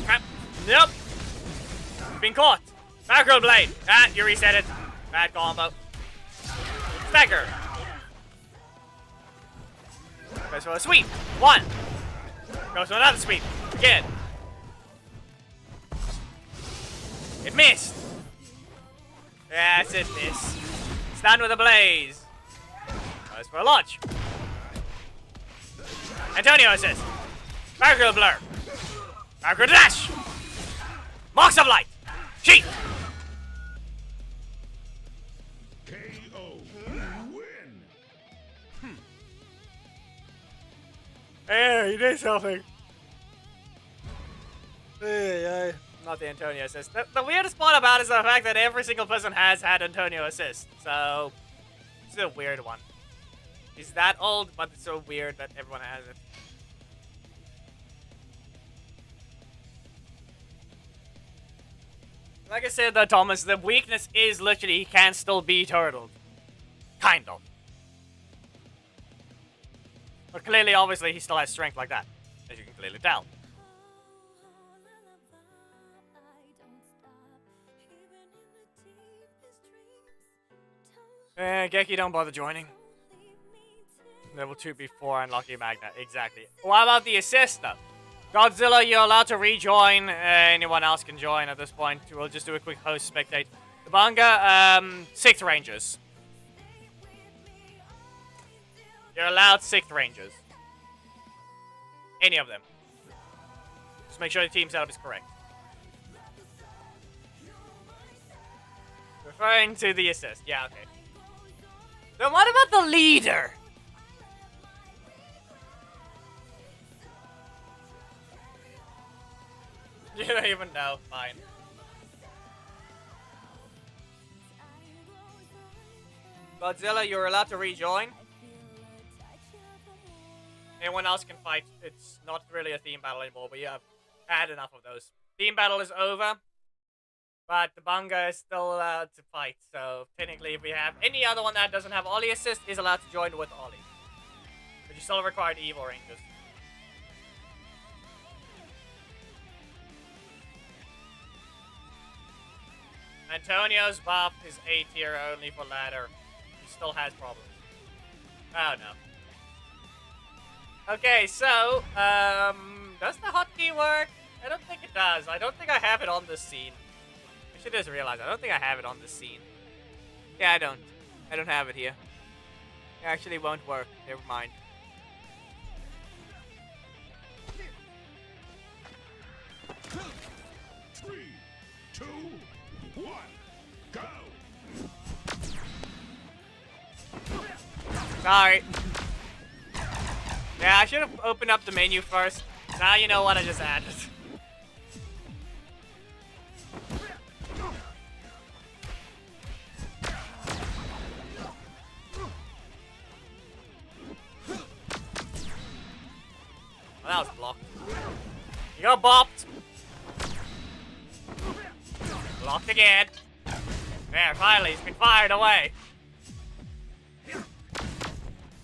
Crap. Nope. Been caught. Macro blade. Ah, you reset it. Bad combo. Stagger. Goes for a sweep. One. Goes for another sweep. Again. It missed. Yes, it missed. Stand with a blaze. Goes for a launch. Antonio assists. Macro blur. Macro dash. Marks of light. Sheath. KO. You win. Hey, he did something. Hey, not the Antonio assist. The weirdest part about it is the fact that every single person has had Antonio assist. So, it's a weird one. He's that old, but it's so weird that everyone has it. Like I said though, Thomas, the weakness is literally he can still be turtled. Kind of. But clearly, obviously, he still has strength like that. As you can clearly tell. Geki, don't bother joining. Level 2 before unlocking Magna. Exactly. What about the assist, though? Godzilla, you're allowed to rejoin. Anyone else can join at this point. We'll just do a quick host spectate. The Bunga, 6th Rangers. You're allowed 6th Rangers. Any of them. Just make sure the team setup is correct. Referring to the assist. Yeah, okay. Then what about the leader? You don't even know. Fine. Godzilla, you're allowed to rejoin. Anyone else can fight. It's not really a team battle anymore, but you have had enough of those. Team battle is over, but the Bunga is still allowed to fight. So technically, if we have any other one that doesn't have Ollie assist, is allowed to join with Ollie. But you still require the Evil Rangers. Antonio's buff is A tier only for ladder. He still has problems. Oh no. Okay, so, does the hotkey work? I don't think it does. I don't think I have it on this scene. I should just realize, I don't think I have it on this scene. Yeah, I don't. I don't have it here. It actually won't work. Never mind. Three, two, one, go. Sorry. Yeah, I should have opened up the menu first. Now you know what I just added. Well, that was blocked. You got bopped. Blocked again. There, finally, he's been fired away.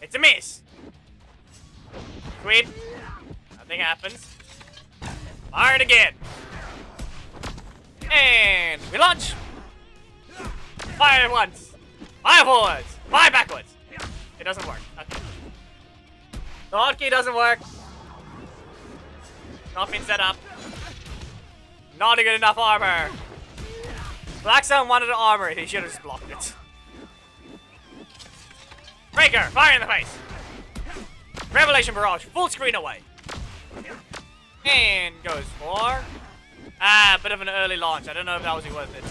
It's a miss. Sweep. Nothing happens. Fired again. And we launch. Fire once. Fire forwards. Fire backwards. It doesn't work. Okay. The hotkey doesn't work. Not been set up. Not a good enough armor. Blackstone wanted to armor it. He should have just blocked it. Breaker. Fire in the face. Revelation Barrage. Full screen away. And goes for... a bit of an early launch. I don't know if that was worth it.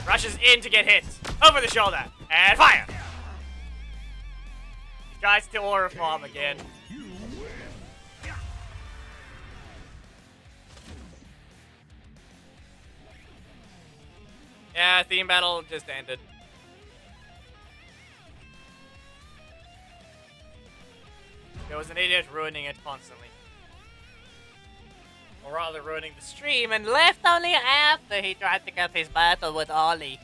Rushes in to get hit. Over the shoulder. And fire. This guy's still aura farm again. Yeah, theme battle just ended. There was an idiot ruining it constantly. Or rather ruining the stream, and left only after he tried to get his battle with Ollie.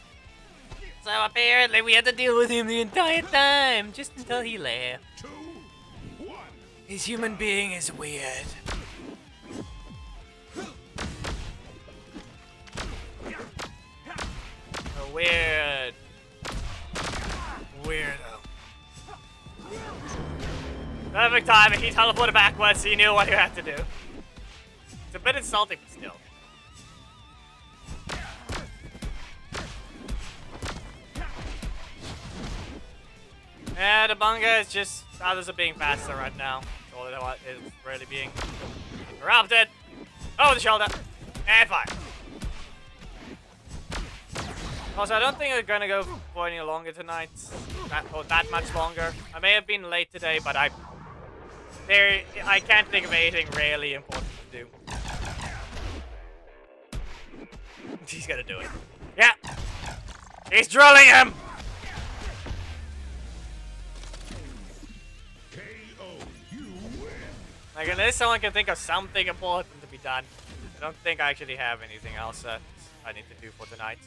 So apparently we had to deal with him the entire time, just until he left. 2, 1. His human being is weird. Weird. Weirdo. Perfect timing. He teleported backwards, so you knew what you had to do. It's a bit insulting, but still. Yeah, the bunga is just... Others are being faster right now. That's all it is really being interrupted. Over the shoulder. And fire. Also, I don't think I'm gonna go for any longer tonight. That much longer. I may have been late today, but I can't think of anything really important to do. He's gonna do it. Yeah! He's drilling him! Like, unless someone can think of something important to be done, I don't think I actually have anything else that I need to do for tonight.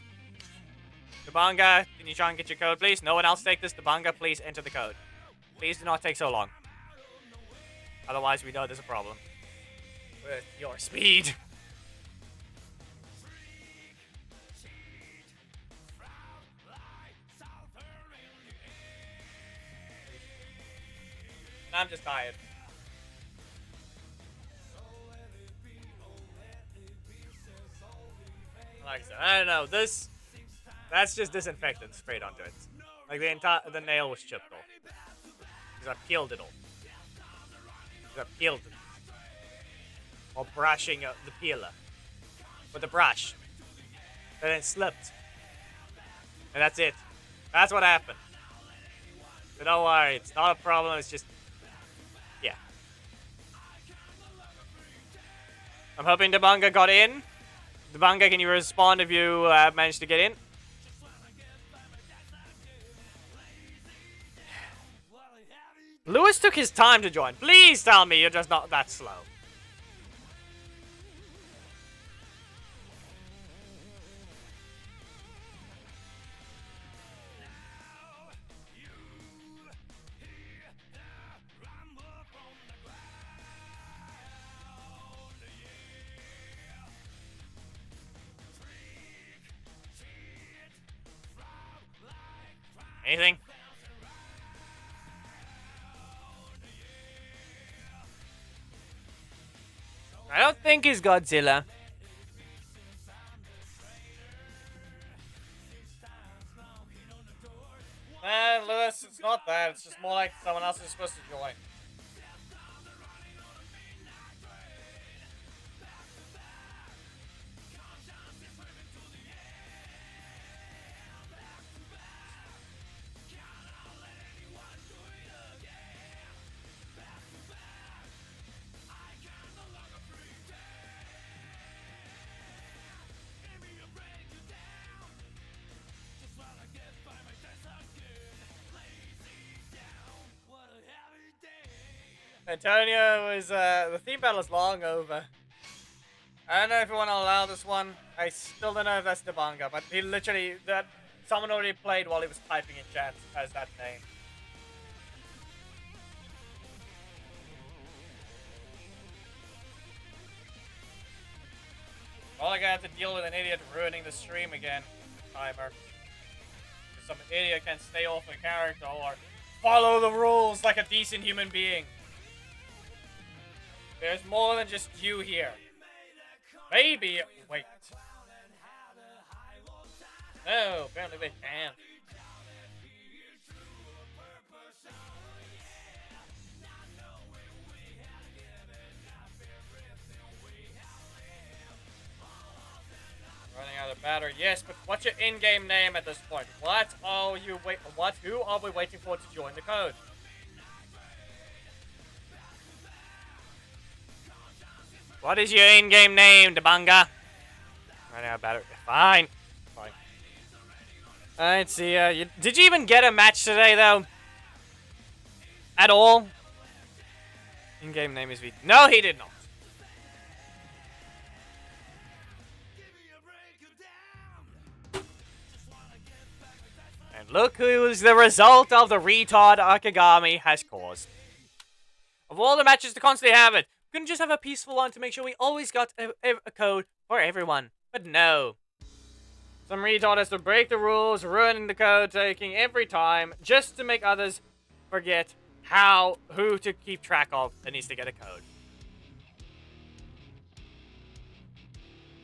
Dabanga, can you try and get your code, please? No one else take this. Dabanga, please enter the code. Please do not take so long. Otherwise, we know there's a problem with your speed. I'm just tired. Like I said, I don't know. That's just disinfectant sprayed onto it. Like the nail was chipped off. Because I peeled it off. Because I peeled it. While brushing the peeler. With the brush. And then slipped. And that's it. That's what happened. So don't worry, it's not a problem, it's just... Yeah. I'm hoping Dabanga got in. Dabanga, can you respond if you managed to get in? Lewis took his time to join. Please tell me you're just not that slow. Anything? I don't think he's Godzilla. Lewis, it's not that. It's just more like someone else is supposed to join. Antonio is, the theme battle is long over. I don't know if you want to allow this one. I still don't know if that's Dabanga, but he literally, someone already played while he was typing in chat as that name. All I got to deal with an idiot ruining the stream again. Timer. Some idiot can stay off a character or follow the rules like a decent human being. There's more than just you here. Maybe. Wait. No, apparently they can't. Running out of battery. Yes, but what's your in-game name at this point? What are you who are we waiting for to join the code? What is your in-game name, Dabanga? Running out of battery. Fine. Fine. Alright, see ya. Did you even get a match today, though? At all? In-game name is V. No, he did not. And look who's the result of the retard Akagami has caused. Of all the matches to constantly have it, we couldn't just have a peaceful one to make sure we always got a code for everyone. But no. Some retard has to break the rules, ruining the code, taking every time, just to make others forget who to keep track of that needs to get a code.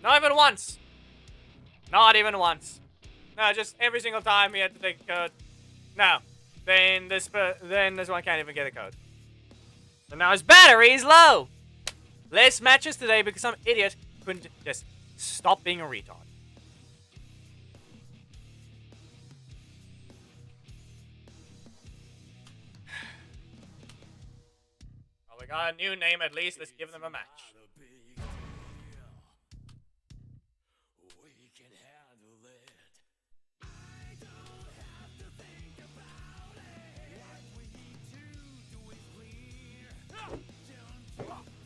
Not even once. Not even once. No, just every single time he had to take a code. No. Then this one can't even get a code. So now his battery is low. Less matches today because some idiot couldn't just stop being a retard. Well, we got a new name at least. Let's give them a match.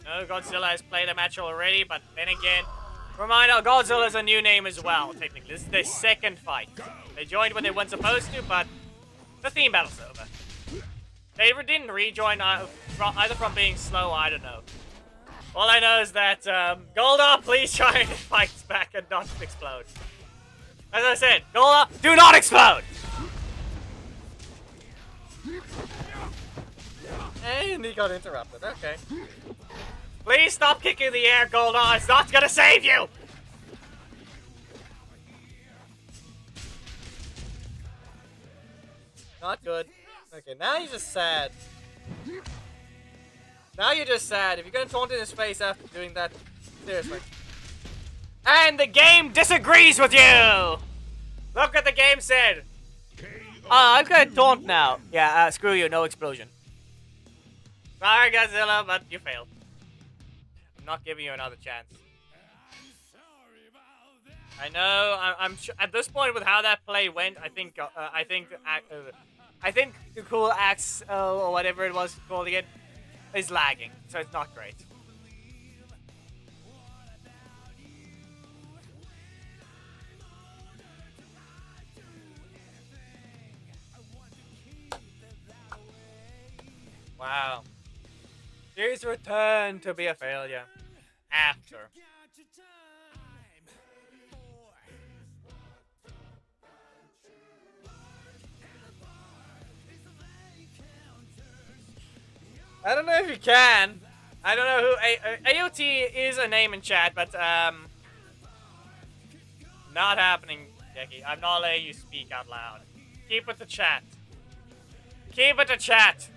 No, Godzilla has played a match already, but then again, reminder, Godzilla's a new name as well, technically. This is their second fight. They joined when they weren't supposed to, but the theme battle's over. They didn't rejoin either from being slow, I don't know. All I know is that, Goldar, please try and fight back and not explode. As I said, Goldar, do not explode! And he got interrupted, okay. Please stop kicking the air, Goldar. It's not gonna save you! Not good. Okay, now you're just sad. Now you're just sad. If you're gonna taunt in his face after doing that, seriously. And the game disagrees with you! Look what the game said. I'm gonna taunt now. Yeah, screw you, no explosion. Sorry, Godzilla, but you failed. Not giving you another chance. I know. I'm sure, at this point with how that play went. I think the cool axe or whatever it was called again is lagging, so it's not great. Wow. His return to be a failure. After. I don't know if you can. I don't know who AOT is a name in chat, but not happening, Jackie. I'm not letting you speak out loud. Keep it to chat. Keep it to chat.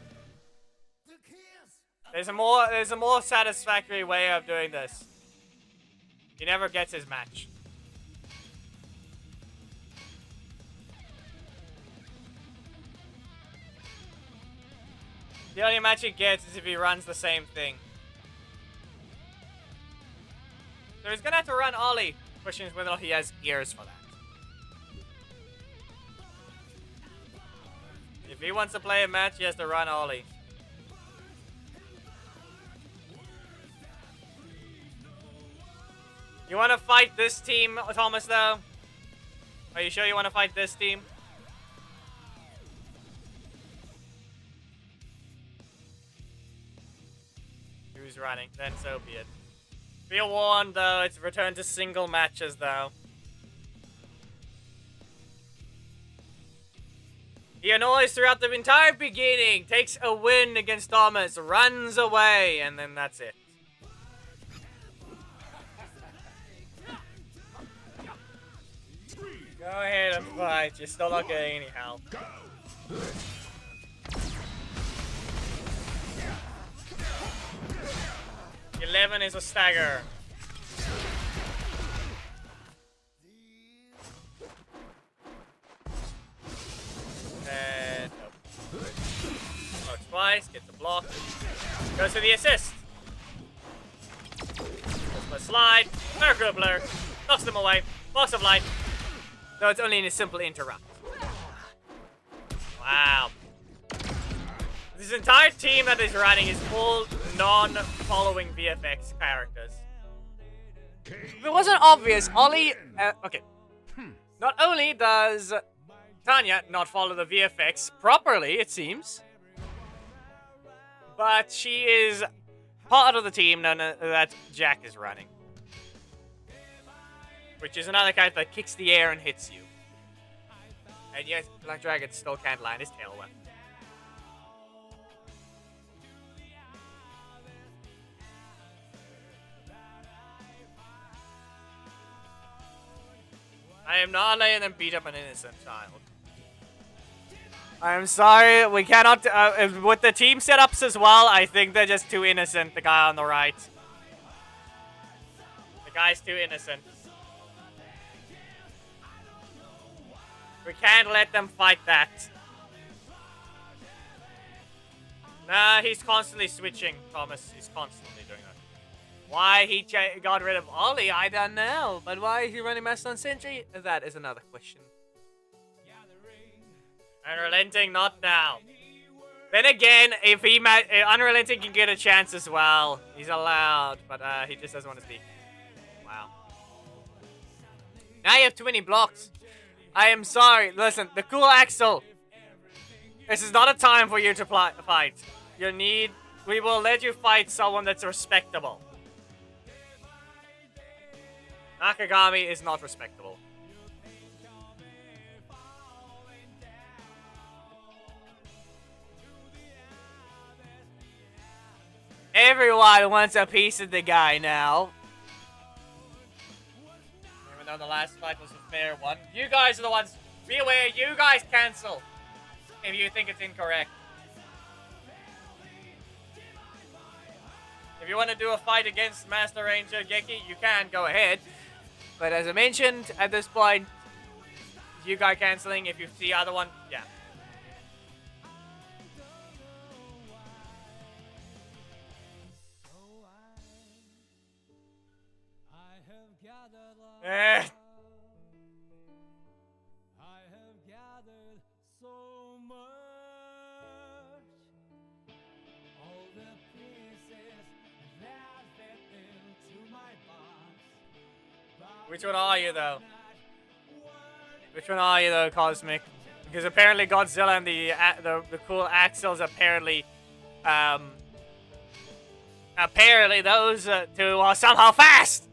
There's a more satisfactory way of doing this. He never gets his match. The only match he gets is if he runs the same thing. So he's gonna have to run Ollie. Question is whether he has ears for that. If he wants to play a match, he has to run Ollie. You want to fight this team, Thomas, though? Are you sure you want to fight this team? Who's running? Then so be it. Feel warned, though. It's returned to single matches, though. He annoys throughout the entire beginning, takes a win against Thomas, runs away, and then that's it. Go ahead and fight. You're still not getting any help. 11 is a stagger. And nope. Blocks twice, gets a block. Goes for the assist. Goes for a slide. Mercury blur. Knocks them away. Box of light. No, it's only in a simple interrupt. Wow. This entire team that is running is all non-following VFX characters. If it wasn't obvious, Ollie... okay. Not only does Tanya not follow the VFX properly, it seems, but she is part of the team that Jack is running. which is another kite that kicks the air and hits you. And yes, Black Dragon still can't land his tail weapon. I am not letting them beat up an innocent child. I'm sorry, we cannot, with the team setups as well, I think they're just too innocent, the guy on the right. The guy's too innocent. We can't let them fight that. Nah, he's constantly switching, Thomas. He's constantly doing that. Why he got rid of Ollie, I don't know. But why is he running Master on Sentry? That is another question. Unrelenting, not now. Then again, if he Unrelenting can get a chance as well. He's allowed, but he just doesn't want to speak. Wow. Now you have too many blocks. I am sorry. Listen, the cool Axel. This is not a time for you to fight. We will let you fight someone that's respectable. Nakagami is not respectable. Everyone wants a piece of the guy now. Even though the last fight was a fair one. You guys are the ones. Be aware, you guys cancel. If you think it's incorrect. If you want to do a fight against Master Ranger Geki, you can go ahead. But as I mentioned, at this point, you guys canceling. If you see the other one, yeah. Eh. Which one are you, though? Which one are you, though, Cosmic? Because apparently Godzilla and the cool Axels apparently those two are somehow fast.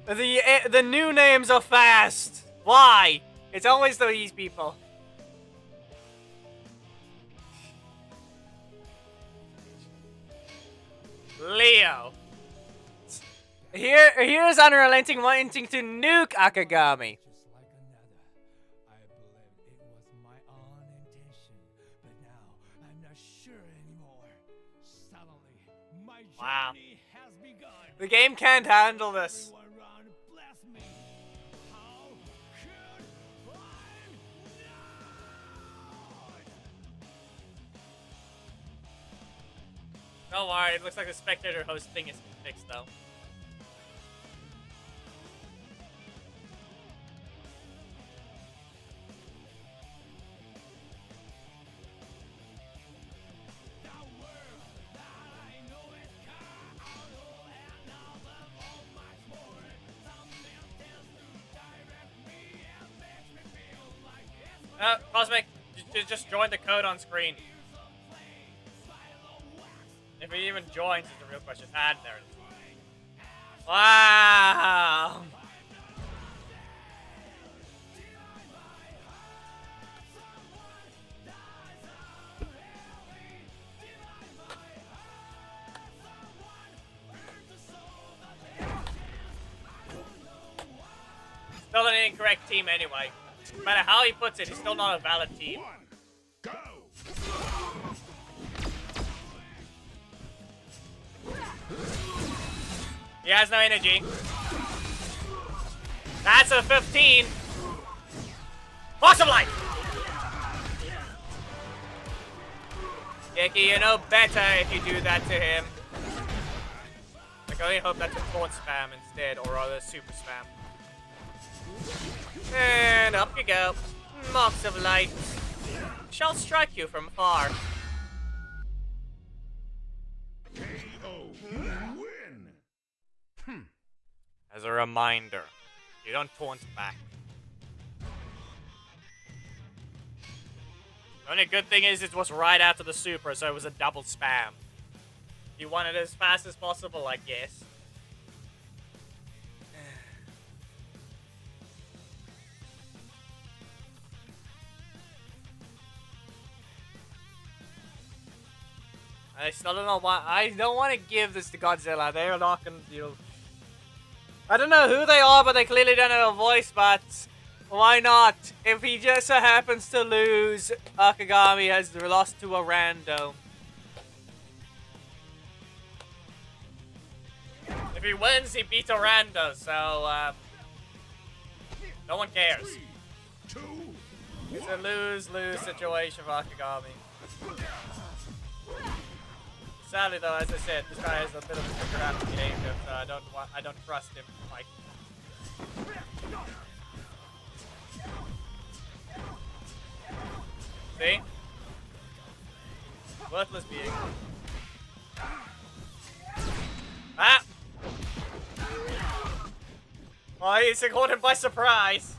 The new names are fast. Why? It's always these people. Leo. Here's Unrelenting wanting to nuke Akagami. I believe it was my own intention, but now I'm not sure anymore. Suddenly, my journey has begun. The game can't handle this. Don't worry, it looks like the spectator host thing is fixed though. Cosmic, just join the code on screen. If he even joins is the real question. Ah, there it is. Wow! Still an incorrect team anyway. No matter how he puts it, he's still not a valid team. Go! He has no energy. That's a 15. Awesome light! Geki, you know better if you do that to him. I can only hope that's a taunt spam instead, or rather super spam. And up you go. Marks of light shall strike you from far. KO. Win. As a reminder, you don't taunt back. The only good thing is it was right after the super, so it was a double spam. You want it as fast as possible, I guess. I still don't know why. I don't want to give this to Godzilla. They're not gonna deal. I don't know who they are, but they clearly don't have a voice. But why not? If he just so happens to lose, Akagami has lost to a rando. If he wins, he beats a rando. So no one cares. 3, 2, It's a lose-lose situation for Akagami. Sadly, though, as I said, this guy has a bit of a trigger after behavior, so I don't trust him to fight. See? Worthless being. Ah! Oh, he's caught him by surprise.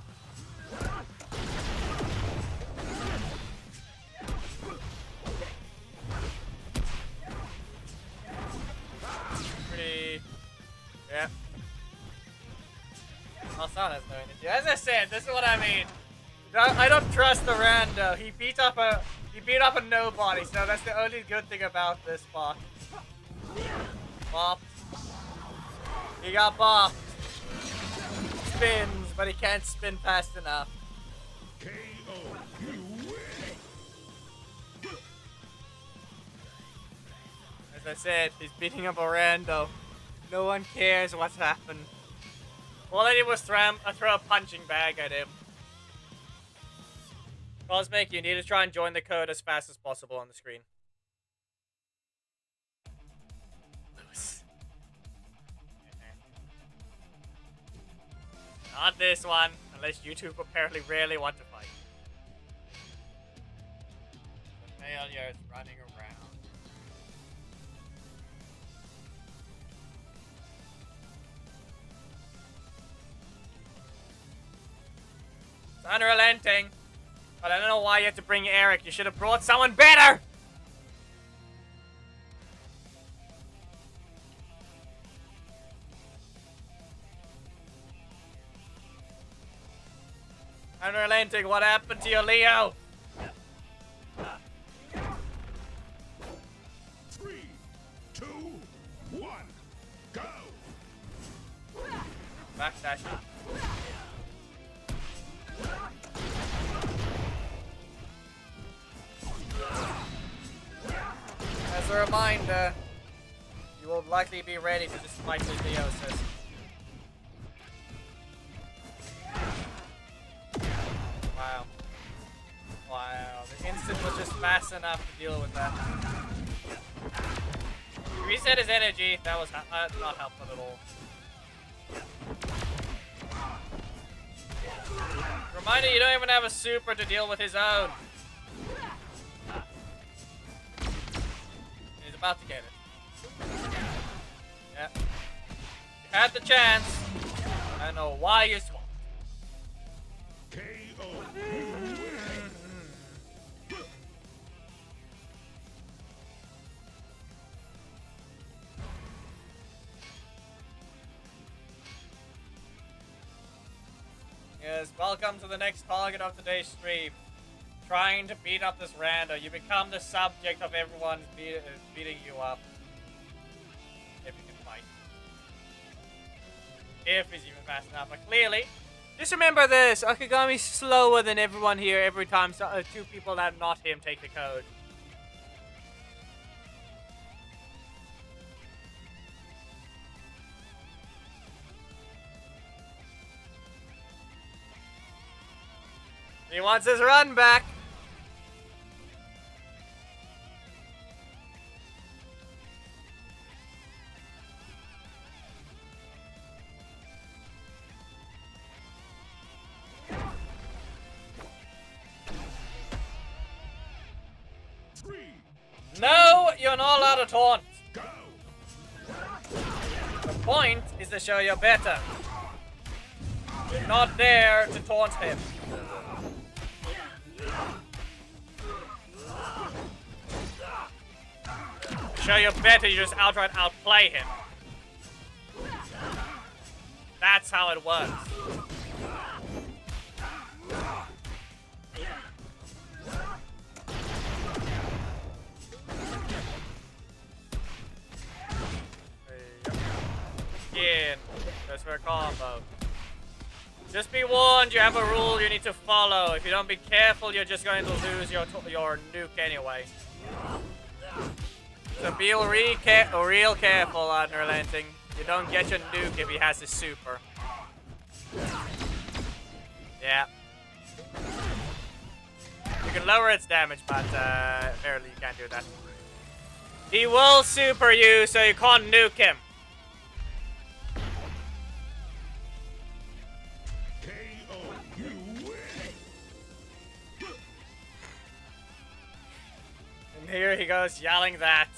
Pretty... Yeah. Alsan has no energy. As I said, this is what I mean. I don't trust the rando. He beat up a nobody, so that's the only good thing about this box. Bopped. He got bopped. Spins, but he can't spin fast enough. KO. You win. As I said, he's beating up a rando. No one cares what's happened. All I did was throw a punching bag at him. Cosmic, you need to try and join the code as fast as possible on the screen. Lewis. Not this one, unless you two apparently really want to fight. The failure is running around. It's unrelenting. But I don't know why you had to bring Eric. You should have brought someone better! Unrelenting, what happened to you, Leo? 3, 2, 1, go. Backdash. As a reminder, you will likely be ready to just fight the Leosis. Wow. Wow. The instant was just fast enough to deal with that. He reset his energy. That was not helpful at all. Reminder, you don't even have a super to deal with his own. He's about to get it. Yeah. You had the chance. I don't know why you swapped. KO. Yes, welcome to the next target of today's stream. Trying to beat up this rando. You become the subject of everyone beating you up. If you can fight. If he's even fast enough. But clearly, just remember this. Akagami's slower than everyone here every time two people that are not him take the code. He wants his run back. No, you're not allowed to taunt. Go. The point is to show you're better. You're not there to taunt him. To show you're better, you just outright outplay him. That's how it works. for a combo. Just be warned, you have a rule you need to follow. If you don't be careful, you're just going to lose your nuke anyway. So be real careful, Unrelenting. You don't get your nuke if he has his super. Yeah. You can lower its damage, but apparently you can't do that. He will super you, so you can't nuke him. KO, you win. And here he goes yelling that.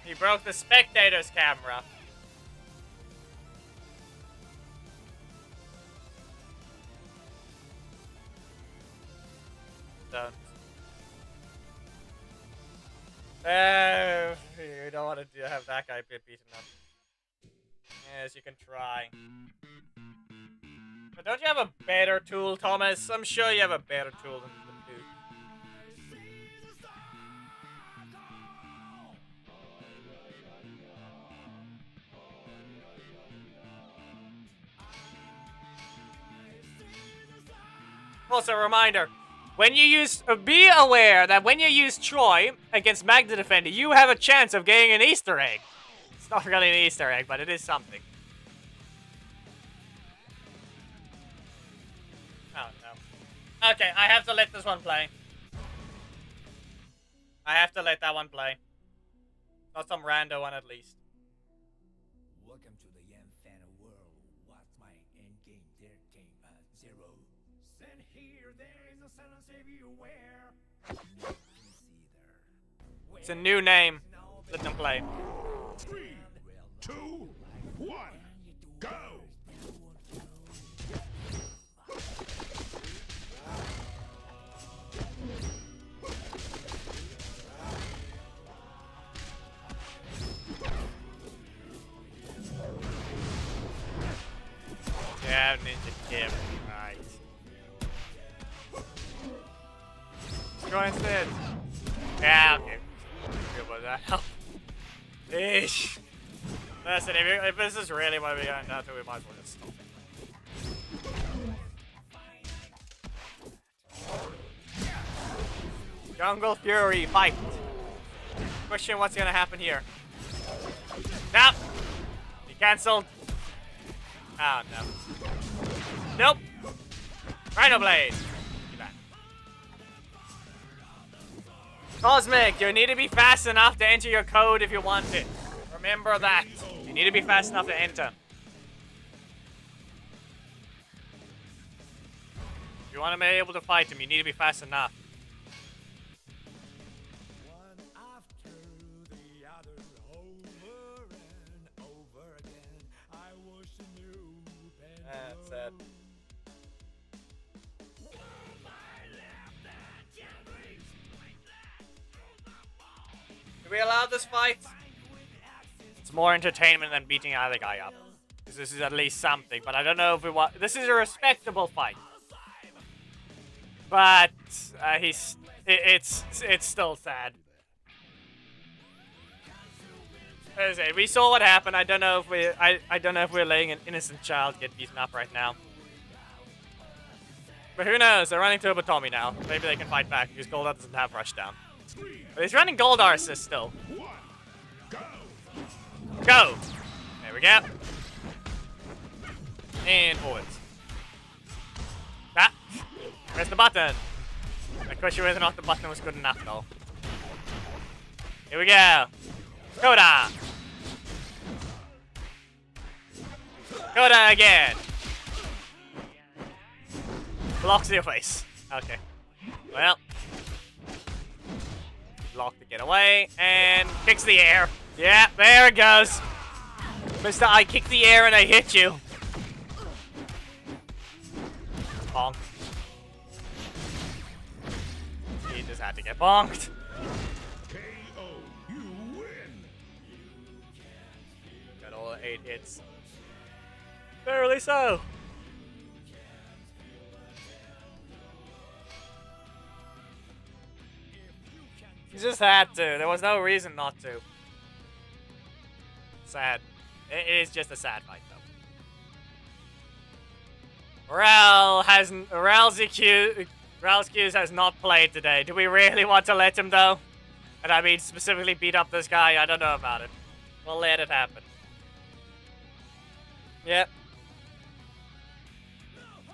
He broke the spectator's camera. Don't. You don't want to have that guy get beaten up. Yes, you can try. But don't you have a better tool, Thomas? I'm sure you have a better tool than the dude. Also, a reminder. When you use, be aware that when you use Troy against Magna Defender, you have a chance of getting an Easter egg. It's not really an Easter egg, but it is something. Oh, no. Okay, I have to let this one play. I have to let that one play. Not some rando one, at least. Welcome to the Fan world. What's my end game? Their game 0. Send here, there is a silence everywhere. It's a new name. Let them play. 3, 2, 1, go. Yeah, Ninja Kim. Right. Let's go instead. Yeah, okay. Good about that. Ish. Listen, if this is really what we're going down to, we might as well just stop. Jungle Fury, fight. Question, what's gonna happen here? No! He cancelled. Oh, no. Nope. Rhino Blade. Cosmic, you need to be fast enough to enter your code if you want it. Remember that. You need to be fast enough to enter. If you want to be able to fight him, you need to be fast enough. One after the other, over and over again. I wish I knew. That's it. Do we allow this fight? It's more entertainment than beating either guy up. Because this is at least something, but I don't know if we want... This is a respectable fight. But, it's still sad. As I say, we saw what happened. I don't know if I don't know if we're letting an innocent child get beaten up right now. But who knows? They're running Turbo Tommy now. Maybe they can fight back because Goldar doesn't have Rushdown. But he's running Goldar assist still. Go! There we go. And forwards. Ah! Press the button. I question whether or not the button was good enough though. Here we go. Koda! Koda again! Blocks your face. Okay. Well. Block to get away, and kicks the air. Yeah, there it goes. Mr. I kick the air and I hit you. Bonk. He just had to get bonked. KO, you win. Got all 8 hits. Barely so. You just had to. There was no reason not to. sad. It is just a sad fight, though. Ral's Q's has not played today. Do we really want to let him, though? And I mean, specifically beat up this guy? I don't know about it. We'll let it happen. Yep.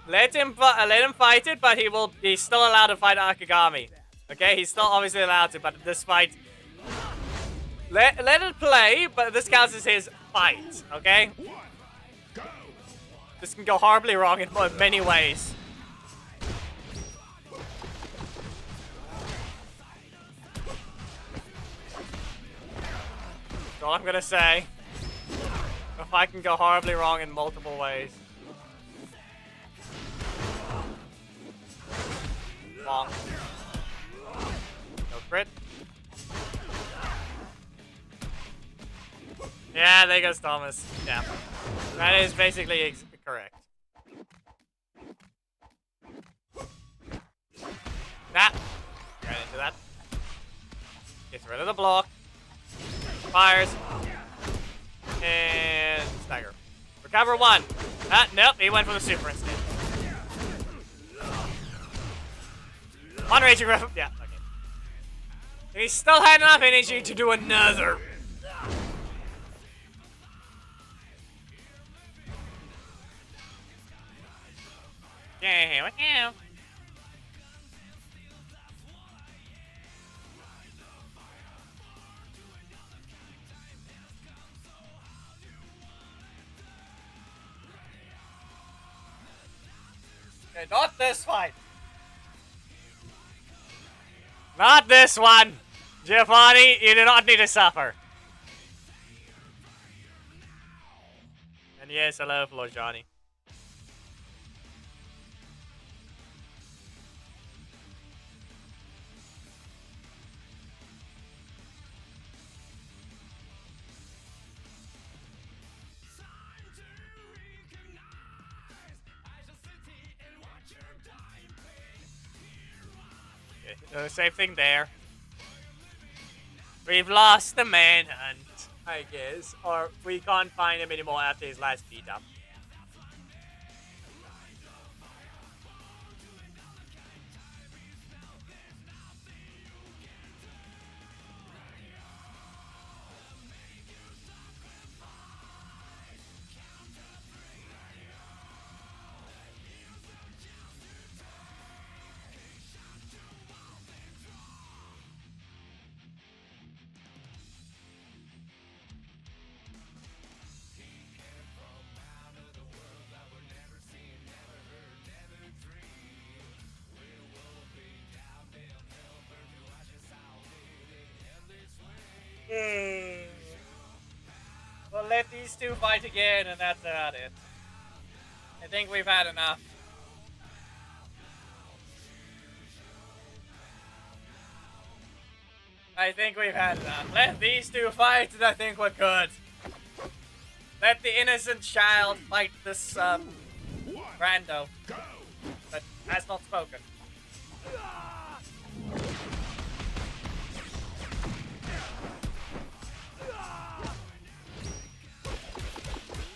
Let him fight it, but he's still allowed to fight Akagami. Okay, he's still obviously allowed to, but this fight... Let it play, but this counts as his fight, okay? This can go horribly wrong in many ways. That's all I'm gonna say. The fight can go horribly wrong in multiple ways. Long. No crit. Yeah, there goes Thomas. Yeah. That is basically correct. Right into that. Gets rid of the block. Fires. And stagger. Recover one. Nope, he went for the super instead. One raging ref. Yeah, okay. And he still had enough energy to do another. Yeah, what now? Okay, not this fight. Not this one. Giovanni, you do not need to suffer. And yes, hello, Flo Johnny. Same thing there. We've lost the manhunt, I guess. Or we can't find him anymore after his last beat up. We'll let these two fight again, and that's about it. I think we've had enough. I think we've had enough. Let these two fight, and I think we're good. Let the innocent child fight this, rando. But has not spoken.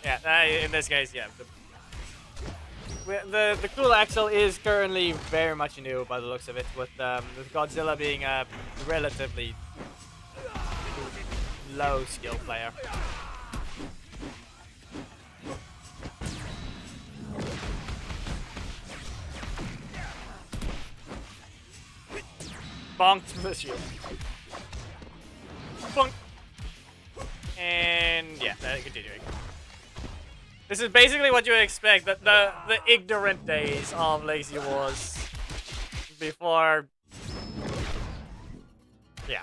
Yeah, in this case, yeah. The cool axle is currently very much new by the looks of it, with Godzilla being a relatively low skill player. Bonked the shield. Bonk. And yeah, continuing. This is basically what you would expect, the ignorant days of Legacy Wars before, yeah,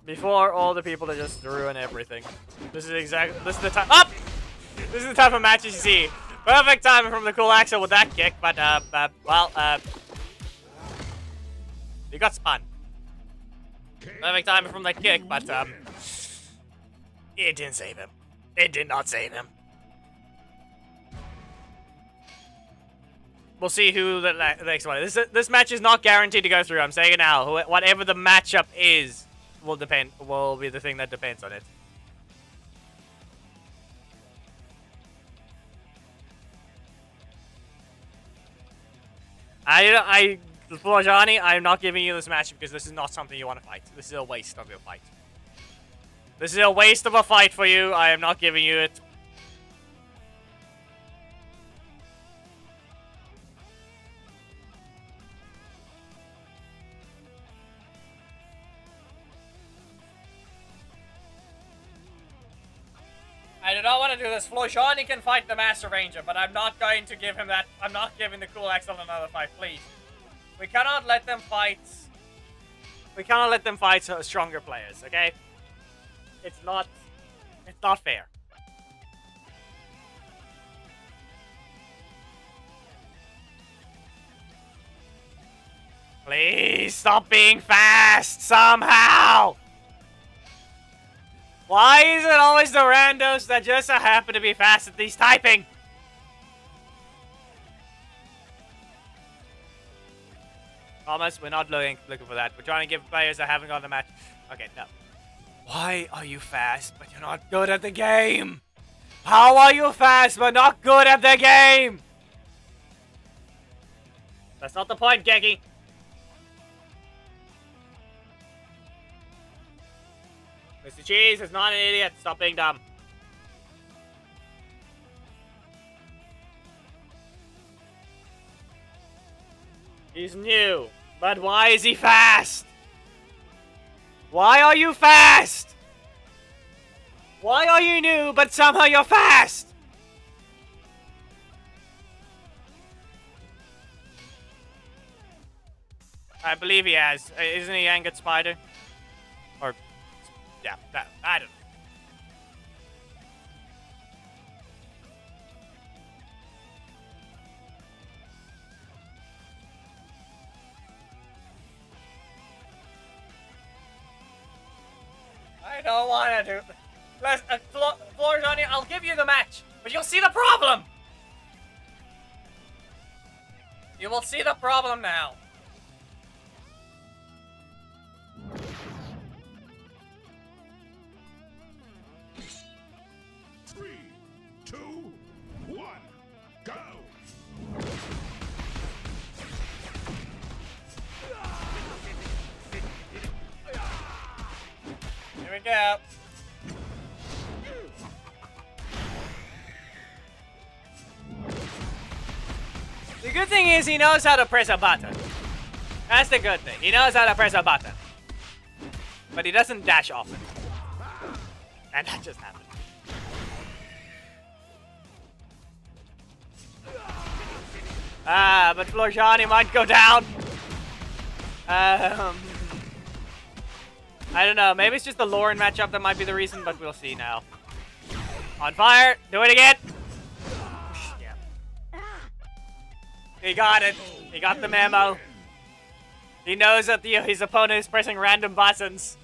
before all the people that just ruin everything. This is the time, up! This is the type of matches you see. Perfect timing from the cool axle with that kick, but, he got spun. Perfect timing from that kick, but, it didn't save him. It did not save him. We'll see who the next one is. This match is not guaranteed to go through. I'm saying it now. Whatever the matchup is will be the thing that depends on it. Florjani, I'm not giving you this match because this is not something you want to fight. This is a waste of your fight. This is a waste of a fight for you. I am not giving you it. I do not want to do this. Florjani can fight the Master Ranger, but I'm not going to give him that. I'm not giving the Cool Axel another fight, please. We cannot let them fight. We cannot let them fight stronger players, okay? It's not fair. Please stop being fast somehow! Why is it always the randos that just happen to be fast at these typing? Thomas, we're not looking for that. We're trying to give players that haven't got the match. Okay, no. Why are you fast, but you're not good at the game? How are you fast, but not good at the game? That's not the point, Geki. Mr. Cheese is not an idiot. Stop being dumb. He's new. But why is he fast? Why are you fast? Why are you new, but somehow you're fast? I believe he has. Isn't he Angered Spider? Or... yeah, that, I don't know. I don't want to do... Florjani, I'll give you the match, but you'll see the problem! You will see the problem now. Three, two, one, go! Here we go. The good thing is he knows how to press a button. That's the good thing. He knows how to press a button. But he doesn't dash often. And that just happened. But Florjani might go down. I don't know. Maybe it's just the Lauren matchup that might be the reason, but we'll see now. On fire. Do it again. Yeah. He got it. He got the memo. He knows that his opponent is pressing random buttons.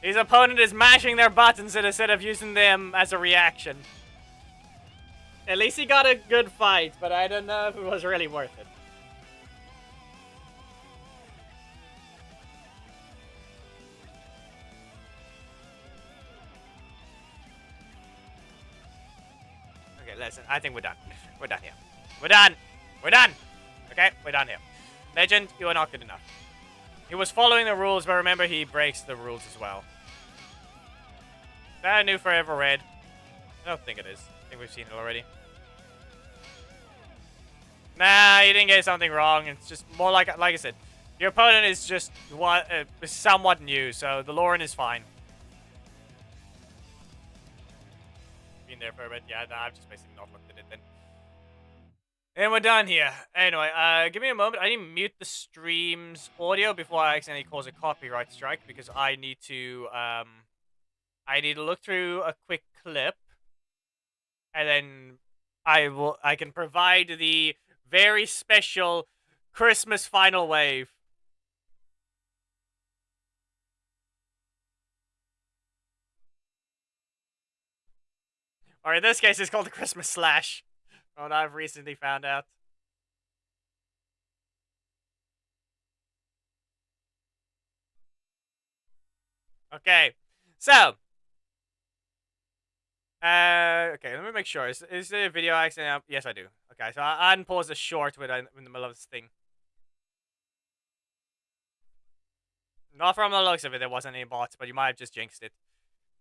His opponent is mashing their buttons instead of using them as a reaction. At least he got a good fight, but I don't know if it was really worth it. Okay, listen, I think we're done. We're done here. We're done! We're done! Okay, we're done here. Legend, you are not good enough. He was following the rules, but remember he breaks the rules as well. Is that a new Forever Red? I don't think it is. I think we've seen it already. Nah, you didn't get something wrong. It's just more like I said, your opponent is just somewhat new, so the Lauren is fine. Been there for a bit, yeah. Nah, I've just basically not looked at it then. And we're done here. Anyway, give me a moment. I need to mute the stream's audio before I accidentally cause a copyright strike because I need to look through a quick clip, and then I can provide the very special Christmas final wave. Or in this case, it's called the Christmas Slash. What I've recently found out. Okay, so. Okay, let me make sure. Is the video accident up? Yes, I do. Okay, so I unpaused the short in the middle of this thing. Not from the looks of it, there wasn't any bots, but you might have just jinxed it.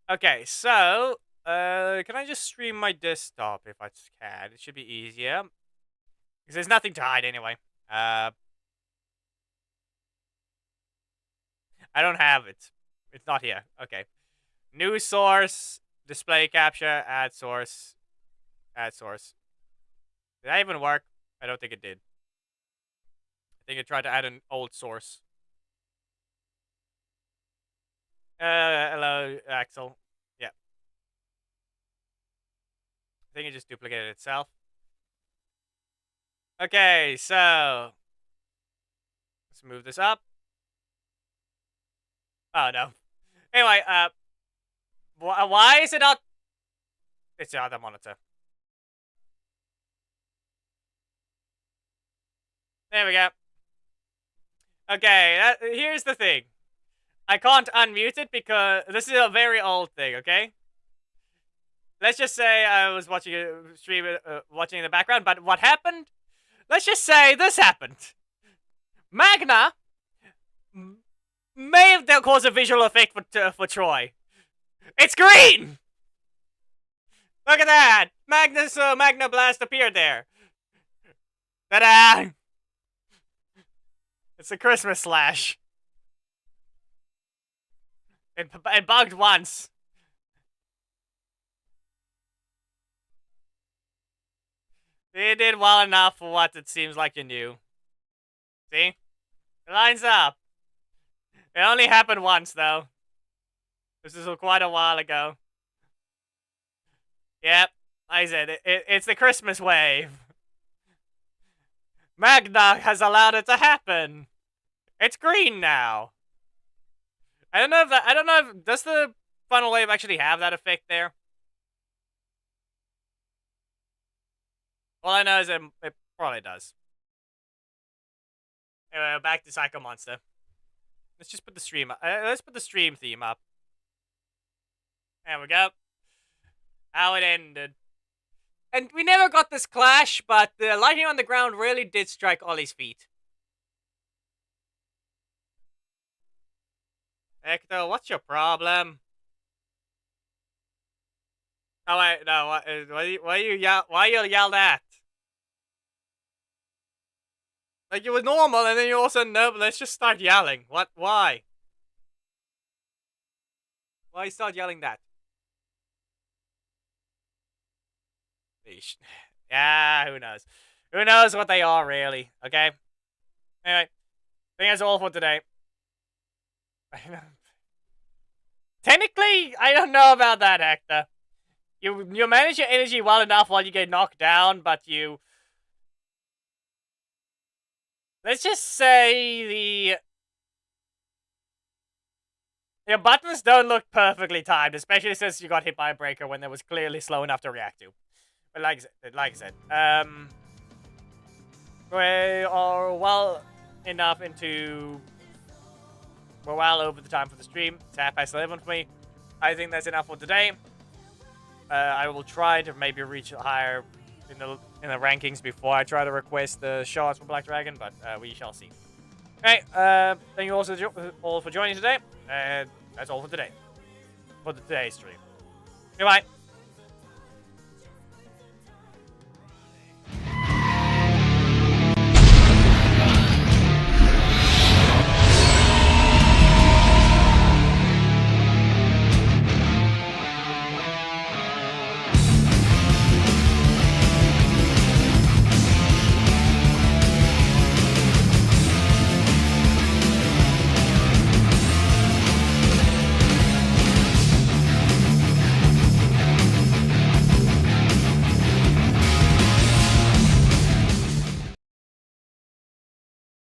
Okay, so can I just stream my desktop if I can? It should be easier. Because there's nothing to hide anyway. I don't have it. It's not here. Okay. New source, display capture, add source, add source. Did that even work? I don't think it did. I think it tried to add an old source. Hello, Axel. Yeah. I think it just duplicated itself. Okay, so let's move this up. Oh no. Anyway, why is it not? It's the other monitor. There we go. Okay, here's the thing. I can't unmute it because this is a very old thing, okay? Let's just say I was watching a stream, watching in the background, but what happened? Let's just say this happened. Magna may have caused a visual effect for Troy. It's green! Look at that! Magna Blast appeared there. Ta-da! It's a Christmas slash. It bugged once. You did well enough for what it seems like you knew. See? It lines up. It only happened once, though. This is quite a while ago. Yep, like I said, it's the Christmas wave. Magna has allowed it to happen. It's green now. I don't know if does the funnel wave actually have that effect there? All I know is it probably does. Anyway, back to Psycho Monster. Let's just put the stream up. Let's put the stream theme up. There we go. How it ended. And we never got this clash, but the lightning on the ground really did strike Ollie's feet. Hector, what's your problem? Oh wait, no. Why you yelled at? Like it was normal, and then you all of a sudden no. But let's just start yelling. What? Why? Why you start yelling that? Yeah, who knows? Who knows what they are really? Okay. Anyway, I think that's all for today. Technically, I don't know about that, Hector. You manage your energy well enough while you get knocked down, but you... Let's just say your buttons don't look perfectly timed, especially since you got hit by a breaker when it was clearly slow enough to react to. But like I said, we are well enough into... We're well over the time for the stream. It's 11:30 for me. I think that's enough for today. I will try to maybe reach higher in the rankings before I try to request the shots for Black Dragon, but we shall see. Okay, thank you all for joining today, and that's all for today. For today's stream. Goodbye.